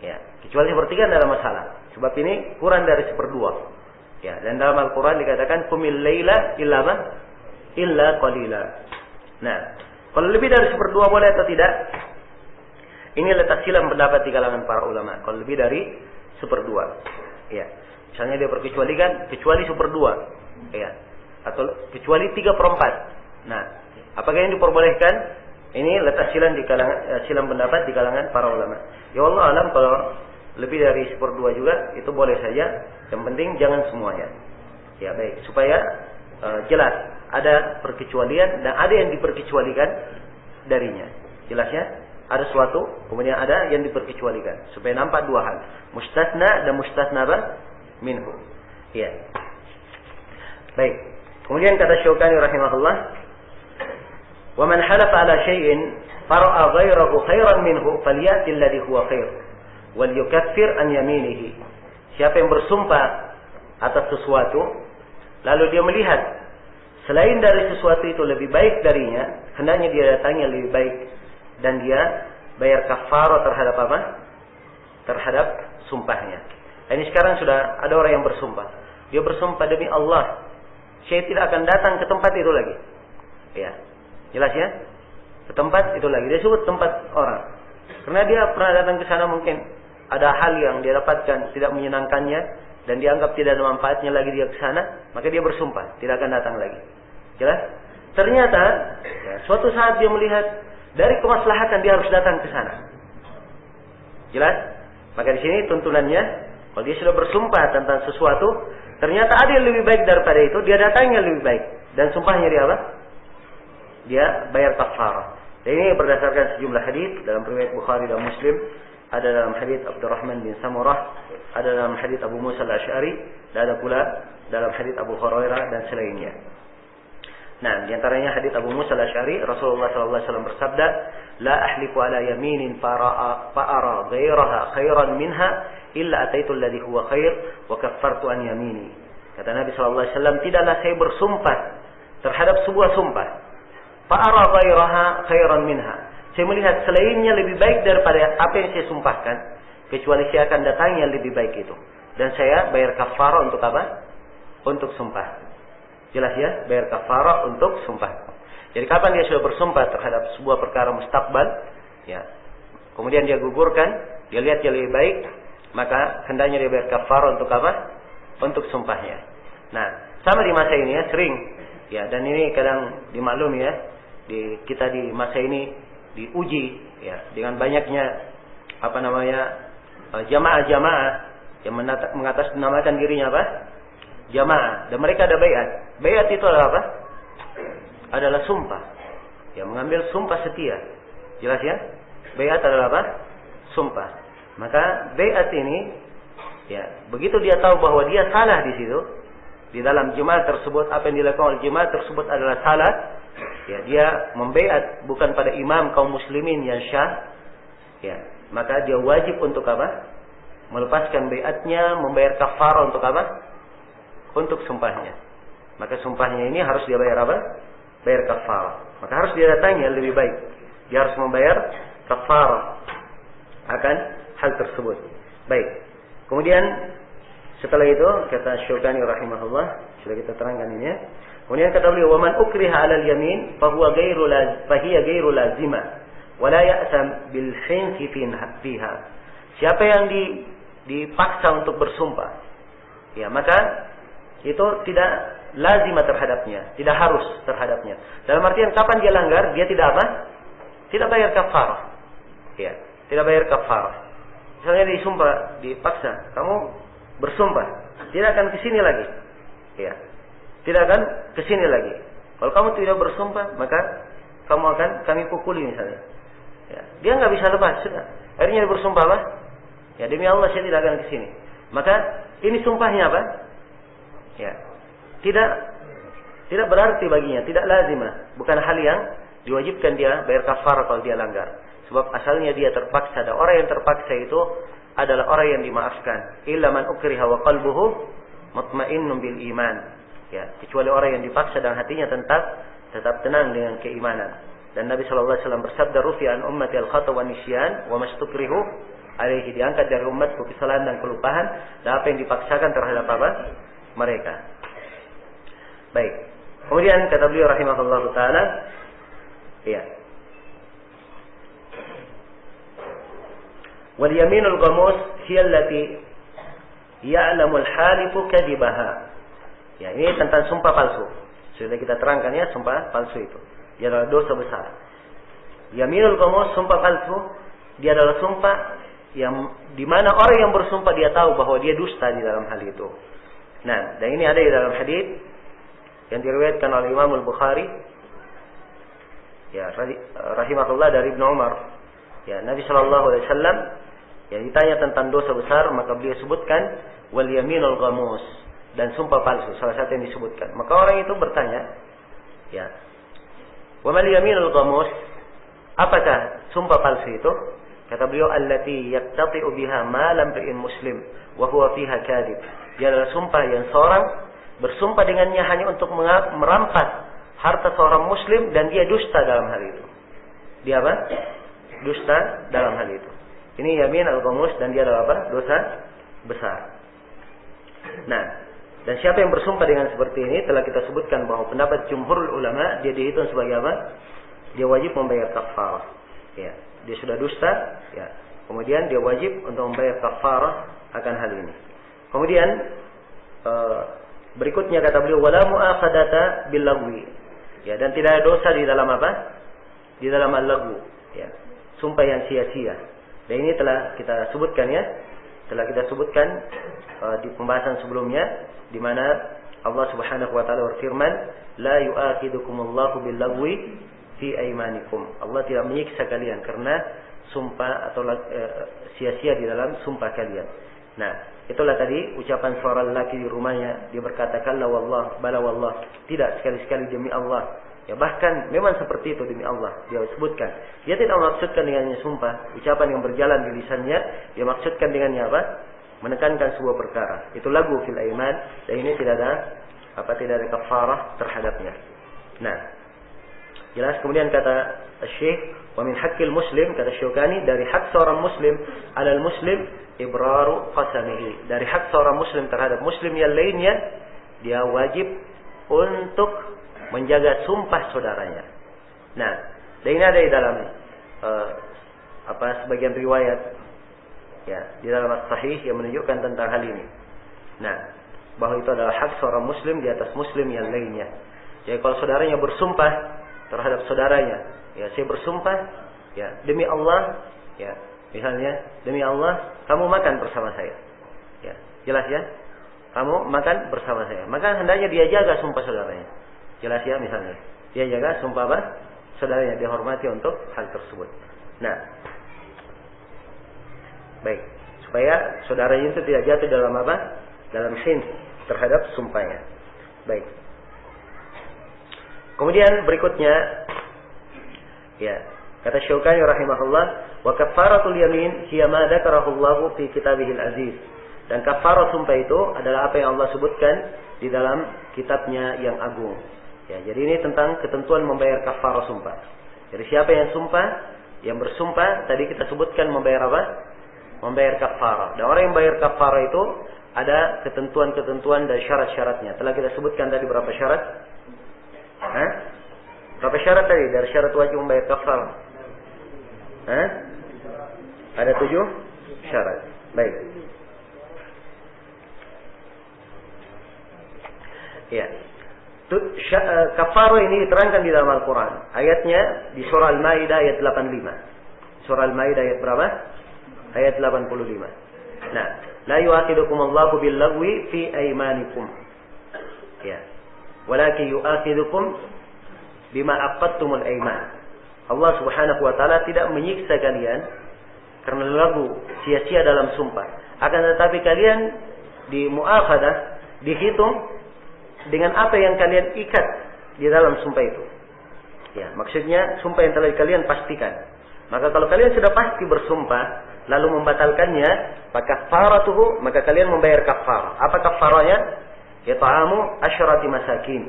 Ya, kecuali 1/3 tidak ada masalah. Sebab ini kurang dari 1/2. Ya, dan dalam Al-Quran dikatakan kumil laila illa qalila. Nah, kalau lebih dari 1/2 boleh atau tidak? Ini letak silam pendapat di kalangan para ulama. Kalau lebih dari 1/2, ya. Misalnya dia perkecualikan kecuali 1/2, ya, atau kecuali 3/4. Nah, apakah yang diperbolehkan? Ini letak silam di kalangan silam pendapat di kalangan para ulama. Ya Allah alam, kalau lebih dari 1/2 juga itu boleh saja. Yang penting jangan semuanya. Ya baik, supaya jelas ada perkecualian dan ada yang diperkecualikan darinya. Jelasnya ada suatu, kemudian ada yang diperkecualikan supaya nampak dua hal, mustasna dan mustasna minhu. Ya. Baik. Kemudian kata Syaukani rahimahullah, "Wa man halafa ala syai'in fara'a ghairahu khairan minhu falyati alladhi huwa khair wal yukaffir an yaminihi." Siapa yang bersumpah atas sesuatu lalu dia melihat selain dari sesuatu itu lebih baik darinya, hendaknya dia datangi yang lebih baik dan dia bayar kafarah terhadap apa? Terhadap sumpahnya. Ini sekarang sudah ada orang yang bersumpah. Dia bersumpah demi Allah, saya tidak akan datang ke tempat itu lagi. Ya. Jelas ya? Ke tempat itu lagi. Dia sebut tempat orang. Karena dia pernah datang ke sana, mungkin ada hal yang dia dapatkan tidak menyenangkannya dan dianggap tidak ada manfaatnya lagi dia ke sana, maka dia bersumpah tidak akan datang lagi. Jelas? Ternyata ya, suatu saat dia melihat dari kemaslahatan dia harus datang ke sana. Jelas? Maka di sini tuntunannya, kalau dia sudah bersumpah tentang sesuatu, ternyata ada yang lebih baik daripada itu, dia datangnya lebih baik dan sumpahnya dia apa? Dia bayar kafarah. Dan ini berdasarkan sejumlah hadis dalam riwayat Bukhari dan Muslim. Ada dalam hadis Abdurrahman bin Samurah, ada dalam hadis Abu Musa al-Asy'ari, dan ada pula dalam hadis Abu Hurairah dan selainnya. Nah, di antaranya hadis Abu Musa al-Asy'ari, Rasulullah sallallahu alaihi wasallam bersabda, "La ahlifu ala yaminin fa'ara ghairaha khairan minha illa ataitu alladhi huwa khair wa kaffartu an yamini." Kata Nabi sallallahu alaihi wasallam, tidaklah saya bersumpah terhadap sebuah sumpah, fa'ara ghairaha khairan minha, saya melihat selainnya lebih baik daripada apa yang saya sumpahkan, kecuali saya akan datang yang lebih baik itu. Dan saya bayar kafarah untuk apa? Untuk sumpah. Jelas ya? Bayar kafarah untuk sumpah. Jadi kapan dia sudah bersumpah terhadap sebuah perkara mustakbal, ya, kemudian dia gugurkan, dia lihat yang lebih baik, maka hendaknya dia bayar kafarah untuk apa? Untuk sumpahnya. Nah, sama di masa ini ya, sering. Ya, dan ini kadang dimaklumi ya. kita di masa ini diuji ya dengan banyaknya jamaah-jamaah yang mengatasnamakan dirinya apa? Jamaah, dan mereka ada baiat. Baiat itu adalah apa? Adalah sumpah. Ya, mengambil sumpah setia. Jelas ya? Baiat adalah apa? Sumpah. Maka baiat ini ya, begitu dia tahu bahwa dia salah di situ, di dalam jemaah tersebut, apa yang dilakukan oleh jemaah tersebut adalah salah, ya, dia membaiat bukan pada imam kaum muslimin yang syah, ya, maka dia wajib untuk apa? Melepaskan baiatnya, membayar kafarah untuk apa? Untuk sumpahnya. Maka sumpahnya ini harus dia bayar apa? Bayar kafarah. Maka harus dia datangi yang lebih baik. Dia harus membayar kafarah akan hal tersebut. Baik. Kemudian setelah itu kata Syaukani rahimahullah, sudah kita terangkan ini ya. Kemudian kata beliau, "Wa man ukriha 'alal yamin fa huwa ghairu lazimah wa la ya'sam bil hinsi fiha." Siapa yang dipaksa untuk bersumpah, ya, maka itu tidak lazimah terhadapnya, tidak harus terhadapnya. Dalam artian kapan dia langgar, dia tidak apa? Tidak bayar kafarah. Ya, tidak bayar kafarah. Misalnya disumpah, dipaksa, kamu bersumpah, tidak akan ke sini lagi. Ya. Tidak akan ke sini lagi. Kalau kamu tidak bersumpah, maka kami pukuli misalnya. Ya. Dia nggak bisa lepas, sudah. Akhirnya dia bersumpah apa? Ya, demi Allah saya tidak akan ke sini. Maka ini sumpahnya apa? Ya. Tidak berarti baginya, tidak lazimah, bukan hal yang diwajibkan dia bayar kafarah kalau dia langgar. Sebab asalnya dia terpaksa, dan orang yang terpaksa itu adalah orang yang dimaafkan. Illa man ukriha wa qalbuhu mutmainnun bil iman. Ya, kecuali orang yang dipaksa dan hatinya tetap tenang dengan keimanan. Dan Nabi sallallahu alaihi wasallam bersabda, "Rufi'an ummati al-khata wa nisyan wa mastukrihu alaihi." Diangkat dari umatku kesalahan dan kelupaan dan apa yang dipaksakan terhadap apa? Mereka. Baik. Kemudian kata beliau rahimahullahu taala, ya. Wal yaminul ghamus hiya allati ya'lamul halifu kadibaha. Ya, ini tentang sumpah palsu. Sudah kita terangkan ya, sumpah palsu itu. Dia adalah dosa besar. Yaminul ghamus, sumpah palsu, dia adalah sumpah yang di mana orang yang bersumpah dia tahu bahwa dia dusta di dalam hal itu. Nah, dan ini ada di dalam hadis yang diriwayatkan oleh Imam Al-Bukhari, ya, rahimahullah, dari Ibnu Umar. Ya, Nabi sallallahu alaihi wasallam yang ditanya tentang dosa besar, maka beliau sebutkan wal yaminul ghamus, dan sumpah palsu, salah satu yang disebutkan. Maka orang itu bertanya, ya, wa mal yaminul ghamus, apakah sumpah palsu itu? Kata beliau, allati yaqtati'u biha malam ri'in muslim wa huwa fiha kadhib. Dia adalah sumpah yang seorang bersumpah dengannya hanya untuk merampas harta seorang muslim dan dia dusta dalam hal itu. Dia apa? Dusta dalam hal itu. Ini yamin al-ghamus dan dia adalah apa? Dosa besar. Nah, dan siapa yang bersumpah dengan seperti ini telah kita sebutkan bahwa pendapat jumhurul ulama dia dihitung sebagai apa? Dia wajib membayar kafarah. Ya, dia sudah dusta, ya. Kemudian dia wajib untuk membayar kafarah akan hal ini. Kemudian berikutnya kata beliau wala mu'akhadata bil lagwi. Ya, dan tidak ada dosa di dalam apa? Di dalam al-lagwu, ya. Sumpah yang sia-sia. Dan ini telah kita sebutkan ya, telah kita sebutkan di pembahasan sebelumnya, di mana Allah Subhanahu wa taala berfirman, "La yu'akhidukumullahu bil-lagwi fi aymanikum." Allah tidak menyiksa kalian karena sumpah atau sia-sia di dalam sumpah kalian. Nah, itulah tadi ucapan seorang lelaki di rumahnya, dia berkata, "Kalla wallah, bala wallah." Tidak, sekali-sekali demi Allah. Ya, bahkan memang seperti itu demi Allah dia sebutkan. Dia tidak maksudkan dengannya sumpah, ucapan yang berjalan di lisannya, dia maksudkan dengannya apa? Menekankan sebuah perkara. Itu lagu fil aiman, dan ini tidak ada kafarah terhadapnya. Nah, jelas. Kemudian kata Syekh, wa min haqqil muslim, kata Syaukani, dari hak seorang muslim alal muslim ibraru qasamihi. Dari hak seorang muslim terhadap muslim yang lainnya, dia wajib untuk menjaga sumpah saudaranya. Nah, dan ini ada di dalam sebagian riwayat, ya, di dalam as-sahih yang menunjukkan tentang hal ini. Nah, bahwa itu adalah hak seorang muslim di atas muslim yang lainnya. Jadi kalau saudaranya bersumpah, terhadap saudaranya. Ya, saya bersumpah, ya, demi Allah, ya, misalnya, demi Allah, kamu makan bersama saya. Ya, jelas ya? Kamu makan bersama saya. Maka hendaknya dia jaga sumpah saudaranya. Jelas ya, misalnya. Dia jaga sumpah apa? Saudaranya, dia hormati untuk hal tersebut. Nah, baik. Supaya saudaranya itu tidak jatuh dalam apa? Dalam sin terhadap sumpahnya. Baik. Kemudian berikutnya, ya, kata Syaukani rahimahullah, wa kaffaratul yamin hiya ma dzakarahu Allah fi kitabihil aziz. Dan kafarah sumpah itu adalah apa yang Allah sebutkan di dalam kitabnya yang agung. Ya, jadi ini tentang ketentuan membayar kafarah sumpah. Jadi siapa yang sumpah, yang bersumpah, tadi kita sebutkan membayar apa? Membayar kafarah. Dan orang yang bayar kafarah itu ada ketentuan-ketentuan dan syarat-syaratnya. Telah kita sebutkan tadi berapa syarat? Hah? Berapa syarat tadi dari syarat wajib membayar kafarah? Hah? Ada 7 syarat. Baik. Ya. Kafarah ini diterangkan di dalam Al-Quran. Ayatnya di surah Al-Maidah ayat 85. Surah Al-Maidah ayat berapa? Ayat 85. Nah, la yu'akhidukum Allahu bil-lagwi fi aymanikum. Ya. Walakin yu'akhidukum bima aqadtumul ayman. Allah Subhanahu wa taala tidak menyiksa kalian karena lagu sia-sia dalam sumpah. Akan tetapi kalian di mu'akhadah dihitung dengan apa yang kalian ikat di dalam sumpah itu. Ya, maksudnya sumpah yang telah kalian pastikan. Maka kalau kalian sudah pasti bersumpah lalu membatalkannya, kafaratuhu, maka kalian membayar kafarah. Apa kafarahnya? Yata'amu asyrati masakin.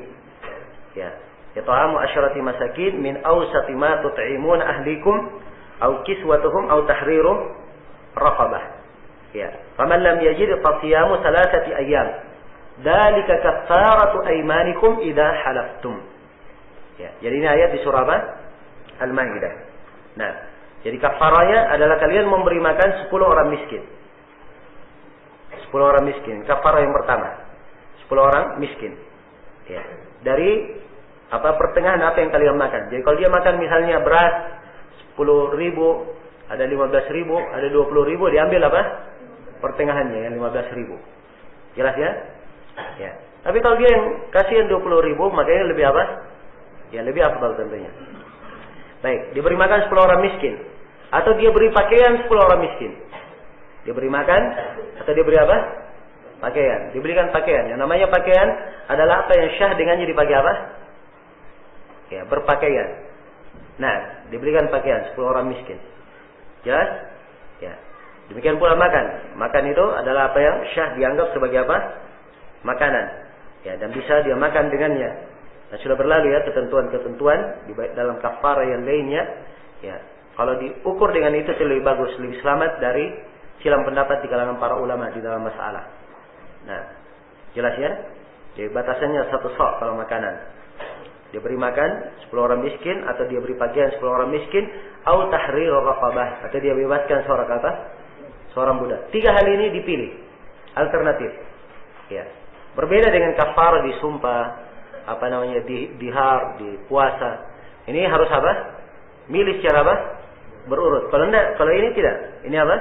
Ya, yata'amu asyrati masakin min awsati ma tut'imun ahlikum au kiswatuhum au tahriru raqabah. Ya, faman lam yajid fa siyamu 3 ayyam. Dzalika kaffaratu aymanikum idza halaftum. Ya, jadi ini ayat di surah apa? Al-Maidah. Nah, jadi kafarahnya adalah kalian memberi makan 10 orang miskin. 10 orang miskin, kafarah yang pertama. 10 orang miskin. Ya, dari apa pertengahan apa yang kalian makan. Jadi kalau dia makan misalnya beras 10.000, ada 15.000, ada 20.000, diambil apa? Pertengahannya yang 15.000. Jelas ya? Ya. Tapi kalau dia yang kasihan 20.000, makanya lebih apa? Ya, lebih afdal tentunya. Baik, diberi makan 10 orang miskin, atau dia beri pakaian 10 orang miskin. Dia beri makan atau dia beri apa? Pakaian. Diberikan pakaian. Yang namanya pakaian adalah apa yang syah dengannya dipakai apa? Ya, berpakaian. Nah, diberikan pakaian 10 orang miskin. Jelas? Ya. Demikian pula makan. Makan itu adalah apa yang syah dianggap sebagai apa? Makanan. Ya, dan bisa dia makan dengannya. Nah, sudah berlalu ya ketentuan-ketentuan di dalam kafarah yang lainnya. Ya, kalau diukur dengan itu lebih bagus, lebih selamat dari silang pendapat di kalangan para ulama di dalam masalah. Nah, jelas ya? Jadi batasannya 1 sok kalau makanan. Dia beri makan 10 orang miskin, atau dia beri pakaian 10 orang miskin, au tahriru raqabah, atau dia bebaskan seorang budak. 3 hal ini dipilih. Alternatif. Ya. Berbeda dengan kafarah di sumpah, apa namanya, di dihar, di puasa. Ini harus apa? Milih secara apa? Berurut. Kalau enggak, kalau ini tidak. Ini apa?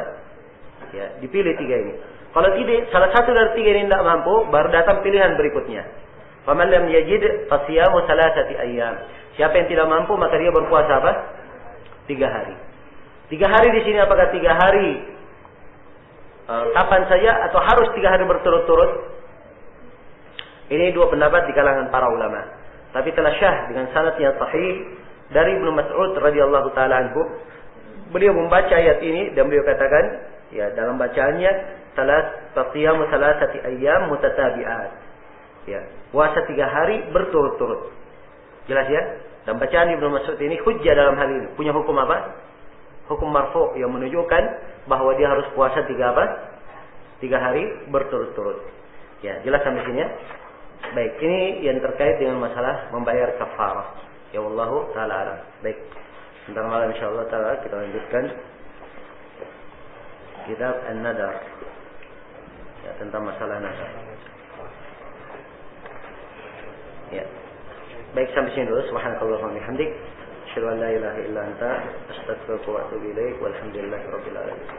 Ya, dipilih 3 ini. Kalau tidak, salah satu dari 3 ini tidak mampu, baru datang pilihan berikutnya. Faman lam yajid fasiyamu 3 ayyam. Siapa yang tidak mampu, maka dia berpuasa apa? 3 hari. 3 hari di sini apakah 3 hari kapan saja atau harus 3 hari berturut-turut? Ini 2 pendapat di kalangan para ulama. Tapi telah syah dengan sanad yang sahih dari Ibnu Mas'ud radhiyallahu taala anhu. Beliau membaca ayat ini dan beliau katakan, ya, dalam bacaannya, fasiyamu 3 ayyam mutatabi'at. Ya, puasa 3 hari berturut-turut. Jelas ya? Dan bacaan Ibnu Mas'ud ini hujjah dalam hal ini. Punya hukum apa? Hukum marfu' yang menunjukkan bahwa dia harus puasa 3 hari berturut-turut. Ya, jelas sampai sini ya? Baik, ini yang terkait dengan masalah membayar kafarah. Ya wallahu taala alam. Baik. Sebentar malam insyaallah taala kita lanjutkan kitab An-Nadar. Ya, tentang masalah nadar. Ya. Baik, sampai sini dulu. Subhanakallahumma wa bihamdik, asyhadu an la ilaha illa anta, astaghfiruka wa atubu ilaik. Walhamdulillahirabbil alamin.